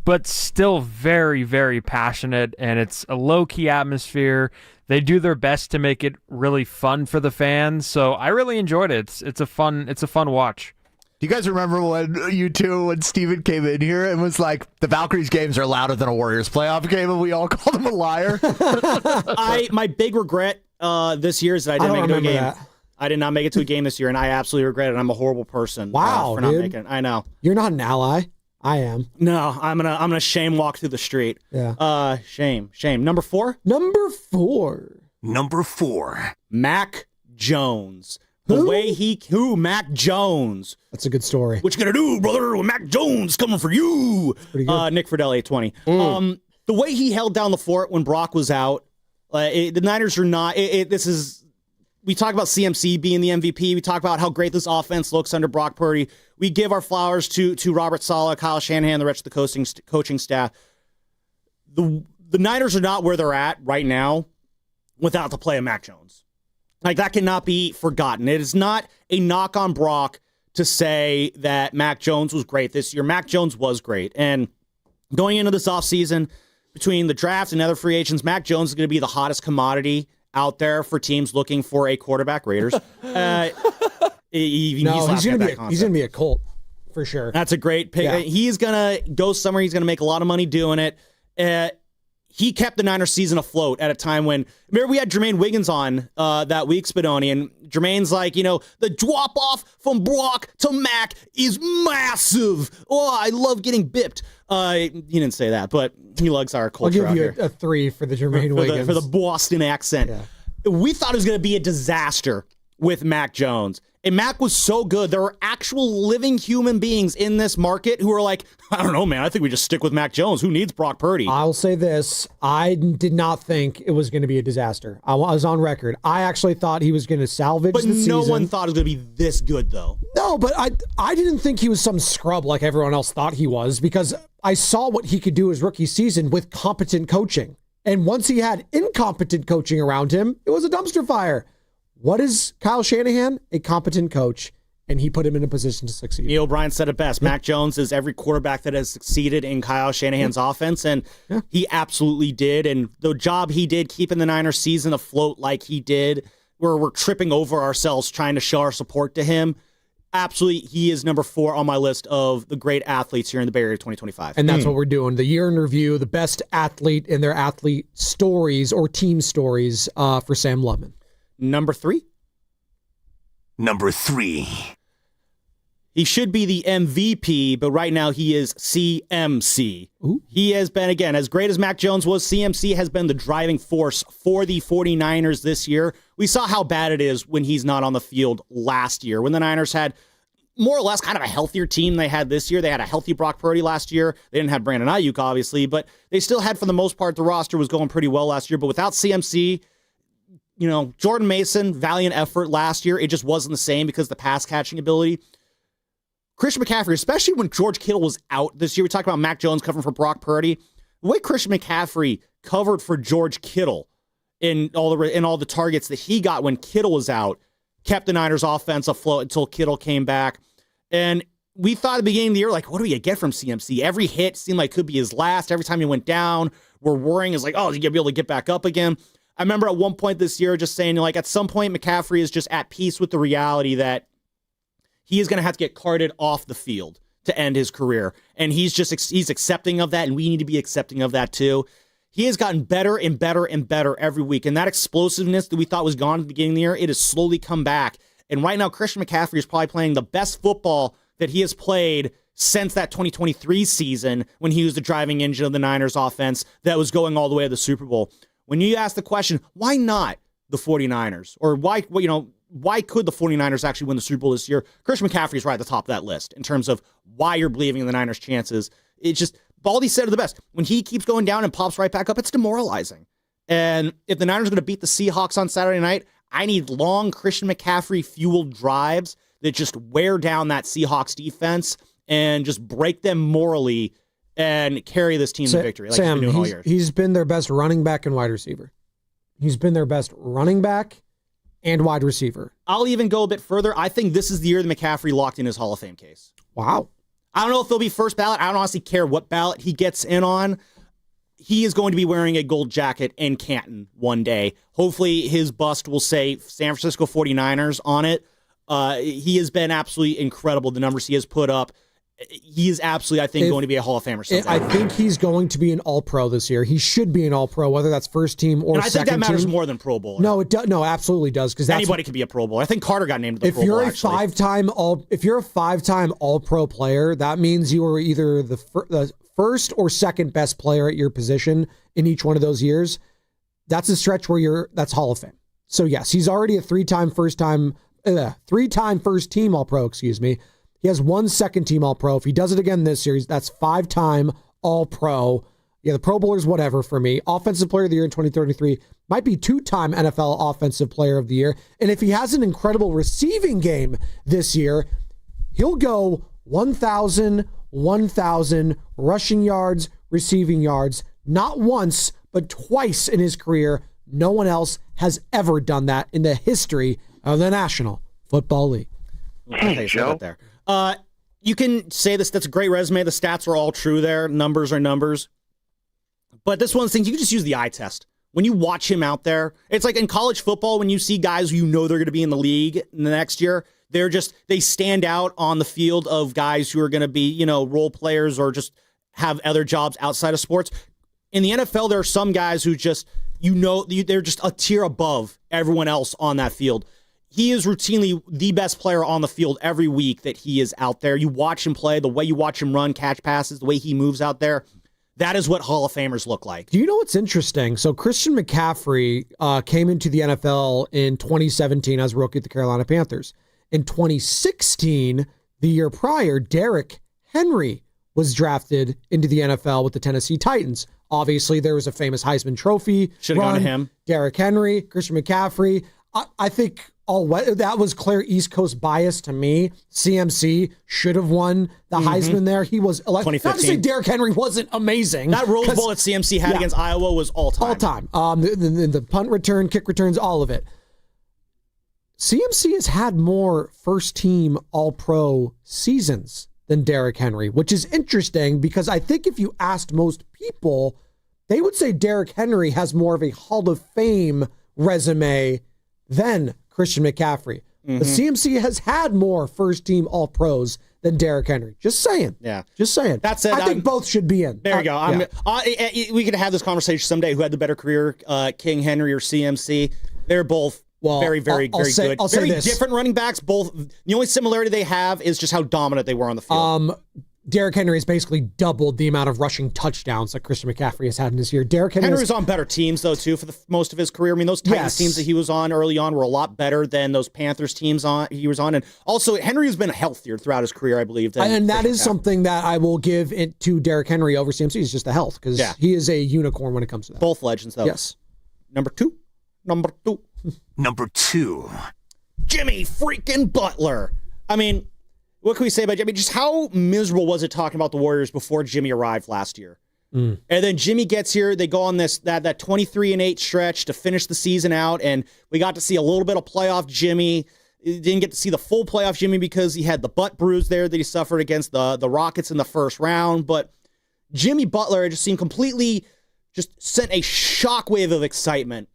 S1: but still very, very passionate, and it's a low-key atmosphere. They do their best to make it really fun for the fans, so I really enjoyed it. It's a fun watch.
S8: Do you guys remember when Steven came in here and was like, the Valkyries games are louder than a Warriors playoff game, and we all called him a liar?
S28: My big regret this year is that I didn't make it to a game. That. I did not make it to a game this year, and I absolutely regret it. I'm a horrible person.
S27: Wow,
S28: for not making it. I know.
S27: You're not an ally. I am.
S28: No, I'm gonna shame walk through the street.
S27: Yeah.
S28: Shame. Number 4.
S27: Number 4.
S28: Mac Jones. Mac Jones.
S27: That's a good story.
S28: What you gonna do, brother? With Mac Jones coming for you. Nick Freidell, 820. The way he held down the fort when Brock was out, the Niners are not. We talk about CMC being the MVP. We talk about how great this offense looks under Brock Purdy. We give our flowers to Robert Saleh, Kyle Shanahan, the rest of the coaching staff. The Niners are not where they're at right now without the play of Mac Jones. Like, that cannot be forgotten. It is not a knock on Brock to say that Mac Jones was great this year. Mac Jones was great. And going into this offseason, between the draft and other free agents, Mac Jones is going to be the hottest commodity out there for teams looking for a quarterback. Raiders.
S27: He's going to be a Colt for sure.
S28: That's a great pick. Yeah. He's going to go somewhere. He's going to make a lot of money doing it. He kept the Niners season afloat at a time when, remember, we had Jermaine Wiggins on that week, Spadoni, and Jermaine's like, the drop off from Brock to Mac is massive. Oh, I love getting bipped. He didn't say that, but he likes our culture.
S27: I'll give you a 3 for the Jermaine Wiggins.
S28: For the Boston accent. Yeah. We thought it was going to be a disaster with Mac Jones. And Mac was so good. There were actual living human beings in this market who were like, I don't know, man. I think we just stick with Mac Jones. Who needs Brock Purdy?
S27: I'll say this. I did not think it was going to be a disaster. I was on record. I actually thought he was going to salvage the season.
S28: But no one thought it was going to be this good, though.
S27: No, but I didn't think he was some scrub like everyone else thought he was, because I saw what he could do his rookie season with competent coaching. And once he had incompetent coaching around him, it was a dumpster fire. What is Kyle Shanahan? A competent coach, and he put him in a position to succeed.
S28: Neil O'Brien said it best. Mac Jones is every quarterback that has succeeded in Kyle Shanahan's offense, and he absolutely did. And the job he did keeping the Niners season afloat like he did, where we're tripping over ourselves trying to show our support to him, absolutely, he is number 4 on my list of the great athletes here in the Bay Area 2025.
S27: And that's what we're doing. The year in review, the best athlete in their athlete stories or team stories for Sam Lubman.
S28: Number 3. He should be the MVP, but right now he is CMC.
S27: Ooh.
S28: He has been, again, as great as Mac Jones was, CMC has been the driving force for the 49ers this year. We saw how bad it is when he's not on the field last year, when the Niners had more or less kind of a healthier team than they had this year. They had a healthy Brock Purdy last year. They didn't have Brandon Aiyuk, obviously, but they still had, for the most part, the roster was going pretty well last year. But without CMC, Jordan Mason, valiant effort last year. It just wasn't the same because of the pass catching ability. Christian McCaffrey, especially when George Kittle was out this year, we talked about Mac Jones covering for Brock Purdy. The way Christian McCaffrey covered for George Kittle in all the targets that he got when Kittle was out kept the Niners offense afloat until Kittle came back. And we thought at the beginning of the year, like, what do we get from CMC? Every hit seemed like could be his last. Every time he went down, we're worrying, is like, oh, is he going to be able to get back up again? I remember at one point this year just saying, like, at some point McCaffrey is just at peace with the reality that he is going to have to get carted off the field to end his career. And he's accepting of that, and we need to be accepting of that too. He has gotten better and better and better every week. And that explosiveness that we thought was gone at the beginning of the year, it has slowly come back. And right now, Christian McCaffrey is probably playing the best football that he has played since that 2023 season when he was the driving engine of the Niners offense that was going all the way to the Super Bowl. When you ask the question, why not the 49ers? Or why could the 49ers actually win the Super Bowl this year? Christian McCaffrey is right at the top of that list in terms of why you're believing in the Niners' chances. It's just, Baldy said it the best. When he keeps going down and pops right back up, it's demoralizing. And if the Niners are going to beat the Seahawks on Saturday night, I need long Christian McCaffrey-fueled drives that just wear down that Seahawks defense and just break them morally and carry this team to victory like
S27: Sam,
S28: he's been doing all year.
S27: He's been their best running back and wide receiver. He's been their best running back and wide receiver.
S28: I'll even go a bit further. I think this is the year that McCaffrey locked in his Hall of Fame case.
S27: Wow.
S28: I don't know if he'll be first ballot. I don't honestly care what ballot he gets in on. He is going to be wearing a gold jacket in Canton one day. Hopefully his bust will say San Francisco 49ers on it. He has been absolutely incredible, the numbers he has put up. He is absolutely, I think, going to be a Hall of Famer someday.
S27: I think he's going to be an All-Pro this year. He should be an All-Pro, whether that's first team or second team.
S28: And I think that matters more than Pro Bowler.
S27: No, it does. No, absolutely does. Because
S28: anybody could be a Pro Bowler. I think Carter got named to the Pro Bowl.
S27: If you're a five-time All-Pro player, that means you were either the first or second best player at your position in each one of those years. That's a stretch where that's Hall of Fame. So yes, he's already a three-time first team All-Pro. Excuse me. He has 1 second team All-Pro. If he does it again this year, that's 5-time All-Pro. Yeah, the Pro Bowlers, whatever for me. Offensive Player of the Year in 2033 might be 2-time NFL Offensive Player of the Year. And if he has an incredible receiving game this year, he'll go 1,000 rushing yards, receiving yards, not once, but twice in his career. No one else has ever done that in the history of the National Football League.
S28: Hey, Joe. You can say this, that's a great resume. The stats are all true there. Numbers are numbers. But this one of the things, you can just use the eye test. When you watch him out there, it's like in college football, when you see guys who they're going to be in the league in the next year, they stand out on the field of guys who are going to be, role players or just have other jobs outside of sports. In the NFL, there are some guys who just, they're just a tier above everyone else on that field. he is routinely the best player on the field every week that he is out there. You watch him play, the way you watch him run, catch passes, the way he moves out there. That is what Hall of Famers look like.
S27: Do you know what's interesting? So Christian McCaffrey came into the NFL in 2017 as a rookie at the Carolina Panthers. In 2016, the year prior, Derrick Henry was drafted into the NFL with the Tennessee Titans. Obviously, there was a famous Heisman Trophy.
S28: Should have gone to him.
S27: Derrick Henry, Christian McCaffrey. I think that was clear East Coast bias to me. CMC should have won the Heisman there. He was elected. Not to say Derrick Henry wasn't amazing.
S28: That Rose Bowl that CMC had against Iowa was all-time.
S27: All-time. The punt return, kick returns, all of it. CMC has had more first-team All-Pro seasons than Derrick Henry, which is interesting because I think if you asked most people, they would say Derrick Henry has more of a Hall of Fame resume than Christian McCaffrey. But CMC has had more first-team All-Pros than Derrick Henry. Just saying.
S28: Yeah.
S27: Just saying.
S28: That said,
S27: I think both should be in.
S28: There we go. We could have this conversation someday. Who had the better career, King Henry or CMC? They're both very good.
S27: I'll say
S28: very
S27: this.
S28: different running backs. Both. The only similarity they have is just how dominant they were on the field.
S27: Derrick Henry has basically doubled the amount of rushing touchdowns that Christian McCaffrey has had in his year. Derrick Henry
S28: was on better teams, though, too, for most of his career. I mean, those Titans teams that he was on early on were a lot better than those Panthers teams he was on. And also, Henry has been healthier throughout his career, I believe.
S27: And that is something that I will give it to Derrick Henry over CMC. Is just the health, because he is a unicorn when it comes to that.
S28: Both legends, though.
S27: Yes.
S28: Number two. Number two. Jimmy freaking Butler. I mean, what can we say about Jimmy? Just how miserable was it talking about the Warriors before Jimmy arrived last year? And then Jimmy gets here. They go on that 23-8 stretch to finish the season out, and we got to see a little bit of playoff Jimmy. Didn't get to see the full playoff Jimmy because he had the butt bruise there that he suffered against the Rockets in the first round. But Jimmy Butler just seemed completely just sent a shockwave of excitement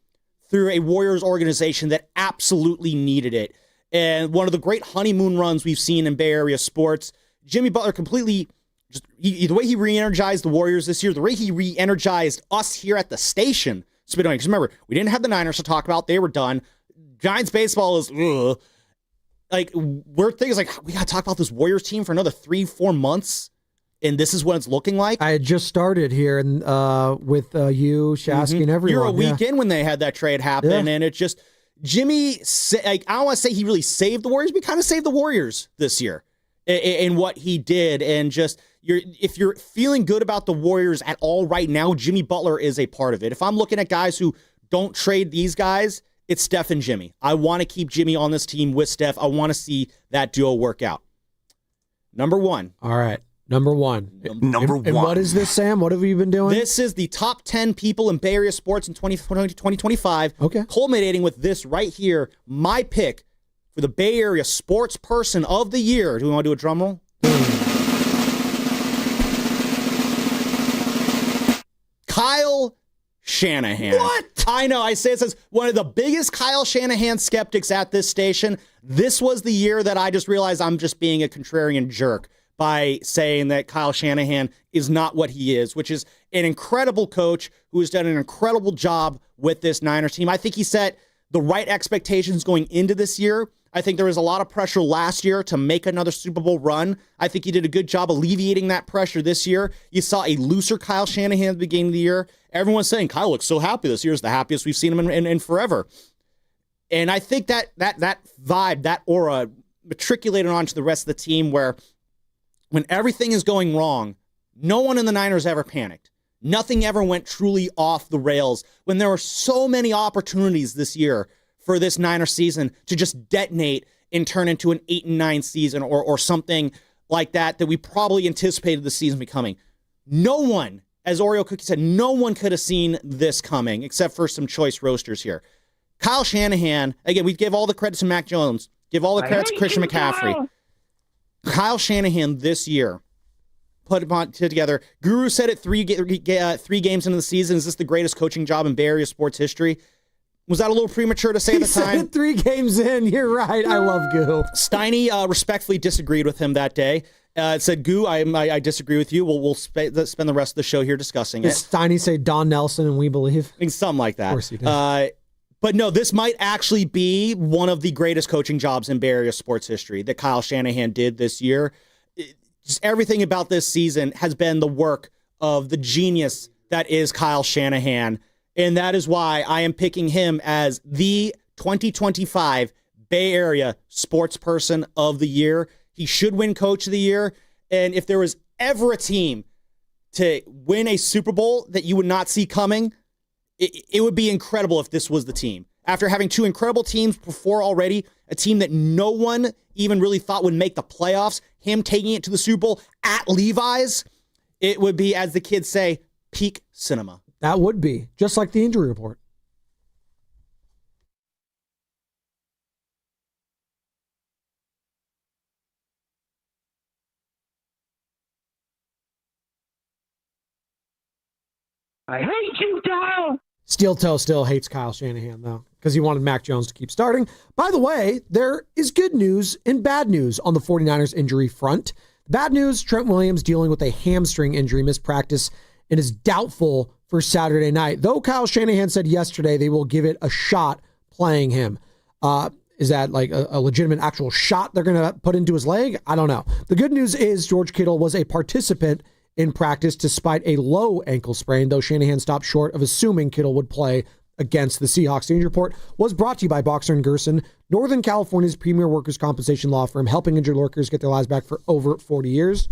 S28: through a Warriors organization that absolutely needed it. And one of the great honeymoon runs we've seen in Bay Area sports, Jimmy Butler completely, the way he re-energized the Warriors this year, the way he re-energized us here at the station. Because remember, we didn't have the Niners to talk about. They were done. Giants baseball is, we're thinking we got to talk about this Warriors team for another 3-4 months. And this is what it's looking like.
S27: I had just started here with you, Shasky, and everyone.
S28: You're a week in when they had that trade happen, and it just... Jimmy, I don't want to say he really saved the Warriors, but he kind of saved the Warriors this year in what he did. And just, if you're feeling good about the Warriors at all right now, Jimmy Butler is a part of it. If I'm looking at guys who don't trade these guys, it's Steph and Jimmy. I want to keep Jimmy on this team with Steph. I want to see that duo work out. Number one.
S27: All right. Number one. And what is this, Sam? What have you been doing?
S28: This is the top 10 people in Bay Area sports in 2025.
S27: Okay.
S28: Culminating with this right here, my pick for the Bay Area sports person of the year. Do we want to do a drum roll? Kyle Shanahan.
S27: What?
S28: I know. I say this as one of the biggest Kyle Shanahan skeptics at this station. This was the year that I just realized I'm just being a contrarian jerk by saying that Kyle Shanahan is not what he is, which is an incredible coach who has done an incredible job with this Niners team. I think he set the right expectations going into this year. I think there was a lot of pressure last year to make another Super Bowl run. I think he did a good job alleviating that pressure this year. You saw a looser Kyle Shanahan at the beginning of the year. Everyone's saying, Kyle looks so happy this year. Is the happiest we've seen him in forever. And I think that vibe, that aura matriculated onto the rest of the team where when everything is going wrong, no one in the Niners ever panicked. Nothing ever went truly off the rails when there were so many opportunities this year for this Niners season to just detonate and turn into an 8-9 season or something like that we probably anticipated the season becoming. No one, as Oreo Cookie said, no one could have seen this coming except for some choice roasters here. Kyle Shanahan, again, we give all the credit to Mac Jones, give all the credit to Christian McCaffrey. Kyle Shanahan this year put it together. Guru said it 3 games into the season. Is this the greatest coaching job in Bay Area sports history? Was that a little premature to say at the time?
S27: He said it 3 games in. You're right. I love Goo.
S28: Steiny respectfully disagreed with him that day. It said, Goo, I disagree with you. We'll spend the rest of the show here discussing it.
S27: Did Steiny say Don Nelson and we believe?
S28: Something like that.
S27: Of course he did.
S28: But no, this might actually be one of the greatest coaching jobs in Bay Area sports history that Kyle Shanahan did this year. Just everything about this season has been the work of the genius that is Kyle Shanahan. And that is why I am picking him as the 2025 Bay Area sports person of the year. He should win coach of the year. And if there was ever a team to win a Super Bowl that you would not see coming, it would be incredible if this was the team. After having two incredible teams before already, a team that no one even really thought would make the playoffs, him taking it to the Super Bowl at Levi's, it would be, as the kids say, peak cinema.
S27: That would be, just like the injury report.
S26: I hate you, Kyle.
S27: Steel Toe still hates Kyle Shanahan, though, because he wanted Mac Jones to keep starting. By the way, there is good news and bad news on the 49ers injury front. Bad news, Trent Williams dealing with a hamstring injury, missed practice, and is doubtful for Saturday night. Though Kyle Shanahan said yesterday they will give it a shot playing him. Is that like a legitimate actual shot they're going to put into his leg? I don't know. The good news is George Kittle was a participant in practice despite a low ankle sprain, though Shanahan stopped short of assuming Kittle would play against the Seahawks. The injury report was brought to you by Boxer & Gerson, Northern California's premier workers' compensation law firm, helping injured workers get their lives back for over 40 years.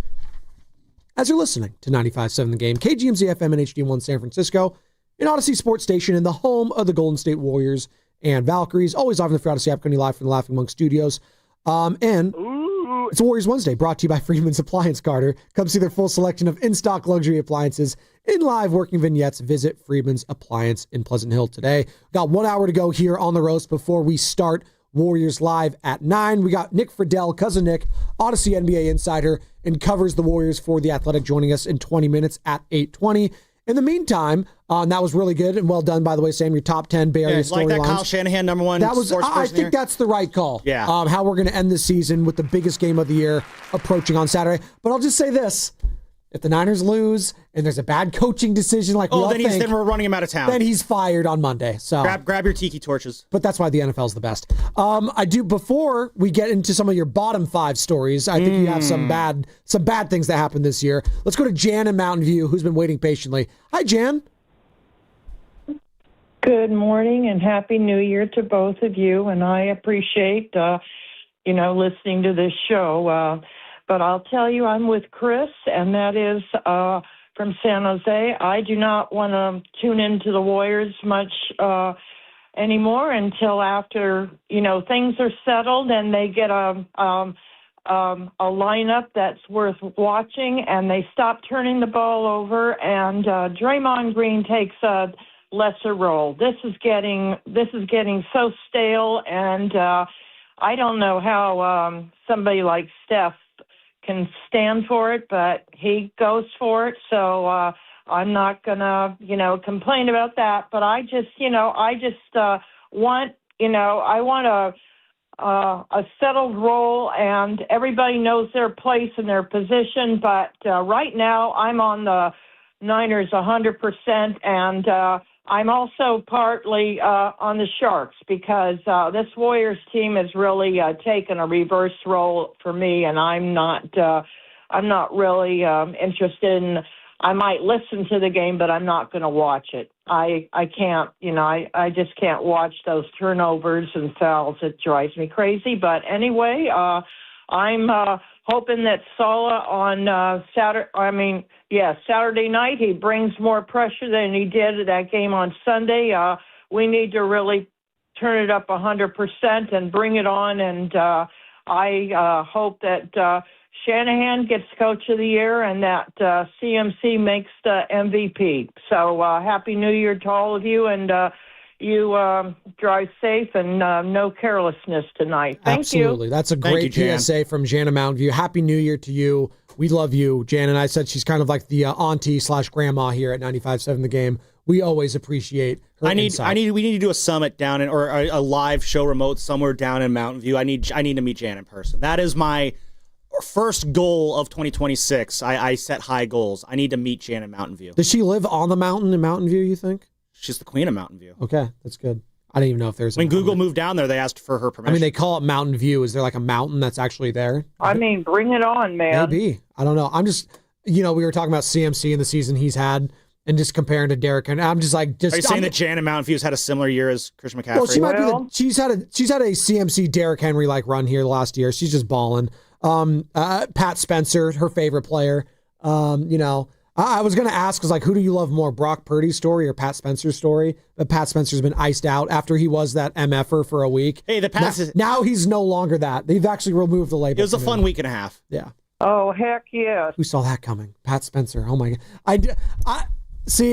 S27: As you're listening to 95.7 The Game, KGMZ FM and HD1 San Francisco, an Odyssey Sports Station in the home of the Golden State Warriors and Valkyries, always live in the free Odyssey app, coming live from the Laughing Monk Studios. And it's Warriors Wednesday, brought to you by Freedman's Appliance, Carter. Come see their full selection of in-stock luxury appliances in live working vignettes. Visit Freedman's Appliance in Pleasant Hill today. Got 1 hour to go here on the roast before we start Warriors Live at 9. We got Nick Freidell, Cousin Nick, Odyssey NBA insider, and covers the Warriors for The Athletic, joining us in 20 minutes at 8:20. In the meantime, and that was really good and well done, by the way, Sam, your top 10 Bay Area storylines.
S28: Like that Kyle Shanahan, number one sports person
S27: I think that's the right call.
S28: Yeah.
S27: How we're going to end the season with the biggest game of the year approaching on Saturday. But I'll just say this. If the Niners lose and there's a bad coaching decision like we all think,
S28: then we're running him out of town.
S27: Then he's fired on Monday. So
S28: grab your tiki torches.
S27: But that's why the NFL's the best. Before we get into some of your bottom 5 stories, I think you have some bad things that happened this year. Let's go to Jan in Mountain View, who's been waiting patiently. Hi, Jan.
S24: Good morning and Happy New Year to both of you. And I appreciate, listening to this show. But I'll tell you, I'm with Chris, and that is from San Jose. I do not want to tune into the Warriors much anymore until after, things are settled and they get a lineup that's worth watching, and they stop turning the ball over, and Draymond Green takes a lesser role. This is getting so stale, and I don't know how somebody like Steph can stand for it, but he goes for it. So I'm not gonna, complain about that. But I want a settled role, and everybody knows their place and their position. But right now, I'm on the Niners 100%, and I'm also partly on the Sharks because this Warriors team has really taken a reverse role for me, and I'm not really interested in. I might listen to the game, but I'm not going to watch it. I can't, I just can't watch those turnovers and fouls. It drives me crazy. But anyway, I'm hoping that Sala on Saturday night, he brings more pressure than he did at that game on Sunday. We need to really turn it up 100% and bring it on. And I hope that Shanahan gets Coach of the Year and that CMC makes the MVP. So Happy New Year to all of you, and you drive safe and no carelessness tonight. Thank you.
S27: Absolutely. That's a great PSA from Jana Mountain View. Happy New Year to you. We love you, Jan. And I said she's kind of like the auntie/grandma here at 95.7 The Game. We always appreciate her insight.
S28: We need to do a summit down in, or a live show remote somewhere down in Mountain View. I need to meet Jan in person. That is my first goal of 2026. I set high goals. I need to meet Jan in Mountain View.
S27: Does she live on the mountain in Mountain View, you think?
S28: She's the queen of Mountain View.
S27: Okay, that's good. I didn't even know if there's.
S28: When Google moved down there, they asked for her permission.
S27: I mean, they call it Mountain View. Is there like a mountain that's actually there?
S24: I mean, bring it on, man.
S27: Maybe. I don't know. I'm just, we were talking about CMC in the season he's had and just comparing to Derrick. And I'm just like,
S28: Are you saying that Janet Mountain View's had a similar year as Chris McCaffrey?
S27: Well, she might be. She's had a CMC Derrick Henry like run here last year. She's just balling. Pat Spencer, her favorite player. I was going to ask, because who do you love more, Brock Purdy's story or Pat Spencer's story? But Pat Spencer's been iced out after he was that MFer for a week.
S28: Hey,
S27: now he's no longer that. They've actually removed the label.
S28: It was a fun week and a half.
S27: Yeah.
S24: Oh, heck yes.
S27: Who saw that coming? Pat Spencer. Oh, my God.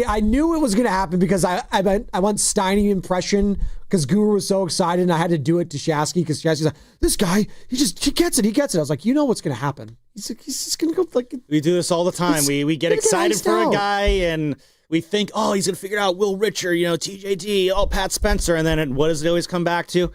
S27: I knew it was going to happen because I went Steiny impression because Guru was so excited and I had to do it to Shasky because Shasky's like, this guy, he gets it. I was like, you know what's going to happen. He's just going to go like.
S28: We do this all the time. We get excited for a guy and we think, oh, he's going to figure it out. Will Richard, TJD, Pat Spencer. And then what does it always come back to?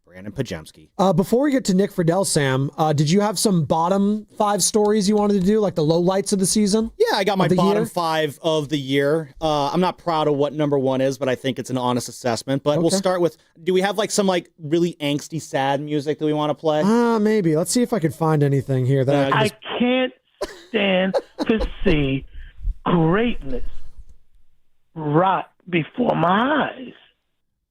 S28: Brandon Pajemski.
S27: Before we get to Nick Freidell, Sam, did you have some bottom 5 stories you wanted to do, like the lowlights of the season?
S28: Yeah, I got my bottom 5 of the year. I'm not proud of what number 1 is, but I think it's an honest assessment. But We'll start with, do we have some really angsty, sad music that we want to play?
S27: Maybe. Let's see if I can find anything here. That
S26: I can't stand to see greatness rot before my eyes.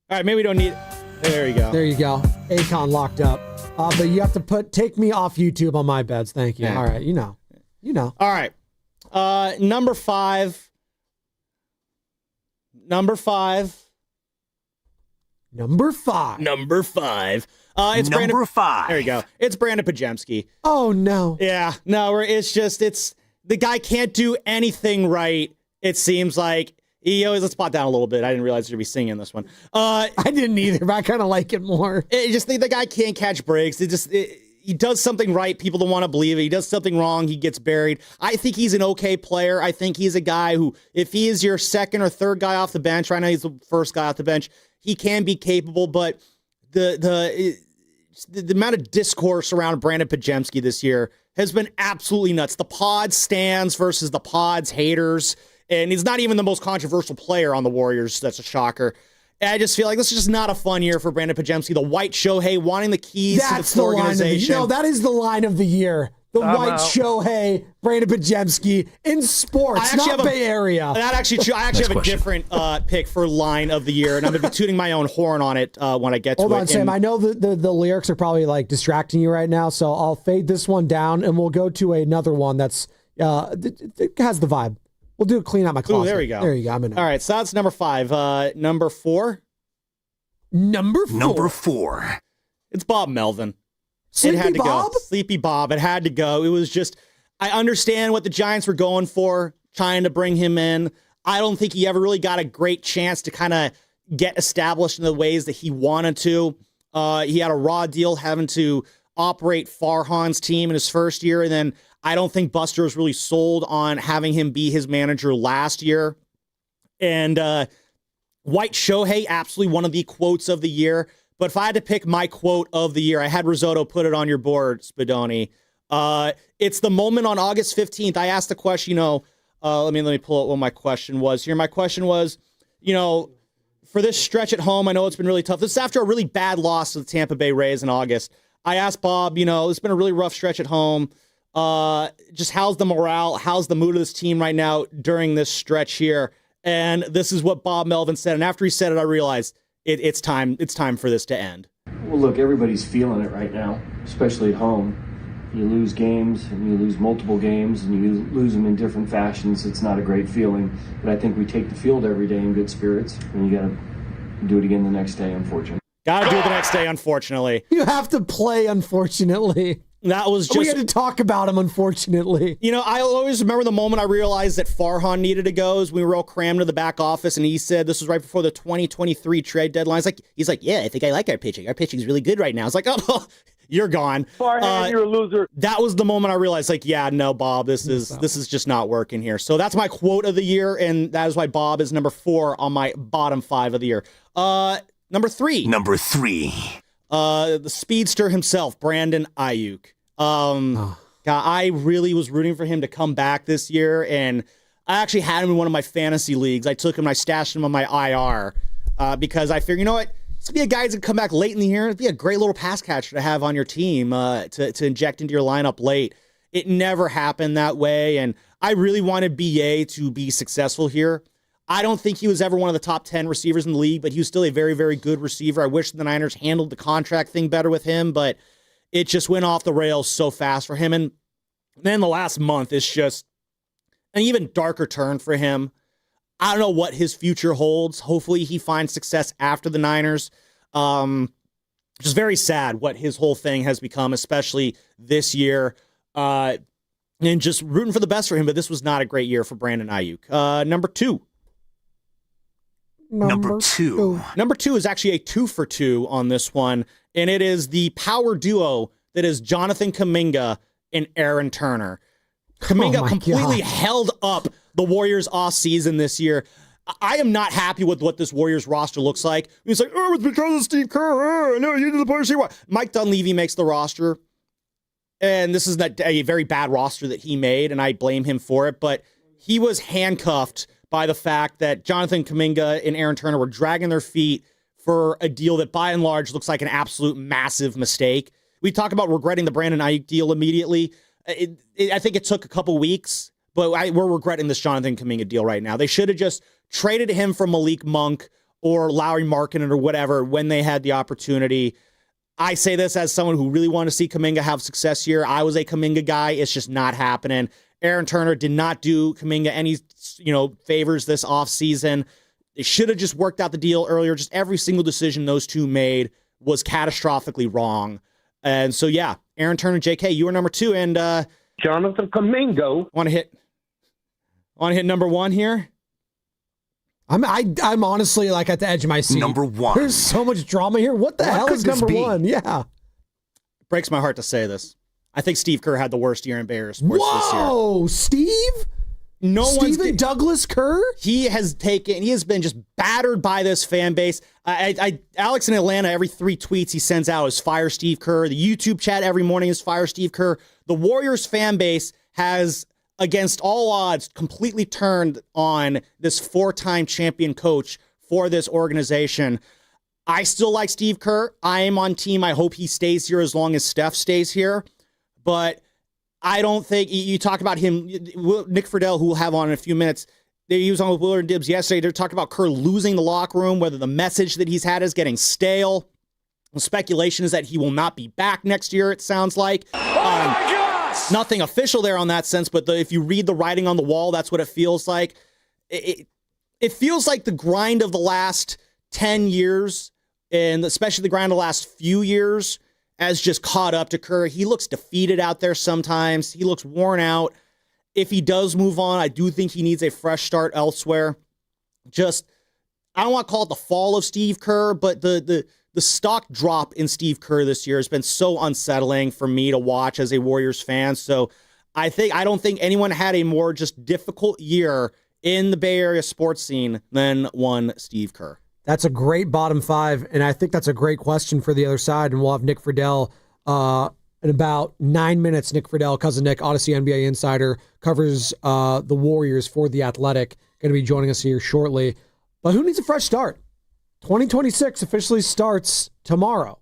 S28: All right, maybe we don't need... There you go.
S27: There you go. Akon locked up. But you have to take me off YouTube on my beds. Thank you. Yeah. All right. You know.
S28: All right. Number 5. Number 5. It's Brandon 5. There you go. It's Brandon Pajemski.
S27: Oh, no.
S28: Yeah. No, it's the guy can't do anything right, it seems like. Let's spot down a little bit. I didn't realize you'd be singing this one.
S27: I didn't either, but I kind of like it more.
S28: The guy can't catch breaks. He does something right. People don't want to believe it. He does something wrong. He gets buried. I think he's an okay player. I think he's a guy who, if he is your second or third guy off the bench, right now he's the first guy off the bench, he can be capable, but the amount of discourse around Brandon Pajemski this year has been absolutely nuts. The pod stands versus the pod's haters. And he's not even the most controversial player on the Warriors. That's a shocker. And I just feel like this is just not a fun year for Brandon Pajemski. The white Shohei wanting the keys to the organization.
S27: That is the line of the year. The white Shohei, Brandon Pajemski in sports, not Bay Area.
S28: I actually have a different pick for line of the year, and I'm going to be tooting my own horn on it when I get to it.
S27: Hold on, Sam. I know the lyrics are probably distracting you right now, so I'll fade this one down, and we'll go to another one that's it has the vibe. We'll do a clean out my closet.
S28: Ooh, there we go.
S27: There you go. I'm in.
S28: All right, so that's number 5. Number 4.
S27: Number 4.
S28: It's Bob Melvin.
S27: Sleepy
S28: it had to
S27: Bob?
S28: go. Sleepy Bob. It had to go. It was just, I understand what the Giants were going for, trying to bring him in. I don't think he ever really got a great chance to kind of get established in the ways that he wanted to. He had a raw deal having to operate Farhan's team in his first year, and then I don't think Buster was really sold on having him be his manager last year. And White Shohei, absolutely one of the quotes of the year. But if I had to pick my quote of the year, I had Risotto put it on your board, Spadoni. It's the moment on August 15th. I asked the question, let me pull out what my question was here. My question was, for this stretch at home, I know it's been really tough. This is after a really bad loss to the Tampa Bay Rays in August. I asked Bob, it's been a really rough stretch at home. Just how's the morale? How's the mood of this team right now during this stretch here? And this is what Bob Melvin said. And after he said it, I realized it's time. It's time for this to end.
S11: Well, look, everybody's feeling it right now, especially at home. You lose games and you lose multiple games and you lose them in different fashions. It's not a great feeling, but I think we take the field every day in good spirits, and you got to do it again the next day, unfortunately.
S28: Got to do it the next day, unfortunately.
S27: You have to play, unfortunately.
S28: That was just...
S27: We had to talk about him, unfortunately.
S28: I always remember the moment I realized that Farhan needed to go is we were all crammed to the back office, and he said this was right before the 2023 trade deadline. He's like, yeah, I think I like our pitching. Our pitching's really good right now. It's like, oh, you're gone.
S26: Farhan, you're a loser.
S28: That was the moment I realized, yeah, no, Bob, this is just not working here. So that's my quote of the year, and that is why Bob is number 4 on my bottom 5 of the year. Number 3. The speedster himself, Brandon Aiyuk. God, I really was rooting for him to come back this year, and I actually had him in one of my fantasy leagues. I took him and I stashed him on my IR because I figured, this to be a guy who come back late in the year. It'd be a great little pass catcher to have on your team to inject into your lineup late. It never happened that way, and I really wanted BA to be successful here. I don't think he was ever one of the top 10 receivers in the league, but he was still a very, very good receiver. I wish the Niners handled the contract thing better with him, but it just went off the rails so fast for him. And then the last month is just an even darker turn for him. I don't know what his future holds. Hopefully he finds success after the Niners. Just very sad what his whole thing has become, especially this year. And just rooting for the best for him, but this was not a great year for Brandon Aiyuk. Number two.
S3: Number two.
S28: Number two is actually a 2 for 2 on this one, and it is the power duo that is Jonathan Kuminga and Aaron Turner. Kuminga completely held up the Warriors offseason this year. I am not happy with what this Warriors roster looks like. He's like, oh, it's because of Steve Kerr. No, you did the part. Mike Dunleavy makes the roster, and this is a very bad roster that he made, and I blame him for it, but he was handcuffed by the fact that Jonathan Kuminga and Aaron Turner were dragging their feet for a deal that by and large looks like an absolute massive mistake. We talk about regretting the Brandon Aiyuk deal immediately. I think it took a couple weeks, but we're regretting this Jonathan Kuminga deal right now. They should have just traded him for Malik Monk or Lauri Markkanen or whatever when they had the opportunity. I say this as someone who really wanted to see Kuminga have success here. I was a Kuminga guy. It's just not happening. Aaron Turner did not do Kuminga any, favors this offseason. They should have just worked out the deal earlier. Just every single decision those two made was catastrophically wrong. And so, yeah, Aaron Turner, JK, you are number 2. And
S2: Jonathan Kuminga.
S28: Want to hit number 1 here?
S27: I'm honestly like at the edge of my seat.
S3: Number 1.
S27: There's so much drama here. What the hell is number 1? Yeah.
S28: Breaks my heart to say this. I think Steve Kerr had the worst year in Bears sports this year.
S27: Whoa, Steve? Steven Douglas Kerr?
S28: He has been just battered by this fan base. Alex in Atlanta, every 3 tweets he sends out is fire Steve Kerr. The YouTube chat every morning is fire Steve Kerr. The Warriors fan base has, against all odds, completely turned on this 4-time champion coach for this organization. I still like Steve Kerr. I am on team. I hope he stays here as long as Steph stays here. But I don't think you talk about him, Nick Freidell, who we'll have on in a few minutes. He was on with Willard and Dibbs yesterday. They're talking about Kerr losing the locker room, whether the message that he's had is getting stale. The speculation is that he will not be back next year, it sounds like. Nothing official there on that sense, but if you read the writing on the wall, that's what it feels like. It feels like the grind of the last 10 years, and especially the grind of the last few years, has just caught up to Kerr. He looks defeated out there sometimes. He looks worn out. If he does move on, I do think he needs a fresh start elsewhere. I don't want to call it the fall of Steve Kerr, but the stock drop in Steve Kerr this year has been so unsettling for me to watch as a Warriors fan. So I don't think anyone had a more just difficult year in the Bay Area sports scene than one Steve Kerr.
S27: That's a great bottom 5, and I think that's a great question for the other side, and we'll have Nick Freidell in about 9 minutes. Nick Freidell, Cousin Nick, Odyssey NBA Insider, covers the Warriors for The Athletic, going to be joining us here shortly. But who needs a fresh start? 2026 officially starts tomorrow.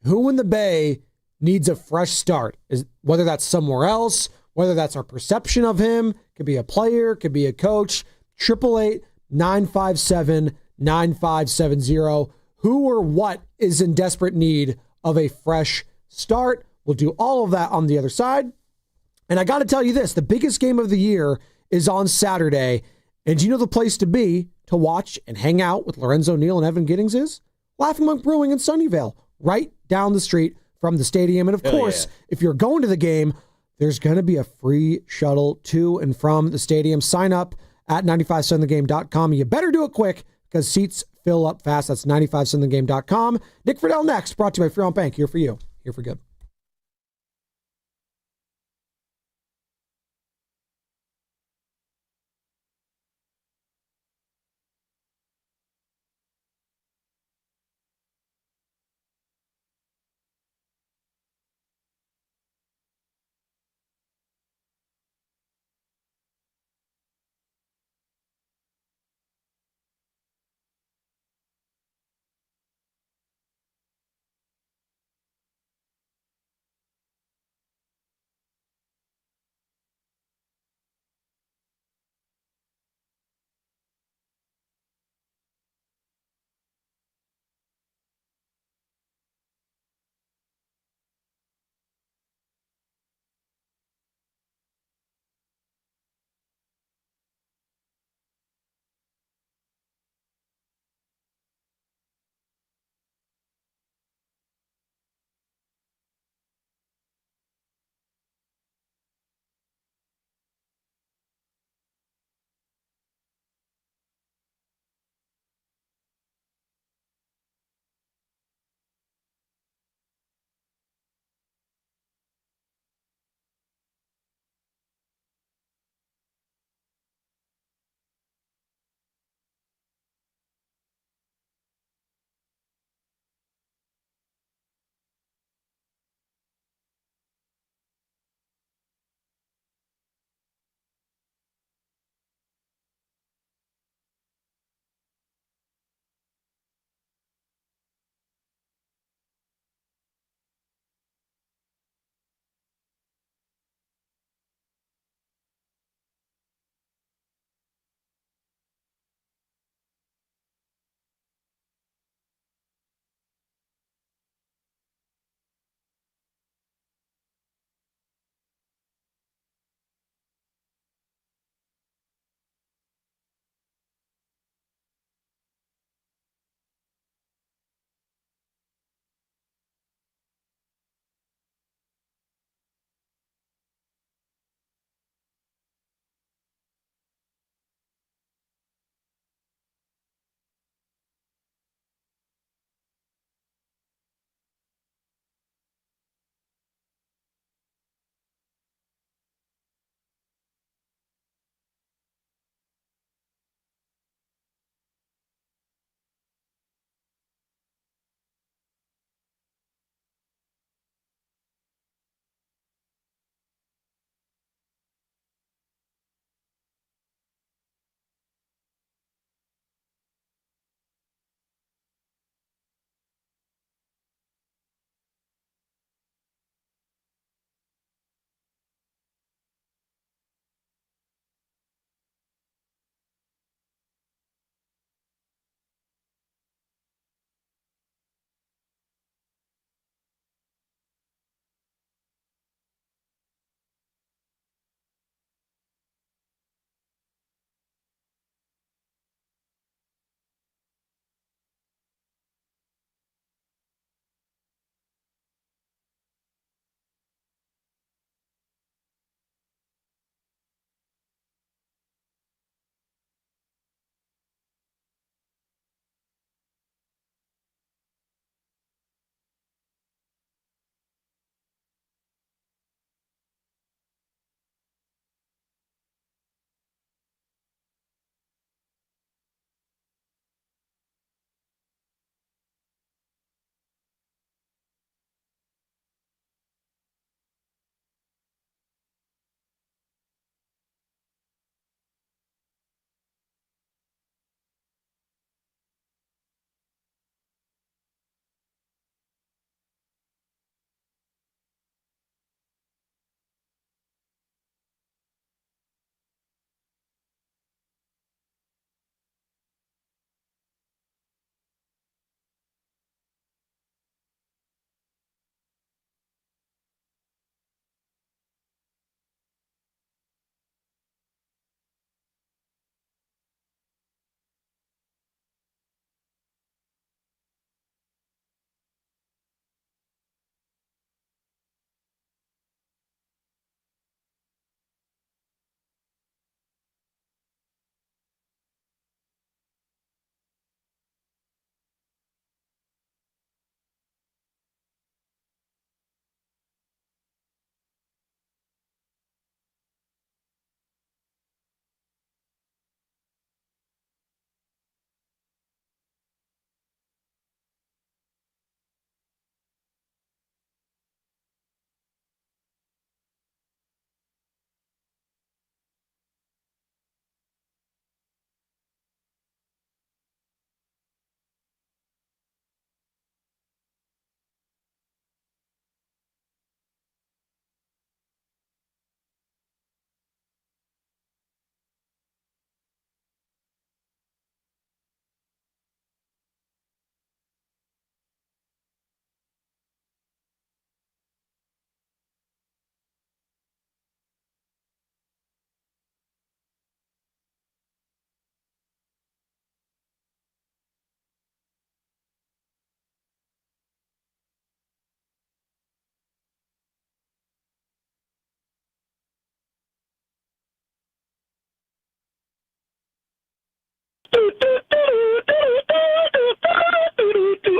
S27: Who in the Bay needs a fresh start? Whether that's somewhere else, whether that's our perception of him, could be a player, could be a coach. 888-957-9570. Who or what is in desperate need of a fresh start? We'll do all of that on the other side. And I got to tell you this, the biggest game of the year is on Saturday. And you know the place to be to watch and hang out with Lorenzo Neal and Evan Giddings is? Laughing Monk Brewing in Sunnyvale, right down the street from the stadium. And of course, if you're going to the game, there's going to be a free shuttle to and from the stadium. Sign up at 957thegame.com. You better do it quick because seats fill up fast. That's 957thegame.com. Nick Freidell next, brought to you by Fremont Bank. Here for you. Here for good.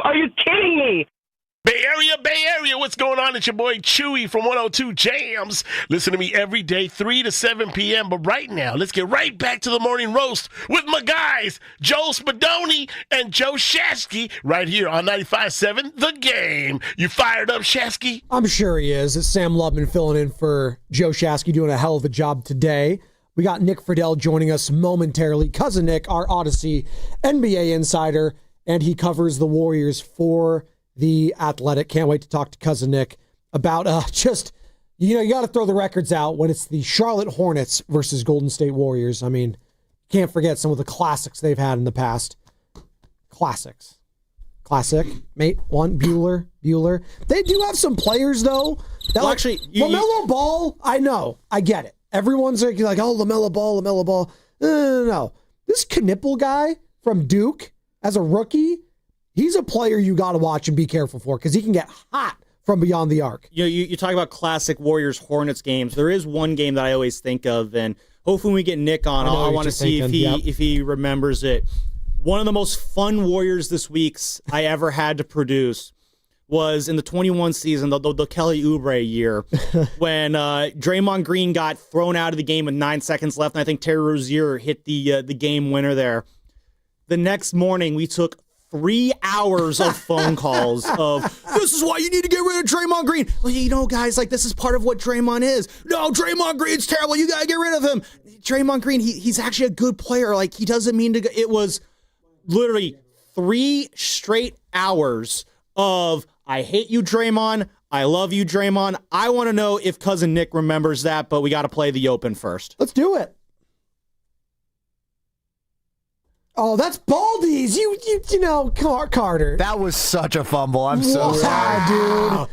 S26: Are you kidding me?
S12: Bay Area, what's going on? It's your boy Chewy from 102 Jams. Listen to me every day, 3 to 7 p.m. But right now, let's get right back to the morning roast with my guys, Joe Spadoni and Joe Shasky, right here on 95.7 The Game. You fired up, Shasky?
S27: I'm sure he is. It's Sam Lubman filling in for Joe Shasky, doing a hell of a job today. We got Nick Freidell joining us momentarily. Cousin Nick, our Odyssey NBA insider, and he covers the Warriors for The Athletic. Can't wait to talk to Cousin Nick about you got to throw the records out when it's the Charlotte Hornets versus Golden State Warriors. I mean, can't forget some of the classics they've had in the past. Classics. Classic, mate, one, Bueller. They do have some players, though. LaMelo Ball, I know. I get it. Everyone's like, oh, LaMelo Ball. No. This Knipple guy from Duke as a rookie, he's a player you got to watch and be careful for because he can get hot from beyond the arc.
S28: You talk about classic Warriors-Hornets games. There is one game that I always think of, and hopefully when we get Nick on, I want to see if he remembers it. One of the most fun Warriors this week's I ever had to produce was in the 21 season, the Kelly Oubre year, when Draymond Green got thrown out of the game with 9 seconds left, and I think Terry Rozier hit the game winner there. The next morning, we took 3 hours of phone calls of, this is why you need to get rid of Draymond Green. Well, guys, this is part of what Draymond is. No, Draymond Green's terrible. You got to get rid of him. Draymond Green, he's actually a good player. He doesn't mean to go. It was literally 3 straight hours of, I hate you, Draymond. I love you, Draymond. I want to know if Cousin Nick remembers that, but we got to play the open first.
S27: Let's do it. Oh, that's Baldy's. Carter.
S8: That was such a fumble. I'm so sorry.
S27: Dude.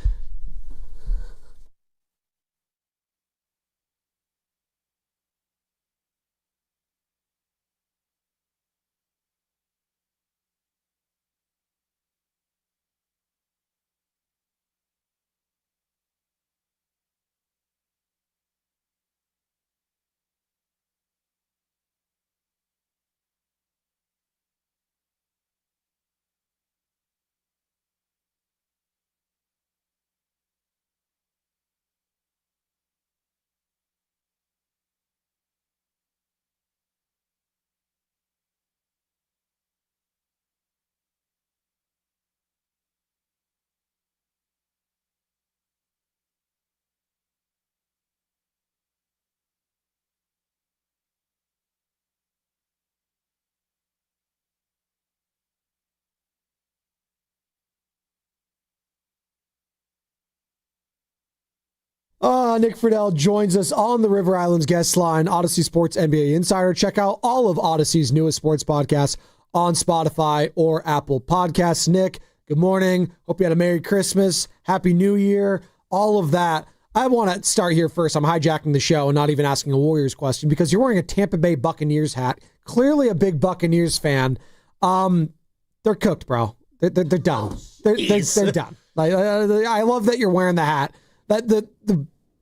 S27: Nick Freidell joins us on the River Islands guest line, Odyssey Sports NBA Insider. Check out all of Odyssey's newest sports podcasts on Spotify or Apple Podcasts. Nick, good morning. Hope you had a Merry Christmas, Happy New Year, all of that. I want to start here first. I'm hijacking the show and not even asking a Warriors question because you're wearing a Tampa Bay Buccaneers hat. Clearly a big Buccaneers fan. They're cooked, bro. They're done. They're done. I love that you're wearing the hat. That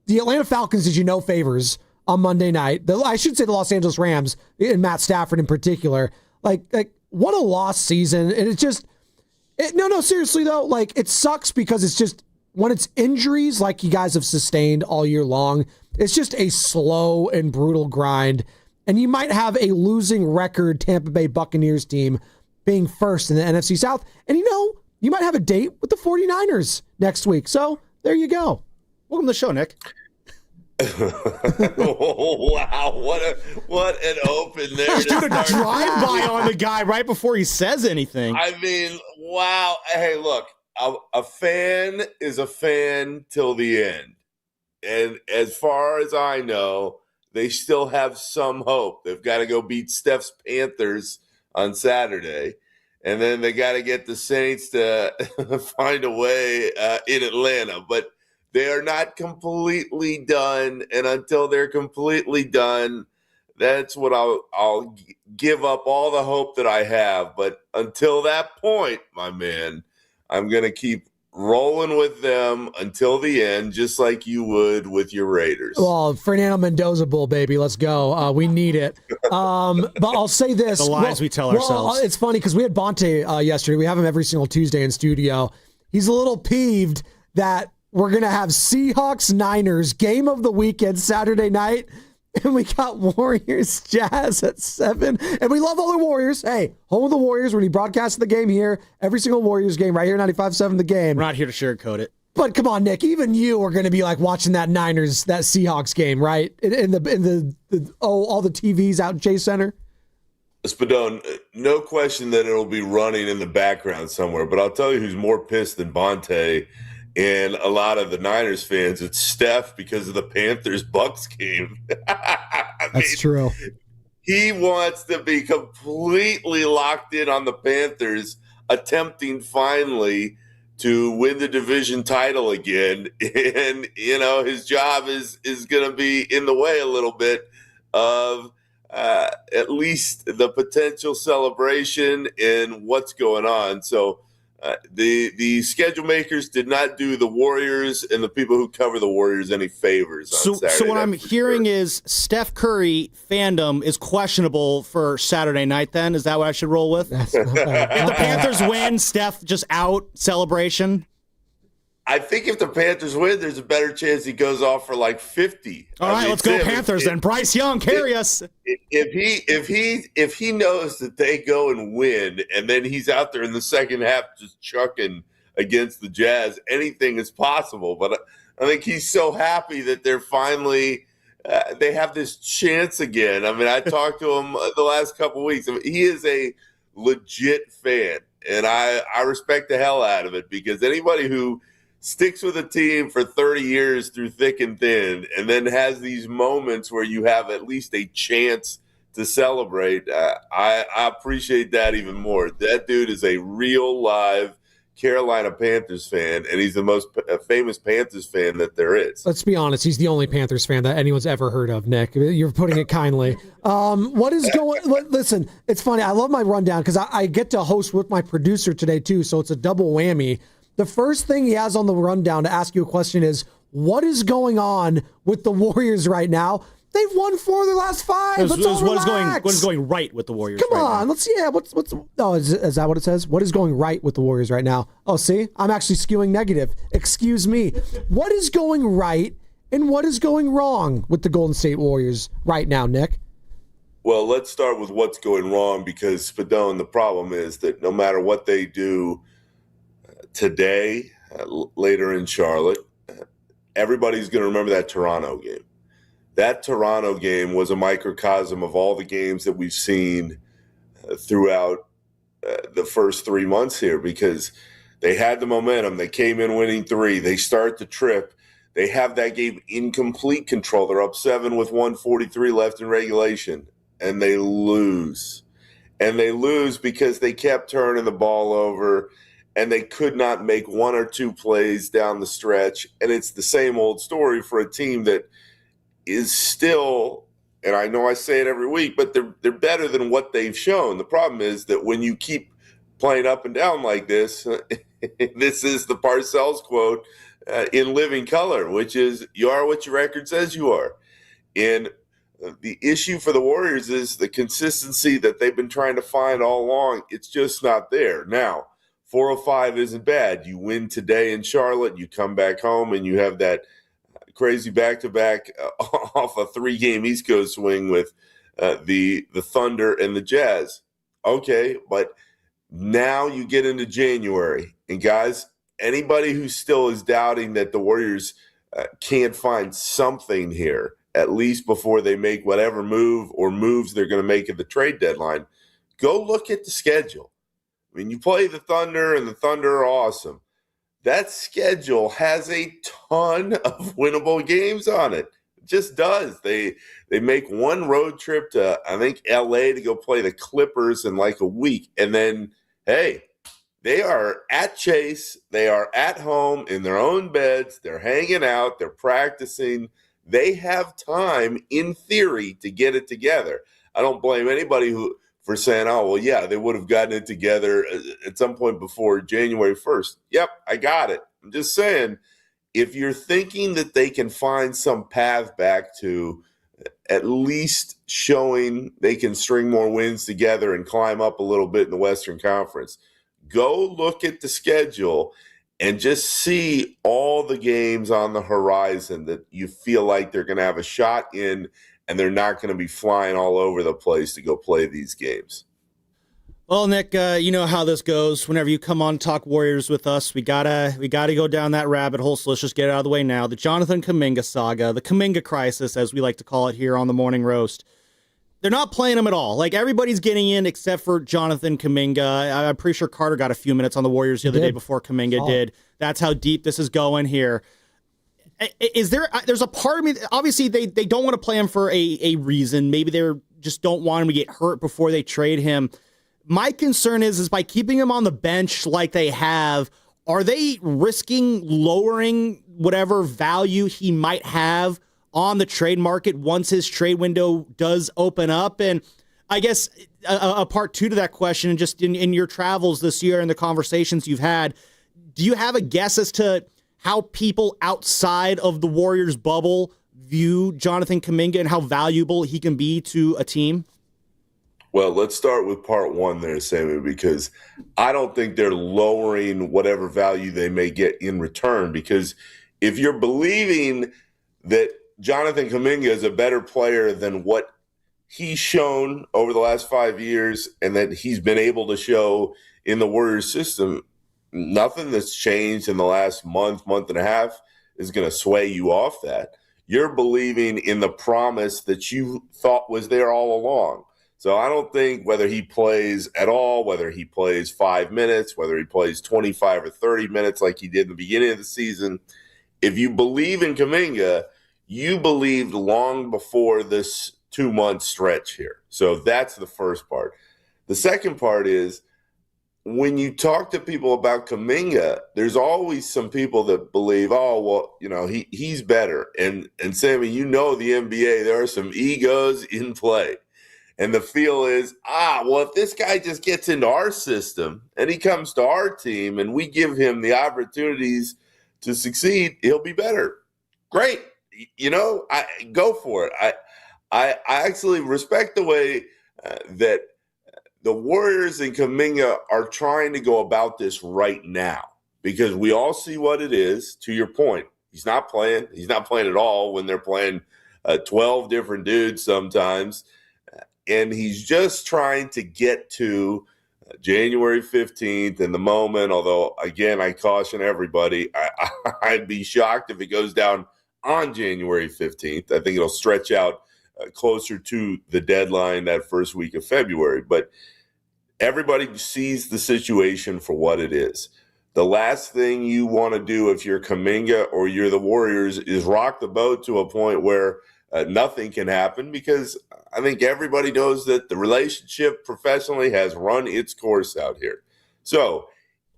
S27: the Atlanta Falcons did you no favors on Monday night. I should say the Los Angeles Rams and Matt Stafford in particular. What a lost season. And it's just no, seriously though. It sucks because it's just when it's injuries like you guys have sustained all year long, it's just a slow and brutal grind. And you might have a losing record Tampa Bay Buccaneers team being first in the NFC South. And you might have a date with the 49ers next week. So there you go. Welcome to the show, Nick.
S13: Wow, what an open there.
S28: Dude, a drive-by on the guy right before he says anything.
S13: I mean, wow. Hey, look, a fan is a fan till the end. And as far as I know, they still have some hope. They've got to go beat Steph's Panthers on Saturday. And then they got to get the Saints to find a way in Atlanta. But they are not completely done, and until they're completely done, that's what I'll give up all the hope that I have. But until that point, my man, I'm going to keep rolling with them until the end, just like you would with your Raiders.
S27: Well, Fernando Mendoza Bowl, baby. Let's go. We need it. But I'll say this.
S28: The lies we tell ourselves.
S27: It's funny because we had Bonte yesterday. We have him every single Tuesday in studio. He's a little peeved that we're going to have Seahawks-Niners game of the weekend Saturday night. And we got Warriors Jazz at 7. And we love all the Warriors. Hey, home of the Warriors when he broadcasted the game here. Every single Warriors game right here, 95.7 The Game.
S28: We're not here to sugarcoat it.
S27: But come on, Nick, even you are going to be like watching that Seahawks game, right? In the all the TVs out in Chase Center.
S13: Spadone, no question that it'll be running in the background somewhere. But I'll tell you who's more pissed than Bonte and a lot of the Niners fans. It's Steph because of the Panthers-Bucks game.
S27: That's true.
S13: He wants to be completely locked in on the Panthers, attempting finally to win the division title again. And, his job is going to be in the way a little bit of at least the potential celebration and what's going on. So the schedule makers did not do the Warriors and the people who cover the Warriors any favors on Saturday.
S28: So what I'm hearing is Steph Curry fandom is questionable for Saturday night then? Is that what I should roll with? If the Panthers win, Steph just out celebration?
S13: I think if the Panthers win, there's a better chance he goes off for like 50.
S28: All right, let's go Panthers then. Bryce Young, carry us.
S13: If he knows that they go and win, and then he's out there in the second half just chucking against the Jazz, anything is possible. But I think he's so happy that they're finally they have this chance again. I mean, I talked to him the last couple of weeks. I mean, he is a legit fan, and I respect the hell out of it, because anybody who sticks with a team for 30 years through thick and thin, and then has these moments where you have at least a chance to celebrate, I appreciate that even more. That dude is a real live Carolina Panthers fan, and he's the most famous Panthers fan that there is.
S27: Let's be honest, he's the only Panthers fan that anyone's ever heard of, Nick. You're putting it kindly. Listen, it's funny. I love my rundown because I get to host with my producer today too, so it's a double whammy. The first thing he has on the rundown to ask you a question is, what is going on with the Warriors right now? They've won 4 of their last 5. What
S28: is going right with the Warriors?
S27: Come on,
S28: now?
S27: Let's is that what it says? What is going right with the Warriors right now? Oh, see, I'm actually skewing negative. Excuse me. What is going right and what is going wrong with the Golden State Warriors right now, Nick?
S13: Well, let's start with what's going wrong, because Spadone, the problem is that no matter what they do today, later in Charlotte, everybody's going to remember that Toronto game. That Toronto game was a microcosm of all the games that we've seen throughout the first 3 months here, because they had the momentum. They came in winning 3. They start the trip. They have that game in complete control. They're up 7 with 1:43 left in regulation, and they lose. And they lose because they kept turning the ball over, and they could not make 1 or 2 plays down the stretch. And it's the same old story for a team that is still, and I know I say it every week, but they're better than what they've shown. The problem is that when you keep playing up and down like this, this is the Parcells quote in living color, which is, you are what your record says you are. And the issue for the Warriors is the consistency that they've been trying to find all along. It's just not there. Now, 405 isn't bad. You win today in Charlotte, you come back home, and you have that crazy back-to-back off a 3-game East Coast swing with the Thunder and the Jazz. Okay, but now you get into January. And, guys, anybody who still is doubting that the Warriors can't find something here, at least before they make whatever move or moves they're going to make at the trade deadline, go look at the schedule. I mean, you play the Thunder, and the Thunder are awesome. That schedule has a ton of winnable games on it. It just does. They make one road trip to, I think, L.A. to go play the Clippers in like a week. And then, hey, they are at Chase. They are at home in their own beds. They're hanging out. They're practicing. They have time, in theory, to get it together. I don't blame anybody for saying, oh, well, yeah, they would have gotten it together at some point before January 1st. Yep, I got it. I'm just saying, if you're thinking that they can find some path back to at least showing they can string more wins together and climb up a little bit in the Western Conference, go look at the schedule and just see all the games on the horizon that you feel like they're going to have a shot in, and they're not going to be flying all over the place to go play these games.
S28: Well, Nick, you know how this goes. Whenever you come on Talk Warriors with us, we gotta go down that rabbit hole. So let's just get it out of the way now. The Jonathan Kuminga saga, the Kuminga crisis, as we like to call it here on the Morning Roast. They're not playing him at all. Like, everybody's getting in except for Jonathan Kuminga. I'm pretty sure Carter got a few minutes on the Warriors the other day before Kuminga did. That's how deep this is going here. There's a part of me, obviously they don't want to play him for a reason. Maybe they just don't want him to get hurt before they trade him. My concern is by keeping him on the bench like they have, are they risking lowering whatever value he might have on the trade market once his trade window does open up? And I guess a part two to that question, and just in your travels this year and the conversations you've had, do you have a guess as to how people outside of the Warriors bubble view Jonathan Kuminga and how valuable he can be to a team?
S13: Well, let's start with part one there, Sammy, because I don't think they're lowering whatever value they may get in return. Because if you're believing that Jonathan Kuminga is a better player than what he's shown over the last 5 years and that he's been able to show in the Warriors system, nothing that's changed in the last month and a half is going to sway you off that. You're believing in the promise that you thought was there all along. So I don't think whether he plays at all, whether he plays 5 minutes, whether he plays 25 or 30 minutes like he did in the beginning of the season, if you believe in Kuminga, you believed long before this 2-month stretch here. So that's the first part. The second part is, when you talk to people about Kuminga, there's always some people that believe, oh, well, you know, he's better. And Sammy, you know the NBA, there are some egos in play. And the feel is, well, if this guy just gets into our system and he comes to our team and we give him the opportunities to succeed, he'll be better. Great. You know, go for it. I actually respect the way that the Warriors and Kuminga are trying to go about this right now, because we all see what it is. To your point, he's not playing. He's not playing at all when they're playing 12 different dudes sometimes. And he's just trying to get to January 15th in the moment, although, again, I caution everybody, I'd be shocked if it goes down on January 15th. I think it'll stretch out closer to the deadline that first week of February. But everybody sees the situation for what it is. The last thing you want to do if you're Kuminga or you're the Warriors is rock the boat to a point where nothing can happen, because I think everybody knows that the relationship professionally has run its course out here. So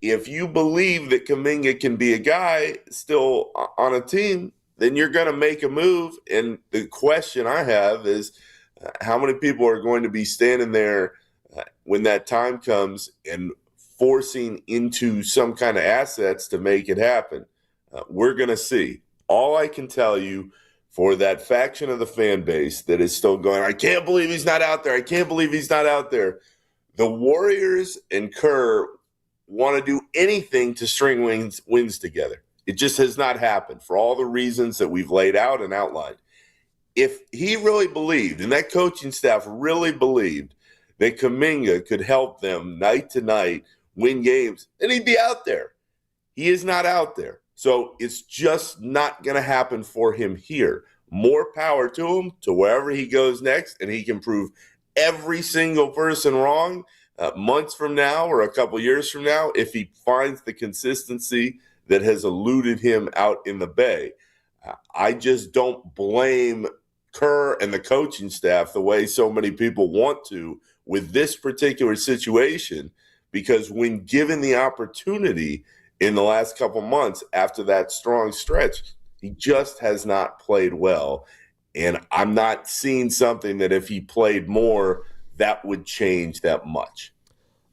S13: if you believe that Kuminga can be a guy still on a team, then you're going to make a move. And the question I have is, how many people are going to be standing there when that time comes and forcing into some kind of assets to make it happen? We're going to see. All I can tell you, for that faction of the fan base that is still going, I can't believe he's not out there. I can't believe he's not out there. The Warriors and Kerr want to do anything to string wins together. It just has not happened for all the reasons that we've laid out and outlined. If he really believed, and that coaching staff really believed, that Kuminga could help them night to night win games, then he'd be out there. He is not out there. So it's just not going to happen for him here. More power to him, to wherever he goes next, and he can prove every single person wrong months from now or a couple years from now if he finds the consistency that has eluded him out in the Bay. I just don't blame Kerr and the coaching staff the way so many people want to with this particular situation, because when given the opportunity in the last couple months after that strong stretch, he just has not played well. And I'm not seeing something that if he played more, that would change that much.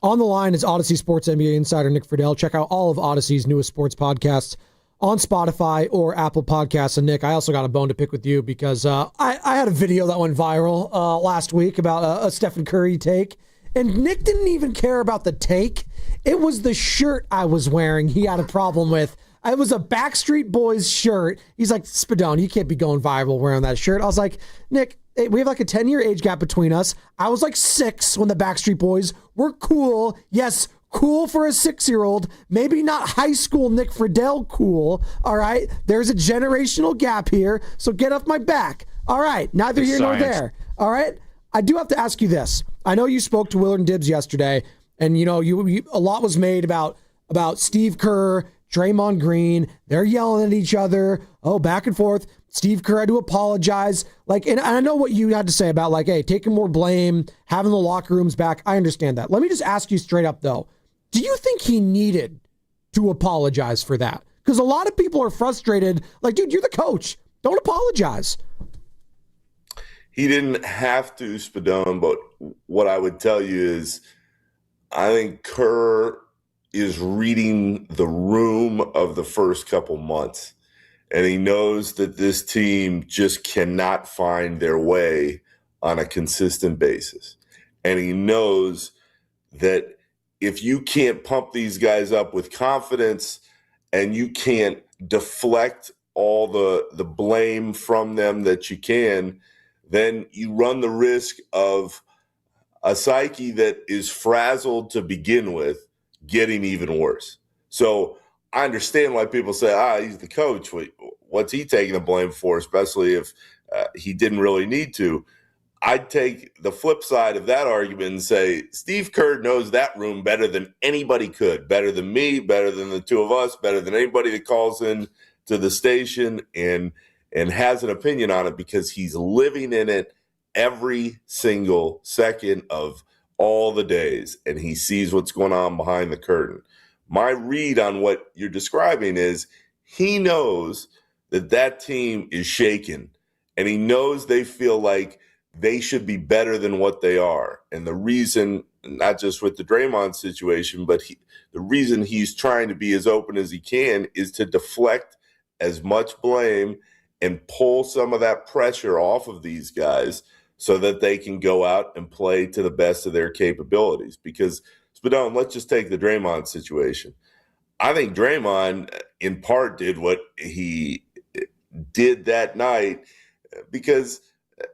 S27: On the line is Odyssey Sports NBA insider Nick Freidell. Check out all of Odyssey's newest sports podcasts on Spotify or Apple Podcasts. And Nick, I also got a bone to pick with you because I had a video that went viral last week about a Steph Curry take. And Nick didn't even care about the take. It was the shirt I was wearing he had a problem with. It was a Backstreet Boys shirt. He's like, Spadone, you can't be going viral wearing that shirt. I was like, Nick, we have like a 10-year age gap between us. I was like 6 when the Backstreet Boys were cool. Yes, cool for a 6-year-old. Maybe not high school Nick Freidell cool. All right? There's a generational gap here, so get off my back. All right, neither here nor there. All right? I do have to ask you this. I know you spoke to Willard and Dibbs yesterday, and you know you a lot was made about Steve Kerr, Draymond Green. They're yelling at each other. Oh, back and forth. Steve Kerr had to apologize. And I know what you had to say about hey, taking more blame, having the locker rooms back. I understand that. Let me just ask you straight up though. Do you think he needed to apologize for that? Because a lot of people are frustrated. Dude, you're the coach. Don't apologize.
S13: He didn't have to, Spadone, but what I would tell you is I think Kerr is reading the room of the first couple months, and he knows that this team just cannot find their way on a consistent basis. And he knows that if you can't pump these guys up with confidence and you can't deflect all the blame from them that you can, then you run the risk of a psyche that is frazzled to begin with getting even worse. So I understand why people say, he's the coach. What's he taking the blame for, especially if he didn't really need to? I'd take the flip side of that argument and say Steve Kerr knows that room better than anybody could, better than me, better than the two of us, better than anybody that calls in to the station and has an opinion on it because he's living in it every single second of all the days, and he sees what's going on behind the curtain. My read on what you're describing is he knows that team is shaken, and he knows they feel like they should be better than what they are. And the reason, not just with the Draymond situation, but the reason he's trying to be as open as he can is to deflect as much blame and pull some of that pressure off of these guys so that they can go out and play to the best of their capabilities. Because, Spadone, let's just take the Draymond situation. I think Draymond, in part, did what he did that night because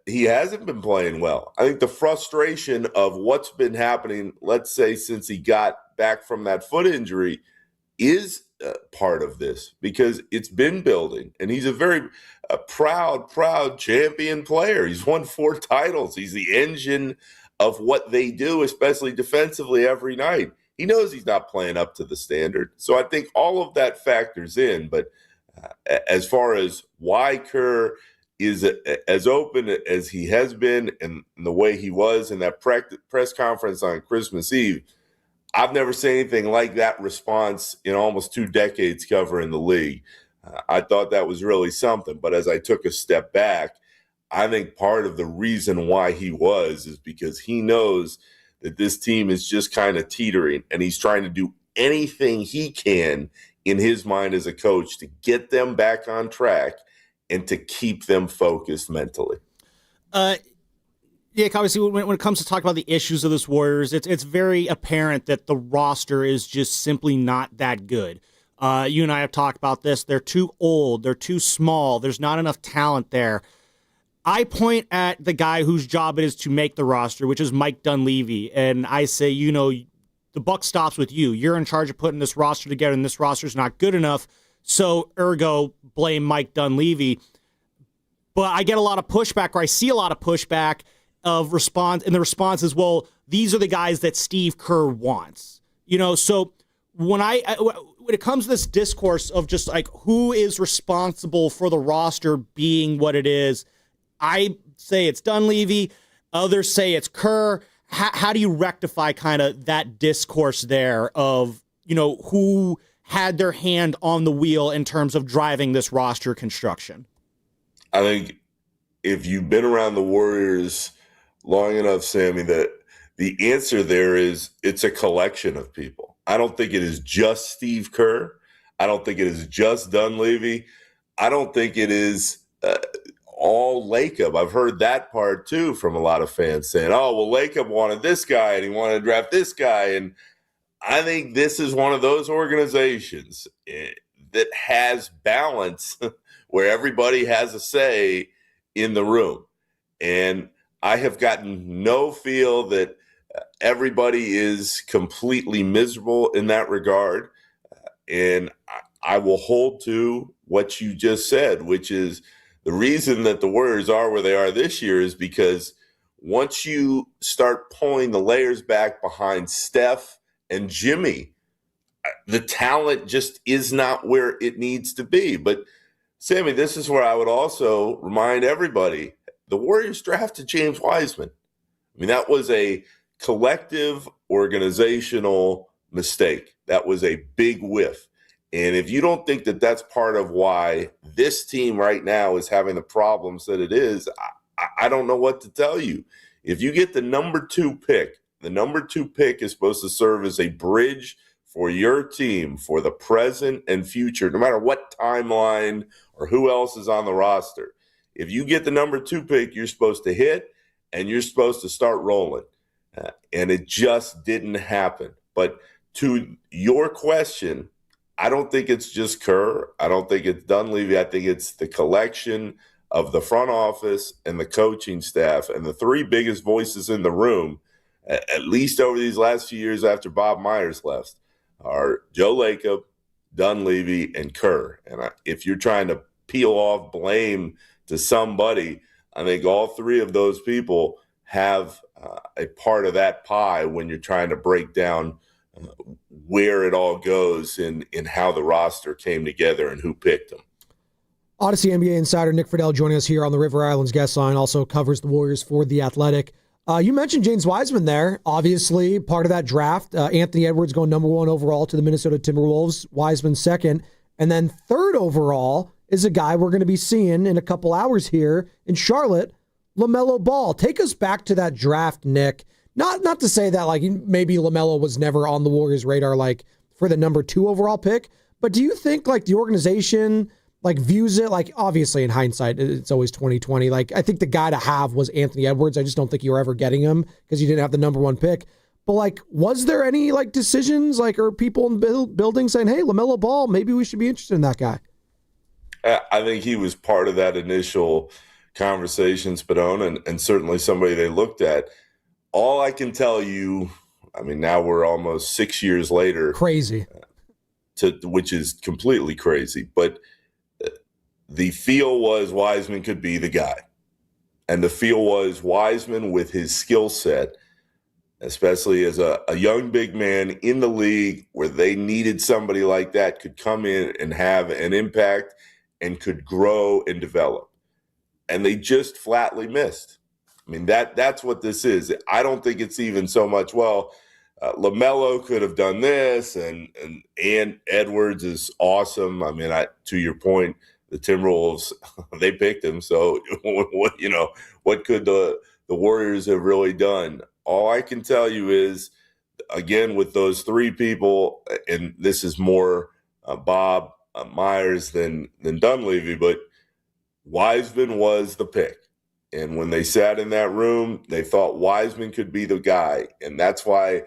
S13: he hasn't been playing well. I think the frustration of what's been happening, let's say, since he got back from that foot injury is part of this because it's been building. And he's a very proud champion player. He's won 4 titles. He's the engine of what they do, especially defensively every night. He knows he's not playing up to the standard. So I think all of that factors in. But as far as why Kerr is as open as he has been and the way he was in that press conference on Christmas Eve, I've never seen anything like that response in almost 2 decades covering the league. I thought that was really something. But as I took a step back, I think part of the reason why he was is because he knows that this team is just kind of teetering, and he's trying to do anything he can in his mind as a coach to get them back on track and to keep them focused mentally.
S28: Nick, obviously, when it comes to talk about the issues of this Warriors, it's very apparent that the roster is just simply not that good. You and I have talked about this. They're too old. They're too small. There's not enough talent there. I point at the guy whose job it is to make the roster, which is Mike Dunleavy, and I say, the buck stops with you. You're in charge of putting this roster together, and this roster is not good enough, so ergo, blame Mike Dunleavy. But I get a lot of pushback, or I see a lot of pushback of response, and the response is, well, these are the guys that Steve Kerr wants. So when it comes to this discourse of just who is responsible for the roster being what it is, I say it's Dunleavy. Others say it's Kerr. How do you rectify kind of that discourse there of, who had their hand on the wheel in terms of driving this roster construction?
S13: I think if you've been around the Warriors long enough, Sammy, that the answer there is it's a collection of people. I don't think it is just Steve Kerr. I don't think it is just Dunleavy. I don't think it is all Lacob. I've heard that part too from a lot of fans saying, oh, well, Lacob wanted this guy and he wanted to draft this guy. And I think this is one of those organizations that has balance where everybody has a say in the room. And I have gotten no feel that everybody is completely miserable in that regard. And I will hold to what you just said, which is the reason that the Warriors are where they are this year is because once you start pulling the layers back behind Steph and Jimmy, the talent just is not where it needs to be. But, Sammy, this is where I would also remind everybody, the Warriors drafted James Wiseman. I mean, that was a collective organizational mistake. That was a big whiff. And if you don't think that that's part of why this team right now is having the problems that it is, I don't know what to tell you. If you get the number 2 pick, the number 2 pick is supposed to serve as a bridge for your team for the present and future, no matter what timeline or who else is on the roster. If you get the number 2 pick, you're supposed to hit and you're supposed to start rolling. And it just didn't happen. But to your question, I don't think it's just Kerr. I don't think it's Dunleavy. I think it's the collection of the front office and the coaching staff. And the 3 biggest voices in the room, at least over these last few years after Bob Myers left, are Joe Lacob, Dunleavy, and Kerr. And if you're trying to peel off blame to somebody, I think all 3 of those people have a part of that pie when you're trying to break down where it all goes in how the roster came together and who picked them.
S27: Odyssey NBA insider Nick Freidell joining us here on the River Islands guest line, also covers the Warriors for The Athletic. You mentioned James Wiseman there, obviously part of that draft. Anthony Edwards going number 1 overall to the Minnesota Timberwolves, Wiseman second. And then 3rd overall is a guy we're going to be seeing in a couple hours here in Charlotte, LaMelo Ball. Take us back to that draft, Nick. Not to say that like maybe LaMelo was never on the Warriors' radar like for the number 2 overall pick, but do you think like the organization like views it like obviously in hindsight it's always 2020. Like I think the guy to have was Anthony Edwards. I just don't think you were ever getting him because you didn't have the number 1 pick. But like, was there any like decisions like or people in the building saying, "Hey, LaMelo Ball, maybe we should be interested in that guy"?
S13: I think he was part of that initial conversation, Spadone, and certainly somebody they looked at. All I can tell you, I mean, now we're almost 6 years later.
S27: Crazy.
S13: Which is completely crazy. But the feel was Wiseman could be the guy. And the feel was Wiseman with his skill set, especially as a young big man in the league where they needed somebody like that, could come in and have an impact and could grow and develop. And they just flatly missed. I mean, that's what this is. I don't think it's even so much, LaMelo could have done this, and Edwards is awesome. I mean, to your point, the Timberwolves, they picked him. So, what could the Warriors have really done? All I can tell you is, again, with those 3 people, and this is more Bob Myers than Dunleavy, but Wiseman was the pick. And when they sat in that room, they thought Wiseman could be the guy. And that's why,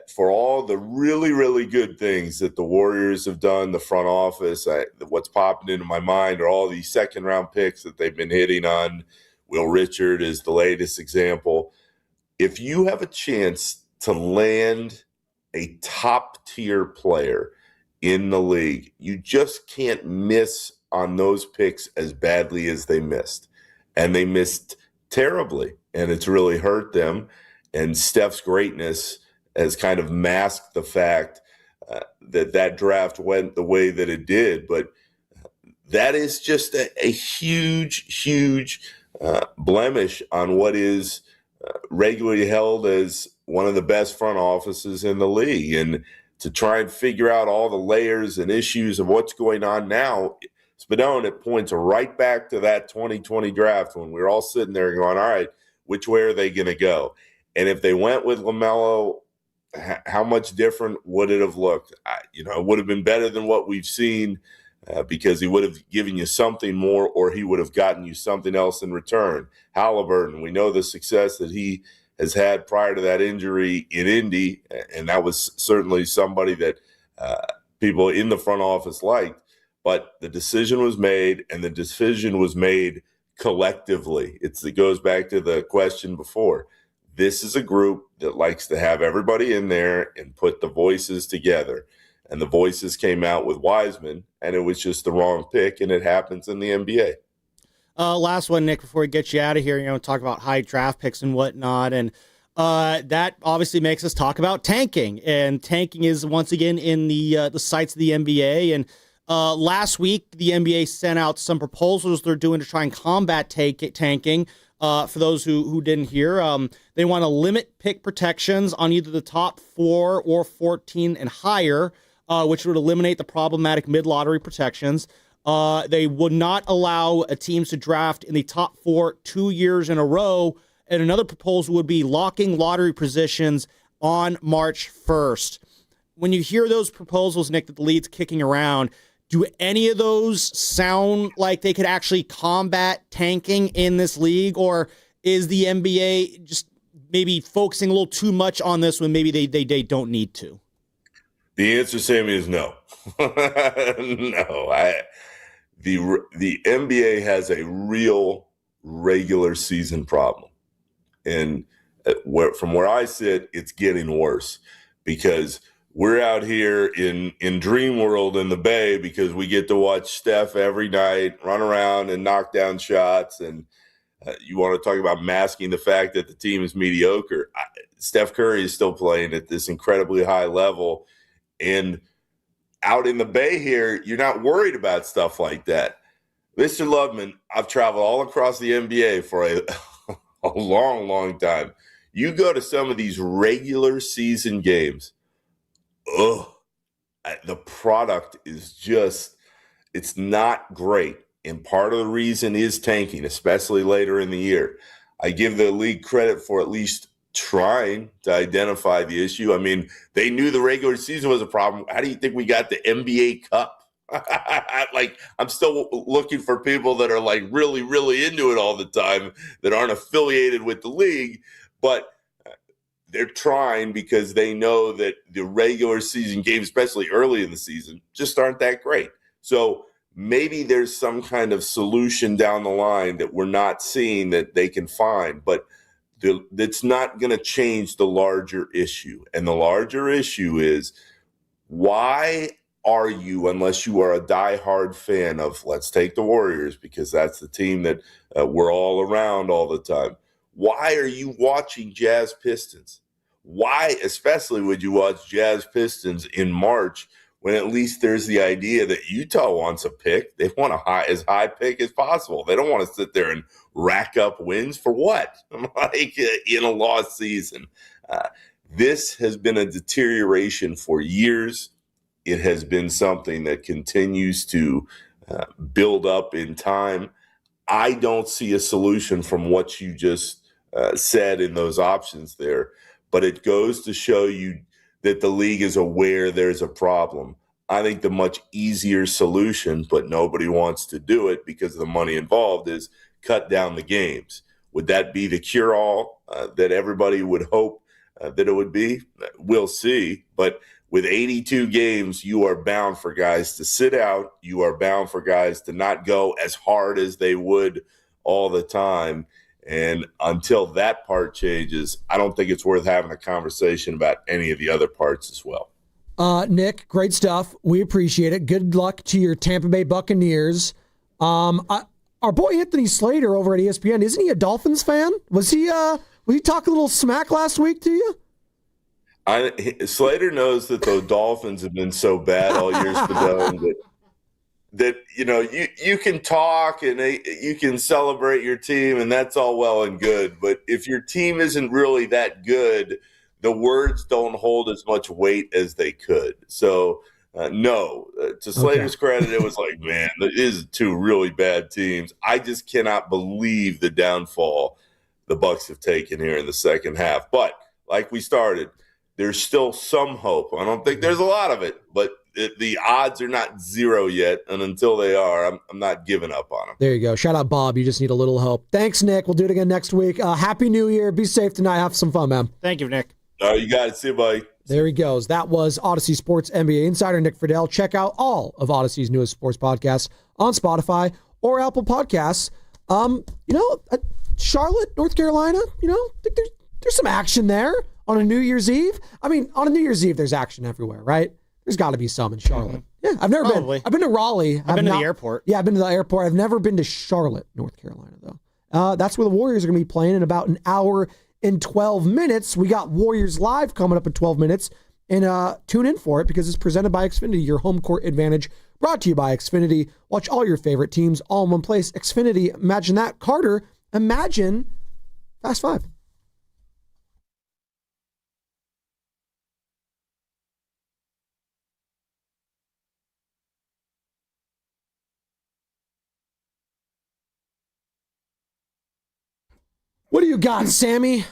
S13: for all the really, really good things that the Warriors have done, the front office, what's popping into my mind are all these second-round picks that they've been hitting on. Will Richard is the latest example. If you have a chance to land a top-tier player in the league, you just can't miss on those picks as badly as they missed. And they missed terribly, and it's really hurt them. And Steph's greatness has kind of masked the fact that draft went the way that it did. But that is just a huge, huge blemish on what is regularly held as one of the best front offices in the league. And to try and figure out all the layers and issues of what's going on now, Spadone, it points right back to that 2020 draft when we were all sitting there going, all right, which way are they going to go? And if they went with LaMelo, how much different would it have looked? It would have been better than what we've seen because he would have given you something more, or he would have gotten you something else in return. Halliburton, we know the success that he has had prior to that injury in Indy, and that was certainly somebody that people in the front office liked. But the decision was made, and the decision was made collectively. It goes back to the question before. This is a group that likes to have everybody in there and put the voices together. And the voices came out with Wiseman, and it was just the wrong pick, and it happens in the NBA.
S28: Last one, Nick, before we get you out of here, talk about high draft picks and whatnot. And that obviously makes us talk about tanking. And tanking is once again in the sights of the NBA. And last week, the NBA sent out some proposals they're doing to try and combat tanking. For those who didn't hear, they want to limit pick protections on either the top 4 or 14 and higher, which would eliminate the problematic mid-lottery protections. They would not allow teams to draft in the top 4 2 years in a row. And another proposal would be locking lottery positions on March 1st. When you hear those proposals, Nick, that the league's kicking around, do any of those sound like they could actually combat tanking in this league? Or is the NBA just maybe focusing a little too much on this when maybe they don't need to?
S13: The answer, Sammy, is no. No. The NBA has a real regular season problem. And from where I sit, it's getting worse because we're out here in dream world in the Bay because we get to watch Steph every night run around and knock down shots. And you want to talk about masking the fact that the team is mediocre. Steph Curry is still playing at this incredibly high level. And out in the Bay here, you're not worried about stuff like that. Mr. Loveman, I've traveled all across the NBA for a long, long time. You go to some of these regular season games, the product is just, it's not great. And part of the reason is tanking, especially later in the year. I give the league credit for at least trying to identify the issue. I mean, they knew the regular season was a problem. How do you think we got the NBA Cup? I'm still looking for people that are really, really into it all the time that aren't affiliated with the league, but they're trying because they know that the regular season games, especially early in the season, just aren't that great. So maybe there's some kind of solution down the line that we're not seeing that they can find, but that's not going to change the larger issue. And the larger issue is, why are you, unless you are a diehard fan of, let's take the Warriors, because that's the team that we're all around all the time, why are you watching Jazz Pistons? Why, especially, would you watch Jazz Pistons in March when at least there's the idea that Utah wants a pick? They want as high pick as possible. They don't want to sit there and rack up wins for what? In a lost season. This has been a deterioration for years. It has been something that continues to build up in time. I don't see a solution from what you just said in those options there, but it goes to show you that the league is aware there's a problem. I think the much easier solution, but nobody wants to do it because of the money involved, is cut down the games. Would that be the cure-all that everybody would hope that it would be? We'll see. But with 82 games, you are bound for guys to sit out. You are bound for guys to not go as hard as they would all the time. And until that part changes, I don't think it's worth having a conversation about any of the other parts as well.
S27: Nick, great stuff. We appreciate it. Good luck to your Tampa Bay Buccaneers. Our boy Anthony Slater over at ESPN, isn't he a Dolphins fan? Was he talking a little smack last week to you?
S13: Slater knows that the Dolphins have been so bad all year, that you can talk and you can celebrate your team, and that's all well and good. But if your team isn't really that good, the words don't hold as much weight as they could. So, no. To Slater's credit, it was like, man, these are two really bad teams. I just cannot believe the downfall the Bucks have taken here in the second half. But like we started, there's still some hope. I don't think there's a lot of it, but the odds are not zero yet. And until they are, I'm not giving up on them.
S27: There you go. Shout out, Bob. You just need a little help. Thanks, Nick. We'll do it again next week. Happy New Year. Be safe tonight. Have some fun, man.
S28: Thank you, Nick.
S13: You got it. See you, buddy.
S27: There he goes. That was Odyssey Sports NBA insider Nick Freidell. Check out all of Odyssey's newest sports podcasts on Spotify or Apple Podcasts. Charlotte, North Carolina, I think there's some action there on a New Year's Eve. I mean, on a New Year's Eve, there's action everywhere, right? There's got to be some in Charlotte. Yeah, I've never been. I've been to Raleigh.
S28: I've been to the airport.
S27: Yeah, I've been to the airport. I've never been to Charlotte, North Carolina, though. That's where the Warriors are going to be playing in about an hour and 12 minutes. We got Warriors Live coming up in 12 minutes. And tune in for it because it's presented by Xfinity, your home court advantage. Brought to you by Xfinity. Watch all your favorite teams all in one place. Xfinity, imagine that. Carter, imagine Fast Five. What do you got, Sammy?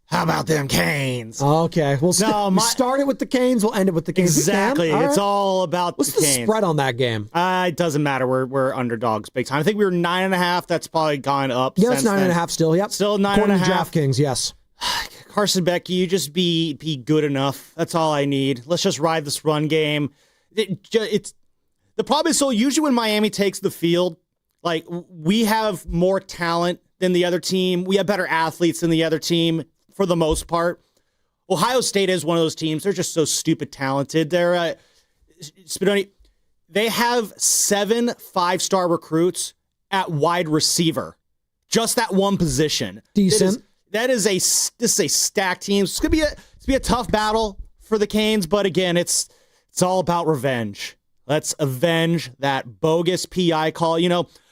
S28: How about them Canes?
S27: Okay. We'll start it with the Canes. We'll end it with the Canes.
S28: Exactly.
S27: All right.
S28: It's all about
S27: What's
S28: the
S27: the
S28: Canes.
S27: spread on that game?
S28: It doesn't matter. We're underdogs big time. I think we were 9.5. That's probably gone up.
S27: Yeah, it's 9.5 still. Yep.
S28: Still 9.5.
S27: According to DraftKings, yes.
S28: Carson Beck, you just be good enough. That's all I need. Let's just ride this run game. It's the problem is, so usually when Miami takes the field, like, we have more talent than the other team. We have better athletes than the other team for the most part. Ohio State is one of those teams. They're just so stupid talented. They're Spadoni. They have 7 5-star recruits at wide receiver. Just that one position.
S27: Decent.
S28: This is a stacked team. It's gonna be a tough battle for the Canes, but again, it's all about revenge. Let's avenge that bogus PI call.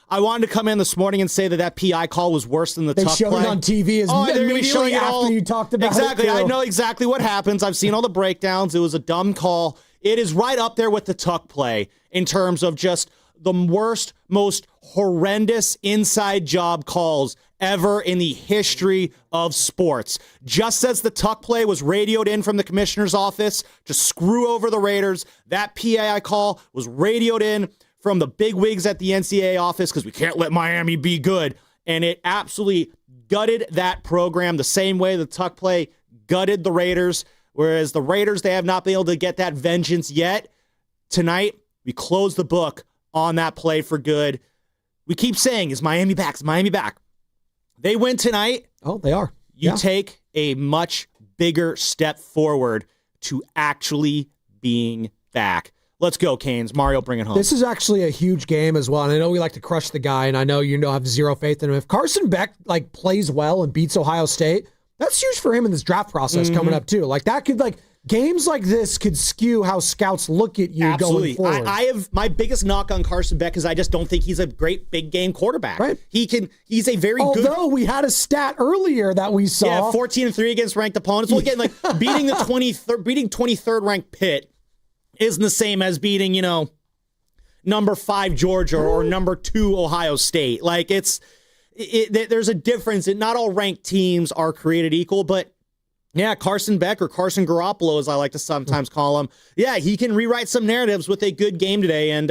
S28: I wanted to come in this morning and say that PI call was worse than the tuck play.
S27: They showed it on TV immediately after you talked about it.
S28: Exactly. I know exactly what happens. I've seen all the breakdowns. It was a dumb call. It is right up there with the tuck play in terms of just the worst, most horrendous inside job calls ever in the history of sports. Just as the tuck play was radioed in from the commissioner's office to screw over the Raiders, that PI call was radioed in from the big wigs at the NCAA office because we can't let Miami be good. And it absolutely gutted that program the same way the tuck play gutted the Raiders. Whereas the Raiders, they have not been able to get that vengeance yet. Tonight, we close the book on that play for good. We keep saying, is Miami back? Is Miami back? They win tonight.
S27: Oh, they are.
S28: You take a much bigger step forward to actually being back. Let's go, Canes. Mario, bring it home.
S27: This is actually a huge game as well. And I know we like to crush the guy, and I know you have zero faith in him. If Carson Beck plays well and beats Ohio State, that's huge for him in this draft process coming up too. That could games like this could skew how scouts look at you going forward.
S28: I have my biggest knock on Carson Beck is I just don't think he's a great big game quarterback.
S27: Right.
S28: He's a very good.
S27: Although we had a stat earlier that we saw.
S28: Yeah, 14-3 against ranked opponents. Well, again, beating the 23rd ranked Pitt isn't the same as beating, number 5 Georgia or number 2 Ohio State. There's a difference. Not all ranked teams are created equal, but yeah, Carson Beck or Carson Garoppolo, as I like to sometimes call him. Yeah, he can rewrite some narratives with a good game today. And,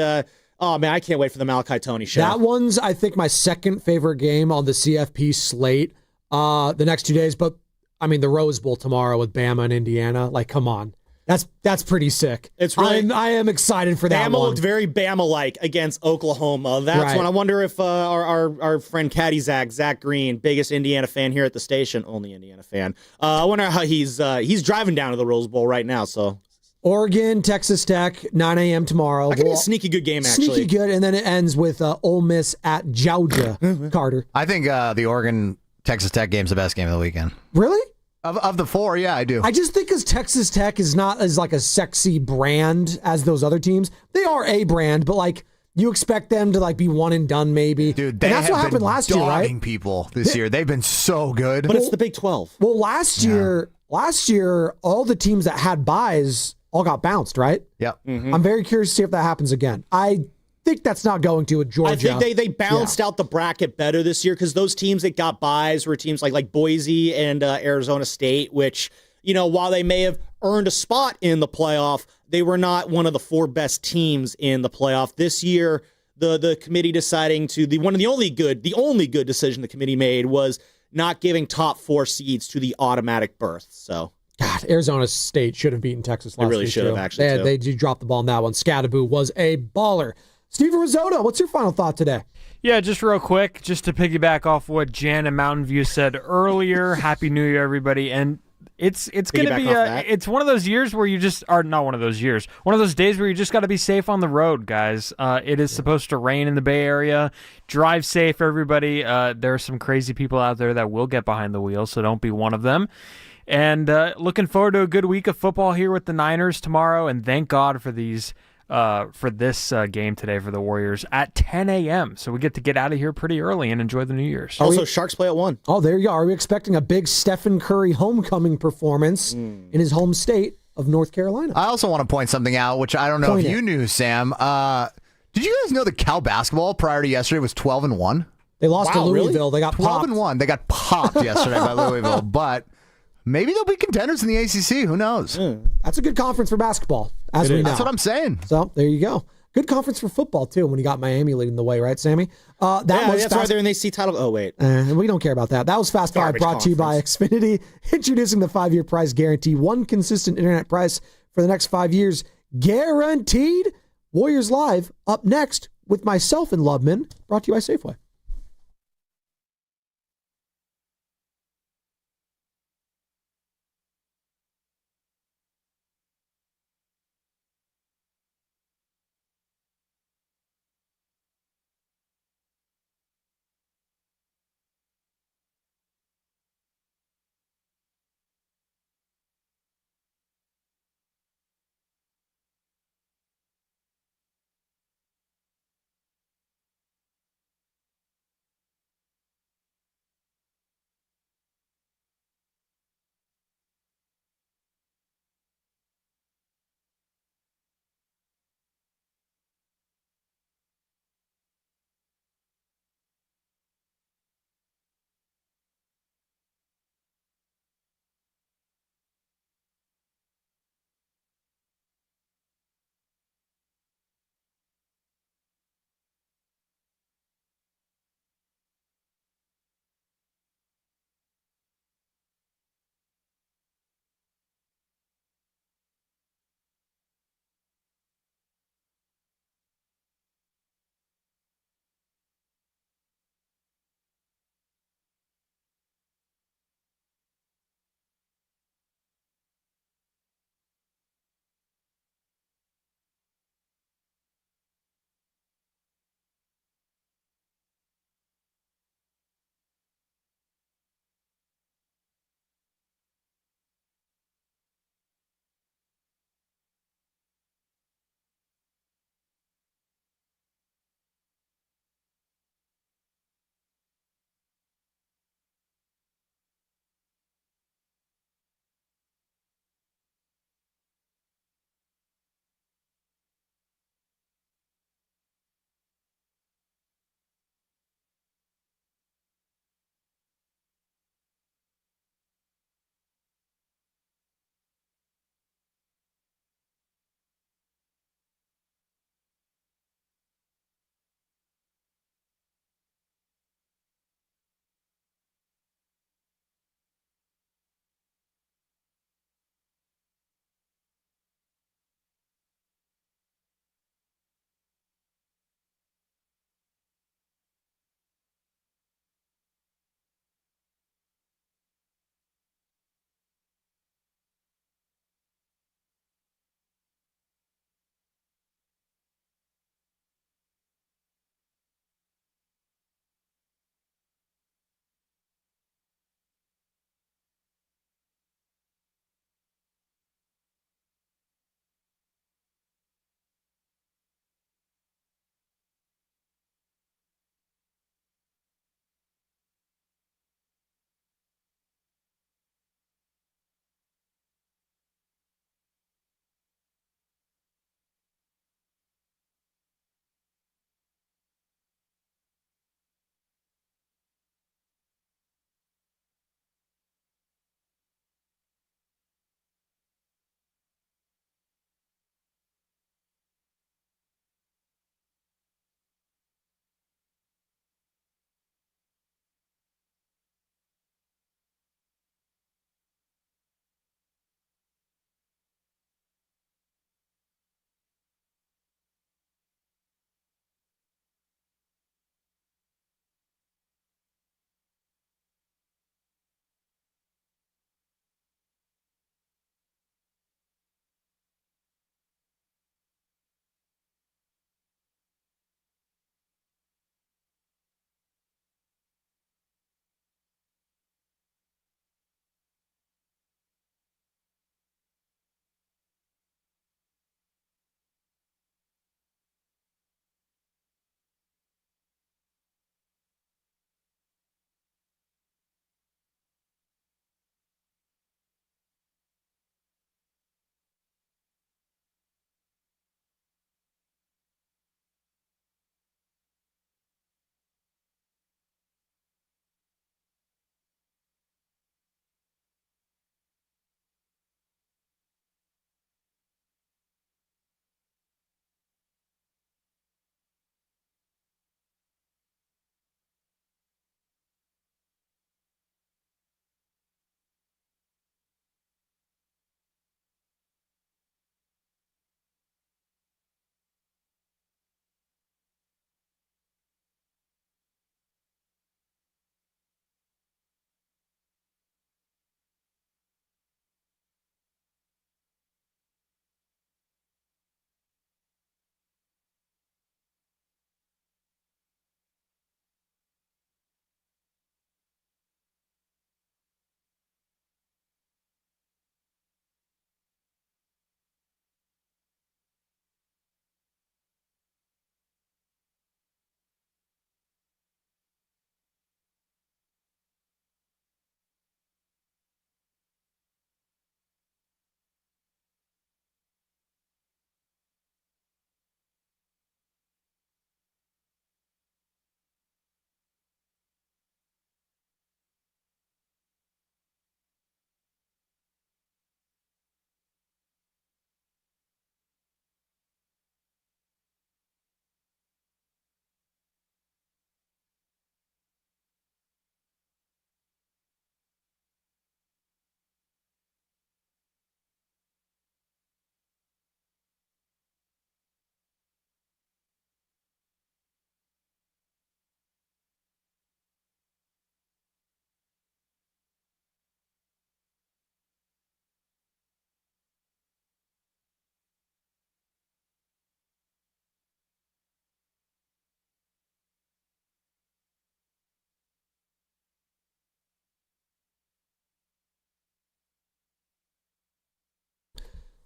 S28: oh man, I can't wait for the Malachi Toney show.
S27: That one's, I think, my second favorite game on the CFP slate the next 2 days. But, I mean, the Rose Bowl tomorrow with Bama and Indiana. Come on. That's pretty sick.
S28: It's really,
S27: I am excited for that
S28: Bama
S27: one.
S28: looked very Bama-like against Oklahoma. That's
S27: right.
S28: when I wonder if our friend Caddy Zach Green, biggest Indiana fan here at the station, only Indiana fan. I wonder how he's driving down to the Rose Bowl right now. So
S27: Oregon, Texas Tech, 9 a.m. tomorrow.
S28: That could be a sneaky good game, actually.
S27: Sneaky good, and then it ends with Ole Miss at Georgia. Carter,
S8: I think the Oregon Texas Tech game's the best game of the weekend.
S27: Really?
S8: Of the 4, yeah, I do.
S27: I just think because Texas Tech is not as a sexy brand as those other teams. They are a brand, but you expect them to be one and done maybe.
S8: Dude,
S27: that's what happened last year, right?
S8: Dogging people this year. They've been so good.
S28: But it's the Big 12.
S27: Well, last year, all the teams that had buys all got bounced, right?
S8: Yep.
S27: Mm-hmm. I'm very curious to see if that happens again. I think that's not going to with Georgia.
S28: I think they balanced out the bracket better this year because those teams that got buys were teams like Boise and Arizona State, which, while they may have earned a spot in the playoff, they were not one of the 4 best teams in the playoff. This year, the committee deciding to the only good decision the committee made was not giving top 4 seeds to the automatic berth. So.
S27: God, Arizona State should have beaten Texas last week.
S28: They really should have, actually.
S27: They did drop the ball on that one. Scadaboo was a baller. Steven Risotto, what's your final thought today?
S1: Yeah, just real quick, just to piggyback off what Jan and Mountain View said earlier. Happy New Year, everybody. And it's going to be it's one of those years where you just are not one of those years. One of those days where you just got to be safe on the road, guys. It is supposed to rain in the Bay Area. Drive safe, everybody. There are some crazy people out there that will get behind the wheel, so don't be one of them. And looking forward to a good week of football here with the Niners tomorrow. And thank God for this game today for the Warriors at 10 a.m. So we get out of here pretty early and enjoy the New Year's.
S28: Also, Sharks play at 1.
S27: Oh, there you go. Are we expecting a big Stephen Curry homecoming performance in his home state of North Carolina?
S8: I also want to point something out, which I don't know if you knew, Sam. Did you guys know that Cal basketball prior to yesterday was 12-1?
S27: They lost to Louisville.
S8: Really?
S27: They got
S8: 12-1. They got popped yesterday by Louisville, but maybe they'll be contenders in the ACC. Who knows?
S27: That's a good conference for basketball, as we know.
S8: That's what I'm saying.
S27: So there you go. Good conference for football, too, when you got Miami leading the way, right, Sammy?
S28: That's why they're in the AC title. Oh, wait.
S27: We don't care about that. That was Fast Five brought to you by Xfinity, introducing the 5-year price guarantee. One consistent internet price for the next 5 years. Guaranteed. Warriors Live up next with myself and Loveman, brought to you by Safeway.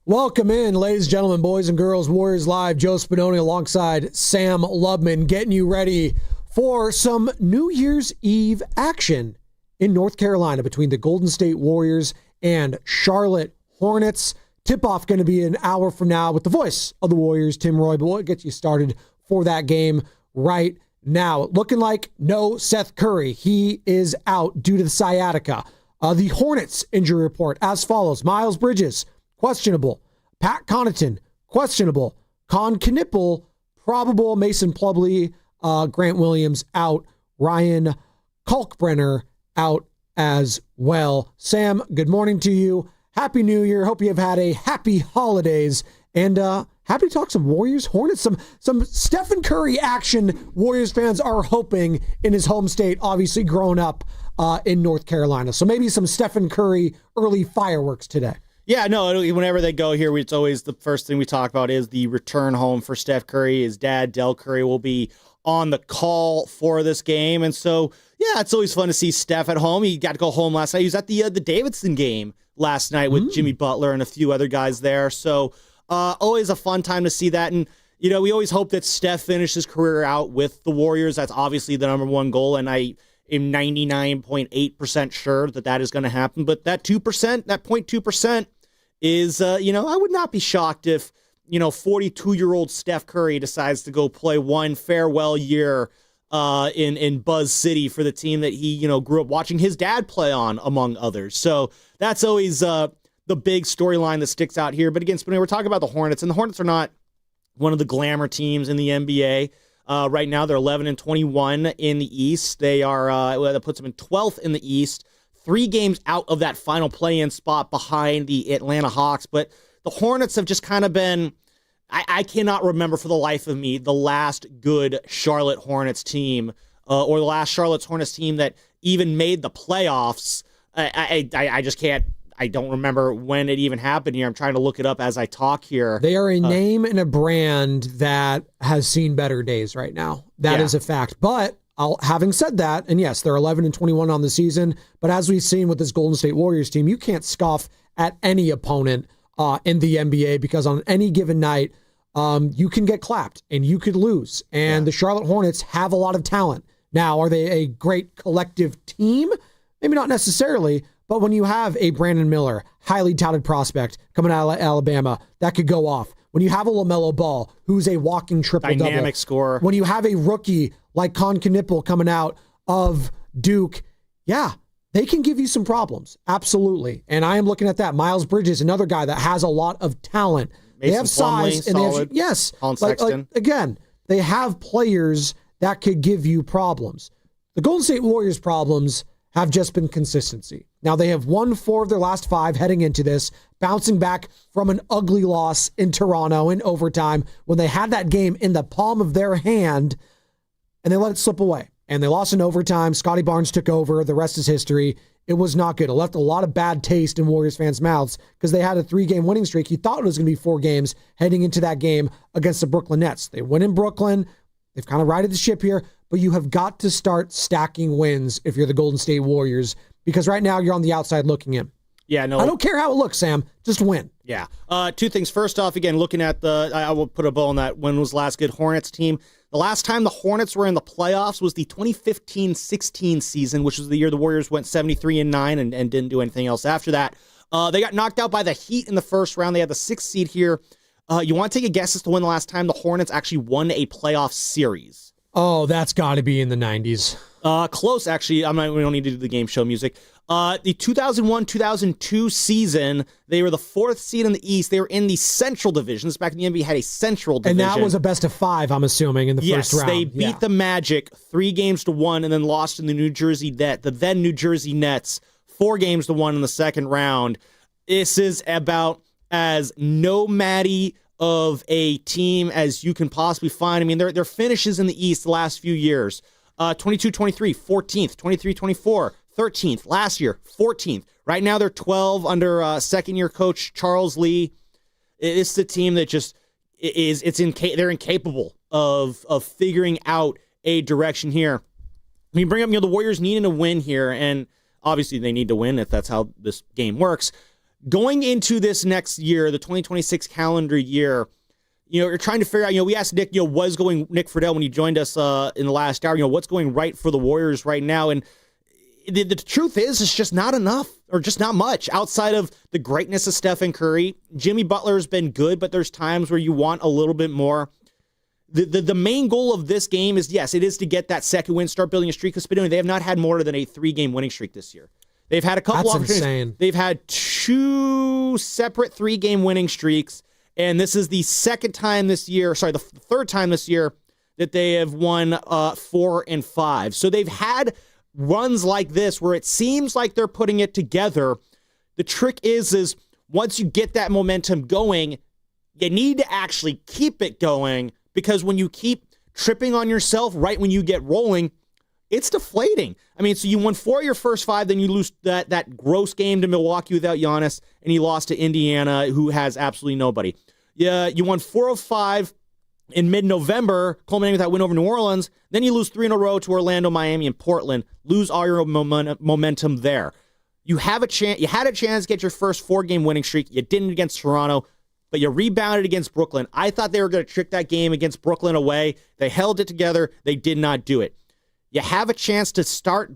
S27: Welcome in, ladies and gentlemen, boys and girls, Warriors Live. Joe Spadoni alongside Sam Lubman, getting you ready for some New Year's Eve action in North Carolina between the Golden State Warriors and Charlotte Hornets. Tip-off going to be an hour from now with the voice of the Warriors, Tim Roy. But we'll get you started for that game right now. Looking like no Seth Curry. He is out due to the sciatica. The Hornets injury report as follows. Miles Bridges, questionable. Pat Connaughton, questionable. Con Knipple, probable. Mason Plumlee, Grant Williams out. Ryan Kalkbrenner out as well. Sam, good morning to you. Happy New Year. Hope you have had a happy holidays. And happy to talk some Warriors, Hornets, some Stephen Curry action Warriors fans are hoping in his home state, obviously growing up in North Carolina. So maybe some Stephen Curry early fireworks today.
S28: Yeah, no, whenever they go here, it's always the first thing we talk about is the return home for Steph Curry. His dad, Del Curry, will be on the call for this game. And so, yeah, it's always fun to see Steph at home. He got to go home last night. He was at the Davidson game last night with Jimmy Butler and a few other guys there. So always a fun time to see that. And, you know, we always hope that Steph finishes his career out with the Warriors. That's obviously the number one goal. And I am 99.8% sure that is going to happen. But that 2%, that 0.2% is, I would not be shocked if, 42-year-old Steph Curry decides to go play one farewell year in Buzz City for the team that he, grew up watching his dad play on, among others. So that's always the big storyline that sticks out here. But again, we're talking about the Hornets, and the Hornets are not one of the glamour teams in the NBA. Right now, they're 11-21 in the East. They are that puts them in 12th in the East, 3 games out of that final play-in spot behind the Atlanta Hawks. But the Hornets have just kind of been, I cannot remember for the life of me the last good Charlotte Hornets team or the last Charlotte Hornets team that even made the playoffs. I just can't. I don't remember when it even happened here. I'm trying to look it up as I talk here.
S27: They are a name and a brand that has seen better days right now. That is a fact. But having said that, and yes, they're 11-21 on the season, but as we've seen with this Golden State Warriors team, you can't scoff at any opponent in the NBA because on any given night, you can get clapped and you could lose. And the Charlotte Hornets have a lot of talent. Now, are they a great collective team? Maybe not necessarily, but when you have a Brandon Miller, highly touted prospect coming out of Alabama, that could go off. When you have a LaMelo Ball, who's a walking triple-double.
S28: Dynamic scorer.
S27: When you have a rookie like Con Knipple coming out of Duke, they can give you some problems. Absolutely. And I am looking at that. Miles Bridges, another guy that has a lot of talent. They have size. And
S28: solid.
S27: they have,
S28: Colin Sexton.
S27: Again, they have players that could give you problems. The Golden State Warriors' problems have just been consistency. Now, they have won 4 of their last 5 heading into this, bouncing back from an ugly loss in Toronto in overtime when they had that game in the palm of their hand, and they let it slip away. And they lost in overtime. Scotty Barnes took over. The rest is history. It was not good. It left a lot of bad taste in Warriors fans' mouths because they had a 3-game winning streak. You thought it was going to be 4 games heading into that game against the Brooklyn Nets. They win in Brooklyn. They've kind of righted the ship here, but you have got to start stacking wins if you're the Golden State Warriors because right now you're on the outside looking in.
S28: Yeah, no.
S27: I don't care how it looks, Sam. Just win.
S28: Yeah. 2 things. First off, again, looking at I will put a bow on that. When was the last good Hornets team? The last time the Hornets were in the playoffs was the 2015-16 season, which was the year the Warriors went 73-9 and didn't do anything else after that. They got knocked out by the Heat in the first round. They had the 6th seed here. You want to take a guess as to when the last time the Hornets actually won a playoff series?
S27: Oh, that's got to be in the 90s.
S28: Close, actually. We don't need to do the game show music. The 2001-2002 season, they were the 4th seed in the East. They were in the Central Division. This back in the NBA had a Central Division.
S27: And that was a best of 5, I'm assuming, in the first round.
S28: Yes, they beat the Magic 3-1 and then lost in the then New Jersey Nets 4-1 in the second round. This is about as nomady of a team as you can possibly find. I mean, their finishes in the East the last few years. 22-23, 14th, 23-24, 13th. Last year, 14th. Right now, they're 12 under second-year coach Charles Lee. It's the team that just they're incapable of figuring out a direction here. I mean, bring up the Warriors needing to win here, and obviously they need to win if that's how this game works. going into this next year, the 2026 calendar year, you're trying to figure out, we asked Nick, what's going, Nick Freidell, when he joined us in the last hour, what's going right for the Warriors right now. And the truth is, it's just not enough, or just not much outside of the greatness of Steph Curry. Jimmy Butler has been good, but there's times where you want a little bit more. The main goal of this game is, yes, it is to get that second win, start building a streak of Spadoni. They have not had more than a 3-game winning streak this year. They've had a couple opportunities. Insane. They've had 2 separate 3-game winning streaks, and this is the third time this year that they have won 4 and 5. So they've had runs like this where it seems like they're putting it together. The trick is once you get that momentum going, you need to actually keep it going, because when you keep tripping on yourself right when you get rolling, it's deflating. I mean, so you won 4 of your first 5, then you lose that gross game to Milwaukee without Giannis, and you lost to Indiana, who has absolutely nobody. Yeah, you won 4 of 5 in mid-November, culminating with that win over New Orleans. Then you lose 3 in a row to Orlando, Miami, and Portland. Lose all your momentum there. You had a chance to get your first 4-game winning streak. You didn't against Toronto, but you rebounded against Brooklyn. I thought they were going to trick that game against Brooklyn away. They held it together. They did not do it. You have a chance to start,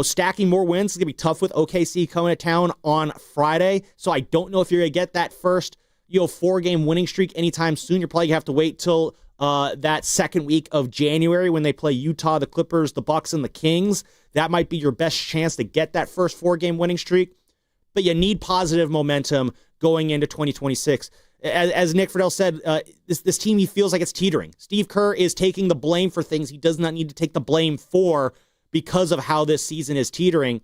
S28: stacking more wins. It's going to be tough with OKC coming to town on Friday. So I don't know if you're going to get that first, 4-game winning streak anytime soon. You're probably going to have to wait till that second week of January when they play Utah, the Clippers, the Bucks, and the Kings. That might be your best chance to get that first 4-game winning streak. But you need positive momentum going into 2026. As Nick Freidell said, this team, he feels like it's teetering. Steve Kerr is taking the blame for things he does not need to take the blame for because of how this season is teetering.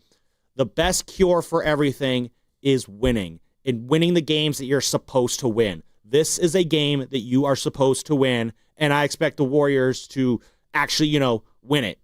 S28: The best cure for everything is winning, and winning the games that you're supposed to win. This is a game that you are supposed to win, and I expect the Warriors to actually, win it.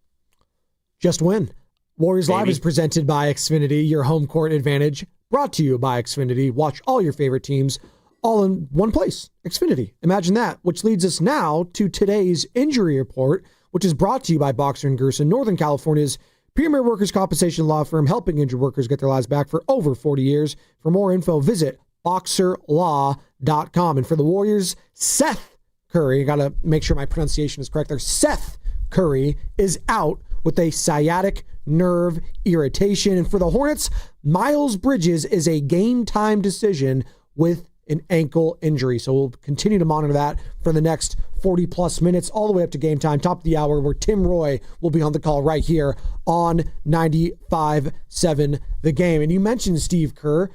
S27: Just win. Warriors Live is presented by Xfinity, your home court advantage. Brought to you by Xfinity. Watch all your favorite teams all in one place. Xfinity. Imagine that. Which leads us now to today's injury report, which is brought to you by Boxer & Gerson, Northern California's premier workers' compensation law firm, helping injured workers get their lives back for over 40 years. For more info, visit boxerlaw.com. And for the Warriors, Seth Curry, I got to make sure my pronunciation is correct there. Seth Curry is out with a sciatic nerve irritation. And for the Hornets, Miles Bridges is a game-time decision with an ankle injury. So we'll continue to monitor that for the next 40-plus minutes, all the way up to game time, top of the hour, where Tim Roy will be on the call right here on 95.7 The Game. And you mentioned Steve Kerr.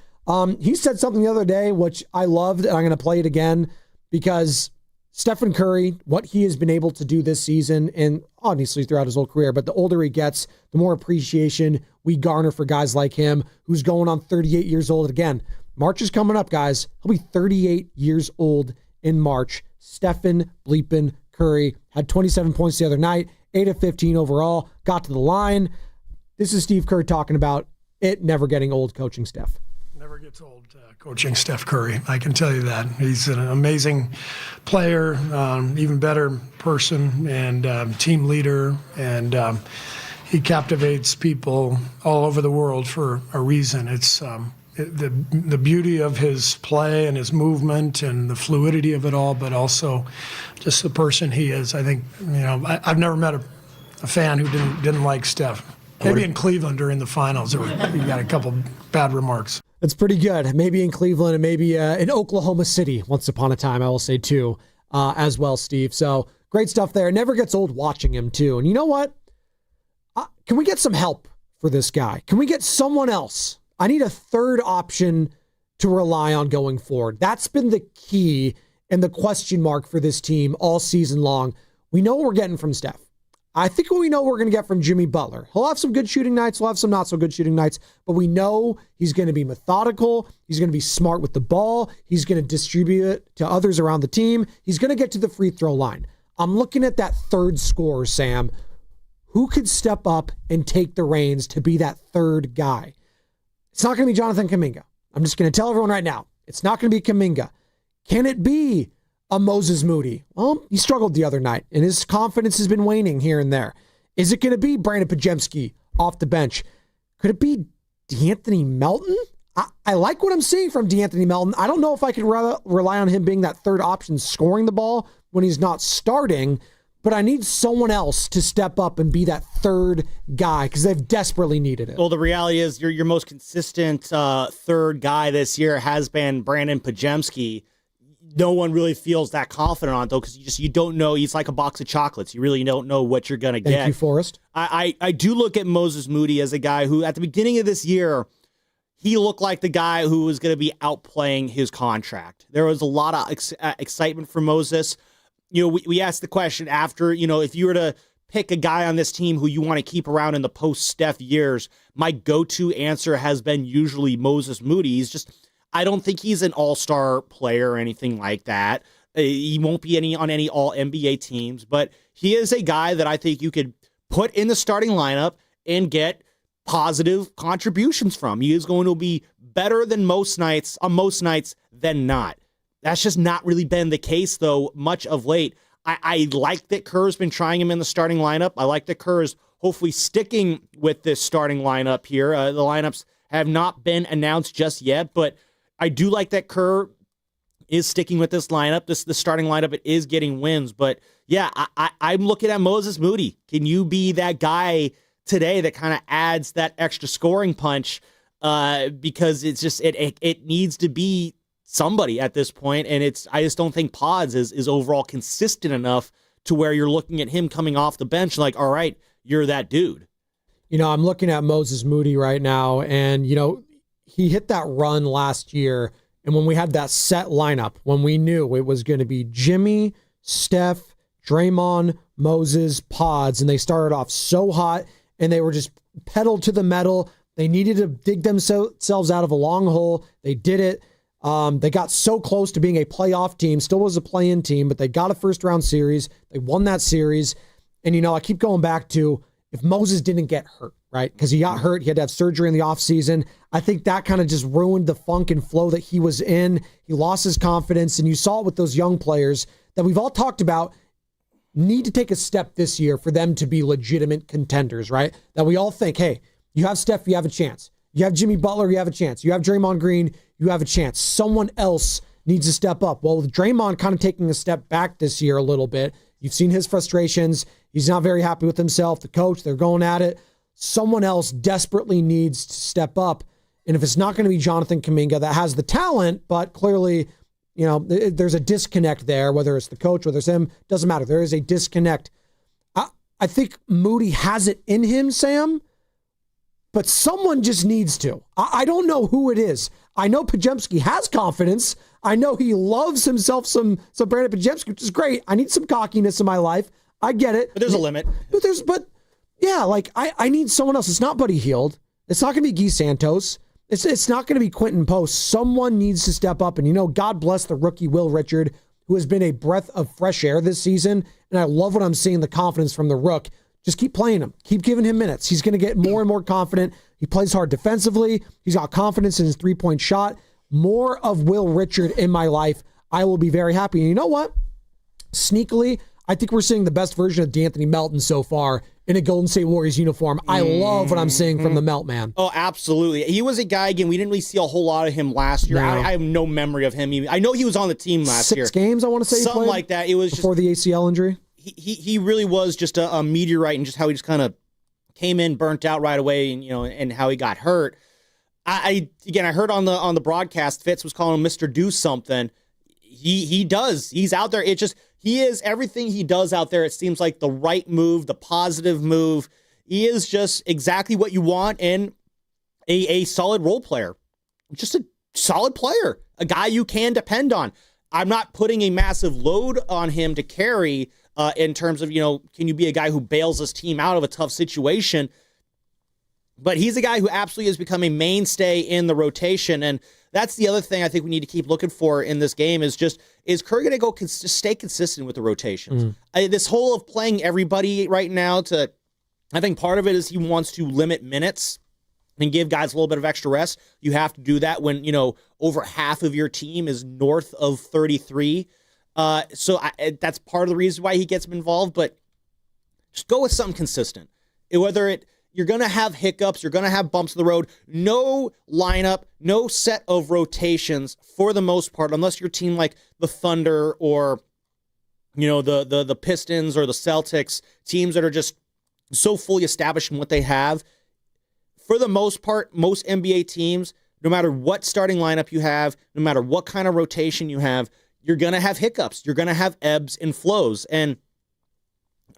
S27: He said something the other day, which I loved, and I'm going to play it again, because Stephen Curry, what he has been able to do this season, and obviously throughout his whole career, but the older he gets, the more appreciation we garner for guys like him, who's going on 38 years old. Again, March is coming up, guys. He'll be 38 years old in March. Stephen bleepin' Curry had 27 points the other night, 8 of 15 overall, got to the line. This is Steve Kerr talking about it never getting old coaching Steph.
S14: Never gets old coaching Steph Curry. I can tell you that. He's an amazing player, even better person, and team leader, and he captivates people all over the world for a reason. It's the beauty of his play and his movement and the fluidity of it all, but also just the person he is. I think, I've never met a fan who didn't like Steph. Maybe in Cleveland during the finals, he got a couple bad remarks.
S27: That's pretty good. Maybe in Cleveland and maybe in Oklahoma City once upon a time, I will say, too, as well, Steve. So great stuff there. It never gets old watching him, too. And you know what? Can we get some help for this guy? Can we get someone else? I need a third option to rely on going forward. That's been the key and the question mark for this team all season long. We know what we're getting from Steph. I think we know what we're going to get from Jimmy Butler. He'll have some good shooting nights. He'll have some not so good shooting nights. But we know he's going to be methodical. He's going to be smart with the ball. He's going to distribute it to others around the team. He's going to get to the free throw line. I'm looking at that third scorer, Sam. Who could step up and take the reins to be that third guy? It's not going to be Jonathan Kuminga. I'm just going to tell everyone right now. It's not going to be Kuminga. Can it be a Moses Moody? Well, he struggled the other night, and his confidence has been waning here and there. Is it going to be Brandon Podziemski off the bench? Could it be D'Anthony Melton? I like what I'm seeing from DeAnthony Melton. I don't know if I could rely on him being that third option scoring the ball when he's not starting, but I need someone else to step up and be that third guy because they've desperately needed it.
S28: Well, the reality is your most consistent third guy this year has been Brandon Pajemski. No one really feels that confident on it, though, because you don't know. He's like a box of chocolates. You really don't know what you're going to get.
S27: Thank you, Forrest.
S28: I do look at Moses Moody as a guy who, at the beginning of this year, he looked like the guy who was going to be outplaying his contract. There was a lot of excitement for Moses. We asked the question after, if you were to pick a guy on this team who you want to keep around in the post-Steph years, my go-to answer has been usually Moses Moody. I don't think he's an all-star player or anything like that. He won't be on any all-NBA teams, but he is a guy that I think you could put in the starting lineup and get positive contributions from. He is going to be better than most nights than not. That's just not really been the case, though, much of late. I like that Kerr's been trying him in the starting lineup. I like that Kerr is hopefully sticking with this starting lineup here. The lineups have not been announced just yet, but I do like that Kerr is sticking with this lineup. The starting lineup, it is getting wins. But, yeah, I'm looking at Moses Moody. Can you be that guy today that kind of adds that extra scoring punch because it's just it needs to be somebody at this point, and I just don't think Pods is overall consistent enough to where you're looking at him coming off the bench like, all right, you're that dude.
S27: I'm looking at Moses Moody right now, and he hit that run last year, and when we had that set lineup, when we knew it was going to be Jimmy, Steph, Draymond, Moses, Pods, and they started off so hot, and they were just pedal to the metal. They needed to dig themselves out of a long hole. They did it. They got so close to being a playoff team, still was a play-in team, but they got a first-round series. They won that series. And, I keep going back to if Moses didn't get hurt, right? Because he got hurt. He had to have surgery in the offseason. I think that kind of just ruined the funk and flow that he was in. He lost his confidence, and you saw it with those young players that we've all talked about need to take a step this year for them to be legitimate contenders, right? That we all think, hey, you have Steph, you have a chance. You have Jimmy Butler, you have a chance. You have Draymond Green, you have a chance. Someone else needs to step up. Well, with Draymond kind of taking a step back this year a little bit, you've seen his frustrations. He's not very happy with himself. The coach, they're going at it. Someone else desperately needs to step up. And if it's not going to be Jonathan Kuminga that has the talent, but clearly, there's a disconnect there, whether it's the coach, whether it's him, doesn't matter. There is a disconnect. I think Moody has it in him, Sam, but someone just needs to. I don't know who it is. I know Pajemski has confidence. I know he loves himself some Brandon Pajemski, which is great. I need some cockiness in my life. I get it.
S28: But there's a limit.
S27: I need someone else. It's not Buddy Hield. It's not going to be Guy Santos. It's not going to be Quentin Post. Someone needs to step up. And, God bless the rookie Will Richard, who has been a breath of fresh air this season. And I love what I'm seeing, the confidence from the rook. Just keep playing him. Keep giving him minutes. He's going to get more and more confident. He plays hard defensively. He's got confidence in his three-point shot. More of Will Richard in my life. I will be very happy. And you know what? Sneakily, I think we're seeing the best version of DeAnthony Melton so far in a Golden State Warriors uniform. I love what I'm seeing from the Melt man.
S28: Oh, absolutely. He was a guy, again, we didn't really see a whole lot of him last year.
S27: No.
S28: I have no memory of him. I know he was on the team last year.
S27: 6 games, I want to say.
S28: Something like that. It was
S27: before the ACL injury.
S28: He really was just a meteorite, and just how he just kind of came in, burnt out right away, and and how he got hurt. I heard on the broadcast, Fitz was calling him Mr. Do Something. He does. He's out there. He is everything he does out there. It seems like the right move, the positive move. He is just exactly what you want in a solid role player. Just a solid player, a guy you can depend on. I'm not putting a massive load on him to carry in terms of, can you be a guy who bails his team out of a tough situation? But he's a guy who absolutely has become a mainstay in the rotation. And that's the other thing I think we need to keep looking for in this game is Kerr going to stay consistent with the rotations? This whole of playing everybody right now I think part of it is he wants to limit minutes and give guys a little bit of extra rest. You have to do that when, over half of your team is north of 33. That's part of the reason why he gets him involved, but just go with something consistent. Whether you're going to have hiccups. You're going to have bumps in the road. No lineup, no set of rotations for the most part, unless you're a team like the Thunder or, the Pistons or the Celtics, teams that are just so fully established in what they have. For the most part, most NBA teams, no matter what starting lineup you have, no matter what kind of rotation you have, you're going to have hiccups. You're going to have ebbs and flows. And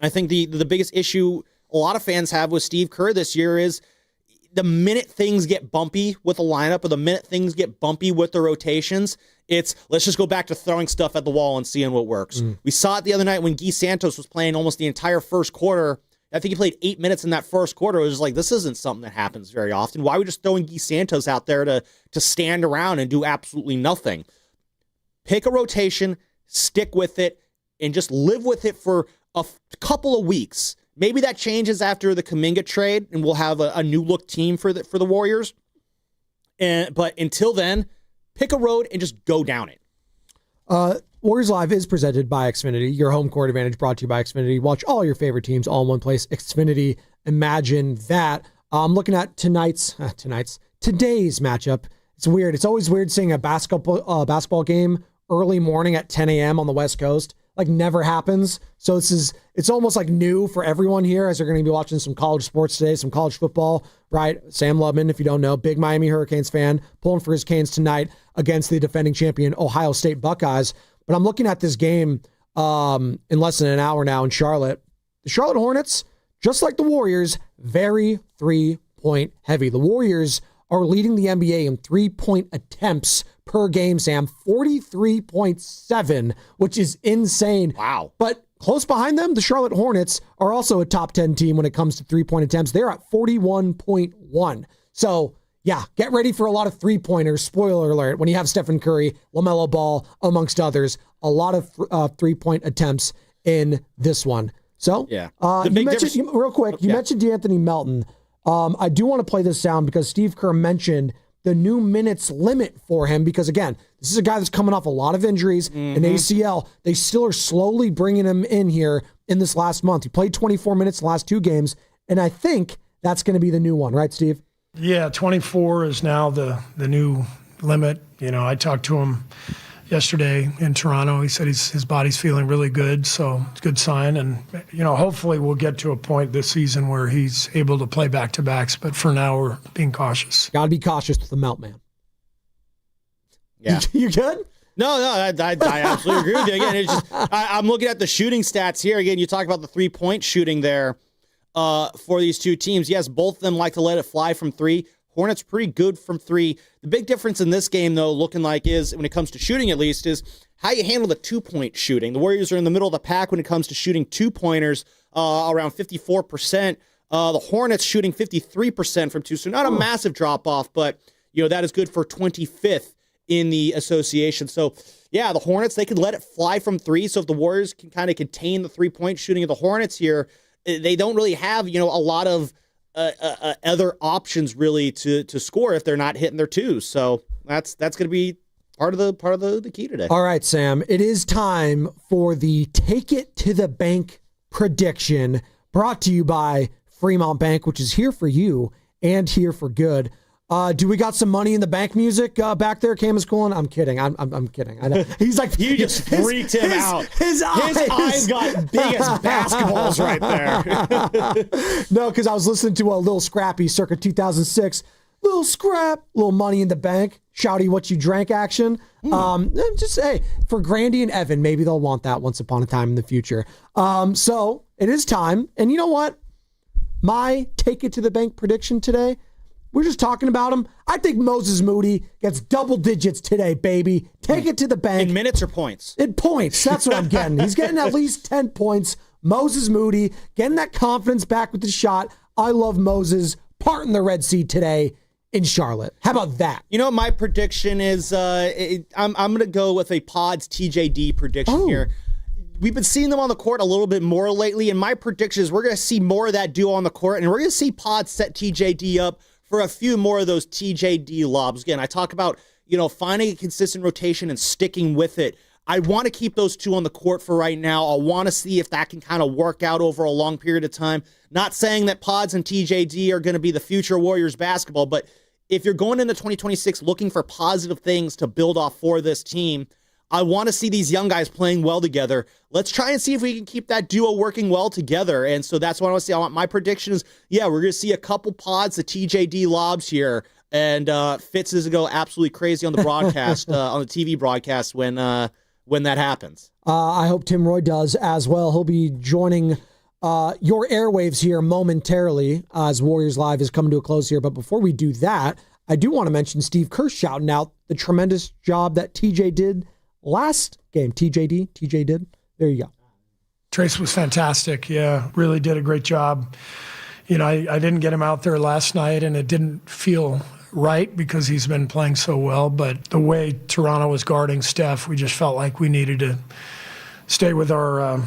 S28: I think the biggest issue a lot of fans have with Steve Kerr this year is the minute things get bumpy with a lineup or the minute things get bumpy with the rotations, it's let's just go back to throwing stuff at the wall and seeing what works. We saw it the other night when Guy Santos was playing almost the entire first quarter. I think he played 8 minutes in that first quarter. It was just like, this isn't something that happens very often. Why are we just throwing Guy Santos out there to stand around and do absolutely nothing? Pick a rotation, stick with it, and just live with it for a couple of weeks. Maybe that changes after the Kuminga trade, and we'll have a new look team for the Warriors. But until then, pick a road and just go down it.
S27: Warriors Live is presented by Xfinity, your home court advantage brought to you by Xfinity. Watch all your favorite teams all in one place. Xfinity, imagine that. I'm looking at today's matchup. It's weird. It's always weird seeing a basketball game early morning at 10 a.m. on the West Coast. Like never happens. So it's almost like new for everyone here as they're going to be watching some college sports today, some college football, right? Sam Lubman, if you don't know, big Miami Hurricanes fan, pulling for his Canes tonight against the defending champion Ohio State Buckeyes. But I'm looking at this game in less than an hour now in Charlotte. The Charlotte Hornets, just like the Warriors, very 3-point heavy. The Warriors are leading the NBA in 3-point attempts per game, Sam. 43.7, which is insane.
S28: Wow.
S27: But close behind them, the Charlotte Hornets are also a top 10 team when it comes to 3-point attempts. They're at 41.1. So, yeah, get ready for a lot of three-pointers. Spoiler alert, when you have Stephen Curry, LaMelo Ball, amongst others, a lot of 3-point attempts in this one. So,
S28: yeah.
S27: You mentioned D'Anthony Melton. I do want to play this sound because Steve Kerr mentioned the new minutes limit for him because, again, this is a guy that's coming off a lot of injuries, an ACL. They still are slowly bringing him in here in this last month. He played 24 minutes the last two games, and I think that's going to be the new one, right, Steve?
S14: Yeah, 24 is now the new limit. I talked to him yesterday in Toronto. He said his body's feeling really good, so it's a good sign. And, hopefully we'll get to a point this season where he's able to play back-to-backs. But for now, we're being cautious.
S27: Got to be cautious with the Melt Man.
S28: Yeah.
S27: You good?
S28: No, I absolutely agree with you. Again, it's just I'm looking at the shooting stats here. Again, you talk about the three-point shooting there for these two teams. Yes, both of them like to let it fly from three. Hornets pretty good from three. The big difference in this game, though, looking like is, when it comes to shooting at least, is how you handle the two-point shooting. The Warriors are in the middle of the pack when it comes to shooting two-pointers, around 54%. The Hornets shooting 53% from two, so not a massive drop-off, but that is good for 25th in the association. So, yeah, the Hornets, they could let it fly from three, so if the Warriors can kind of contain the three-point shooting of the Hornets here, they don't really have, a lot of other options really to score if they're not hitting their twos. So that's going to be part of the key today.
S27: All right, Sam, it is time for the Take It to the Bank prediction brought to you by Fremont Bank, which is here for you and here for good. Do we got some money in the bank music back there? Cam is calling. I'm kidding. I'm kidding. I know. He's like,
S28: you just freaked him out.
S27: His eyes
S28: got big as basketballs right there.
S27: No, because I was listening to a Little Scrappy circa 2006. Little Scrap, little money in the bank. Shouty, what you drank action. Just hey, for Grandy and Evan, maybe they'll want that once upon a time in the future. So it is time, and you know what? My Take It to the Bank prediction today. We're just talking about him. I think Moses Moody gets double digits today, baby. Take it to the bank.
S28: In minutes or points?
S27: In points. That's what I'm getting. He's getting at least 10 points. Moses Moody getting that confidence back with the shot. I love Moses parting the Red Sea today in Charlotte. How about that?
S28: My prediction is I'm going to go with a Pods TJD prediction here. We've been seeing them on the court a little bit more lately, and my prediction is we're going to see more of that duo on the court, and we're going to see Pods set TJD up for a few more of those TJD lobs. Again, I talk about, finding a consistent rotation and sticking with it. I want to keep those two on the court for right now. I want to see if that can kind of work out over a long period of time. Not saying that Pods and TJD are going to be the future Warriors basketball, but if you're going into 2026 looking for positive things to build off for this team, I want to see these young guys playing well together. Let's try and see if we can keep that duo working well together. And so that's what I want to see. My prediction is, we're going to see a couple Pods of TJD lobs here. And Fitz is going to go absolutely crazy on the broadcast, on the TV broadcast when that happens.
S27: I hope Tim Roy does as well. He'll be joining your airwaves here momentarily as Warriors Live is coming to a close here. But before we do that, I do want to mention Steve Kerr shouting out the tremendous job that TJ did last game. TJ did. There you go.
S14: Trace was fantastic. Yeah, really did a great job. You know, I didn't get him out there last night, and it didn't feel right because he's been playing so well. But the way Toronto was guarding Steph, we just felt like we needed to stay with our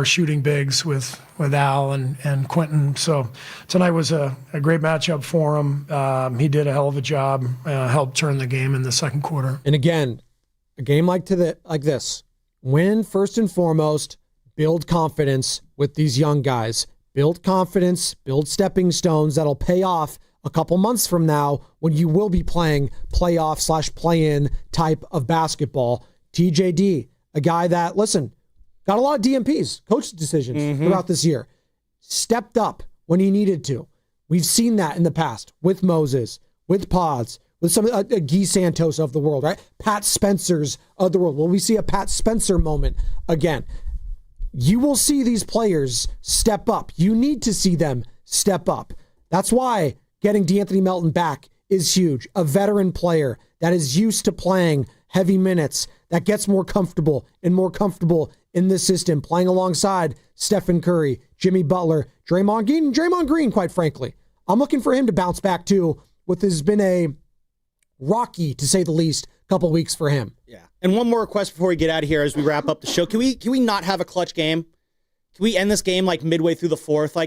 S14: shooting bigs with Al and Quentin. So tonight was a great matchup for him. He did a hell of a job, helped turn the game in the second quarter.
S27: And again, a game like this, win first and foremost, build confidence with these young guys. Build confidence, build stepping stones that'll pay off a couple months from now when you will be playing playoff/play-in type of basketball. TJD, a guy that, listen, got a lot of DMPs, coach decisions throughout this year. Stepped up when he needed to. We've seen that in the past with Moses, with Pods, with some Guy Santos of the world, right? Pat Spencer's of the world. Will we see a Pat Spencer moment again? You will see these players step up. You need to see them step up. That's why getting DeAnthony Melton back is huge. A veteran player that is used to playing heavy minutes, that gets more comfortable in this system, playing alongside Stephen Curry, Jimmy Butler, Draymond Green, quite frankly. I'm looking for him to bounce back too, what has been a rocky, to say the least, couple weeks for him.
S28: Yeah. And one more request before we get out of here as we wrap up the show. Can we not have a clutch game? Can we end this game like midway through the fourth?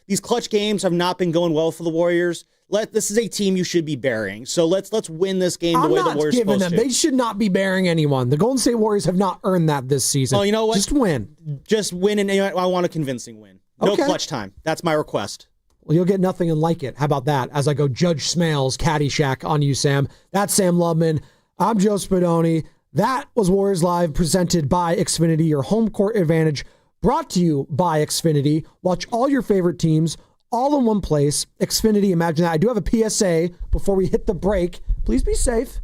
S28: These clutch games have not been going well for the Warriors. This is a team you should be burying. So let's win this game the way the Warriors are supposed to.
S27: They should not be burying anyone. The Golden State Warriors have not earned that this season.
S28: Well, you know what?
S27: Just win.
S28: Just win, and I want a convincing win. No clutch time. That's my request.
S27: Well, you'll get nothing and like it. How about that? As I go Judge Smales Caddyshack on you, Sam. That's Sam Lubman. I'm Joe Spadoni. That was Warriors Live, presented by Xfinity, your home court advantage, brought to you by Xfinity. Watch all your favorite teams all in one place. Xfinity, imagine that. I do have a PSA before we hit the break. Please be safe.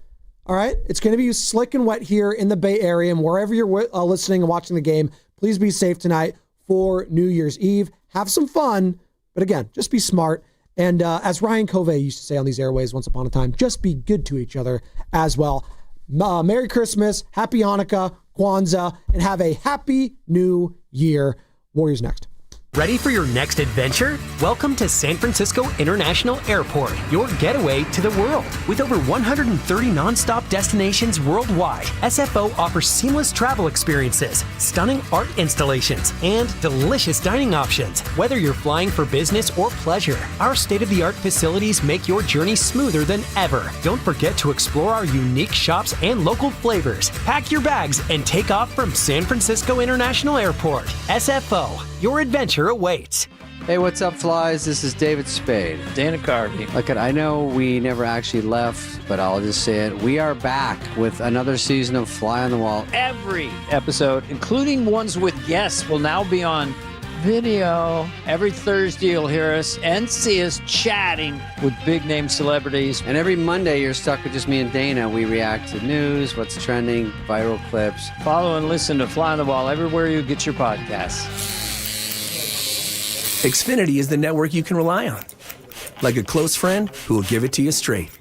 S27: All right? It's going to be slick and wet here in the Bay Area, and wherever you're listening and watching the game, please be safe tonight for New Year's Eve. Have some fun, but again, just be smart. And as Ryan Covey used to say on these airways once upon a time, just be good to each other as well. Merry Christmas, Happy Hanukkah, Kwanzaa, and have a Happy New Year. Warriors next.
S15: Ready for your next adventure? Welcome to San Francisco International Airport, your getaway to the world. With over 130 nonstop destinations worldwide, SFO offers seamless travel experiences, stunning art installations, and delicious dining options. Whether you're flying for business or pleasure, our state-of-the-art facilities make your journey smoother than ever. Don't forget to explore our unique shops and local flavors. Pack your bags and take off from San Francisco International Airport. SFO, your adventure awaits.
S16: Hey, what's up, flies? This is David Spade. Dana Carvey. Look, I know we never actually left, but I'll just say it. We are back with another season of Fly on the Wall.
S17: Every episode, including ones with guests, will now be on video. Every Thursday, you'll hear us and see us chatting with big-name celebrities.
S16: And every Monday, you're stuck with just me and Dana. We react to news, what's trending, viral clips.
S17: Follow and listen to Fly on the Wall everywhere you get your podcasts.
S18: Xfinity is the network you can rely on. Like a close friend who will give it to you straight.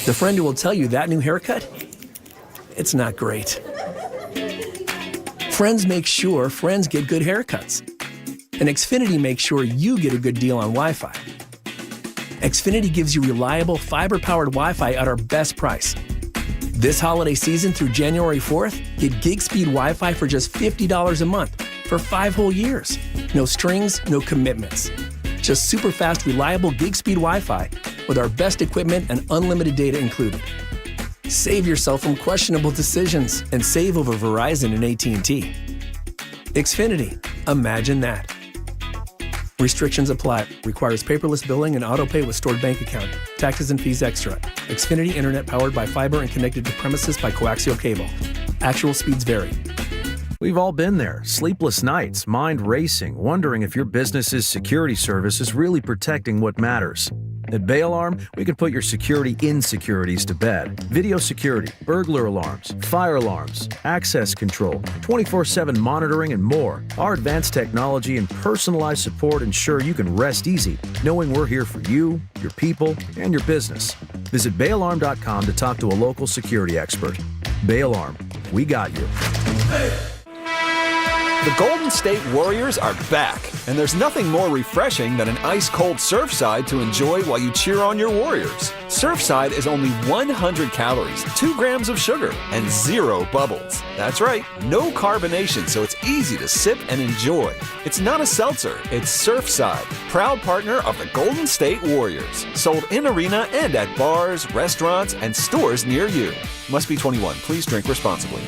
S18: The friend who will tell you that new haircut, it's not great. Friends make sure friends get good haircuts. And Xfinity makes sure you get a good deal on Wi-Fi. Xfinity gives you reliable fiber-powered Wi-Fi at our best price. This holiday season through January 4th, get gig speed Wi-Fi for just $50 a month for 5 whole years. No strings, no commitments. Just super fast, reliable gig speed Wi-Fi with our best equipment and unlimited data included. Save yourself from questionable decisions and save over Verizon and AT&T. Xfinity. Imagine that. Restrictions apply. Requires paperless billing and autopay with stored bank account. Taxes and fees extra. Xfinity Internet powered by fiber and connected to premises by coaxial cable. Actual speeds vary.
S4: We've all been there. Sleepless nights, mind racing, wondering if your business's security service is really protecting what matters. At Bay Alarm, we can put your security insecurities to bed. Video security, burglar alarms, fire alarms, access control, 24/7 monitoring, and more. Our advanced technology and personalized support ensure you can rest easy, knowing we're here for you, your people, and your business. Visit bayalarm.com to talk to a local security expert. Bay Alarm, we got you.
S7: The Golden State Warriors are back, and there's nothing more refreshing than an ice-cold Surfside to enjoy while you cheer on your Warriors. Surfside is only 100 calories, 2 grams of sugar, and 0 bubbles. That's right, no carbonation, so it's easy to sip and enjoy. It's not a seltzer, it's Surfside, proud partner of the Golden State Warriors. Sold in arena and at bars, restaurants, and stores near you. Must be 21. Please drink responsibly.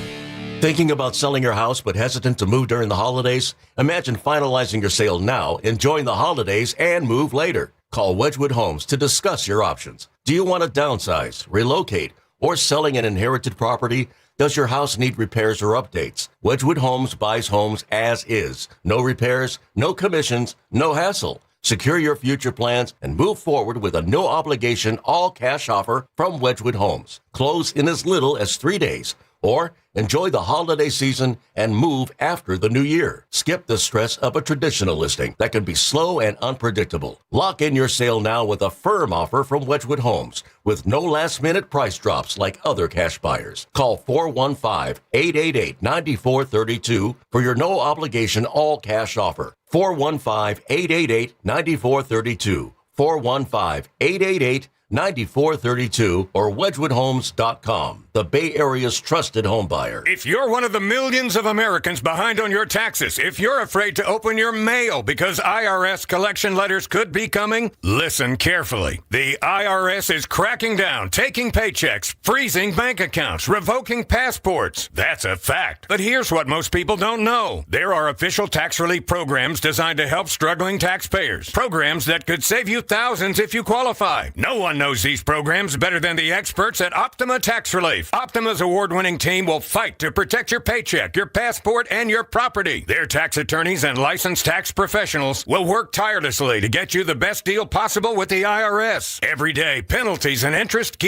S9: Thinking about selling your house but hesitant to move during the holidays? Imagine finalizing your sale now, enjoying the holidays, and move later. Call Wedgwood Homes to discuss your options. Do you want to downsize, relocate, or selling an inherited property? Does your house need repairs or updates? Wedgwood Homes buys homes as is. No repairs, no commissions, no hassle. Secure your future plans and move forward with a no-obligation, all-cash offer from Wedgwood Homes. Close in as little as 3 days. Or enjoy the holiday season and move after the new year. Skip the stress of a traditional listing that can be slow and unpredictable. Lock in your sale now with a firm offer from Wedgwood Homes with no last-minute price drops like other cash buyers. Call 415-888-9432 for your no-obligation all-cash offer. 415-888-9432. 415-888-9432 or wedgwoodhomes.com. The Bay Area's trusted home buyer.
S19: If you're one of the millions of Americans behind on your taxes, if you're afraid to open your mail because IRS collection letters could be coming, listen carefully. The IRS is cracking down, taking paychecks, freezing bank accounts, revoking passports. That's a fact. But here's what most people don't know. There are official tax relief programs designed to help struggling taxpayers. Programs that could save you thousands if you qualify. No one knows these programs better than the experts at Optima Tax Relief. Optima's award-winning team will fight to protect your paycheck, your passport, and your property. Their tax attorneys and licensed tax professionals will work tirelessly to get you the best deal possible with the IRS. Every day, penalties and interest keep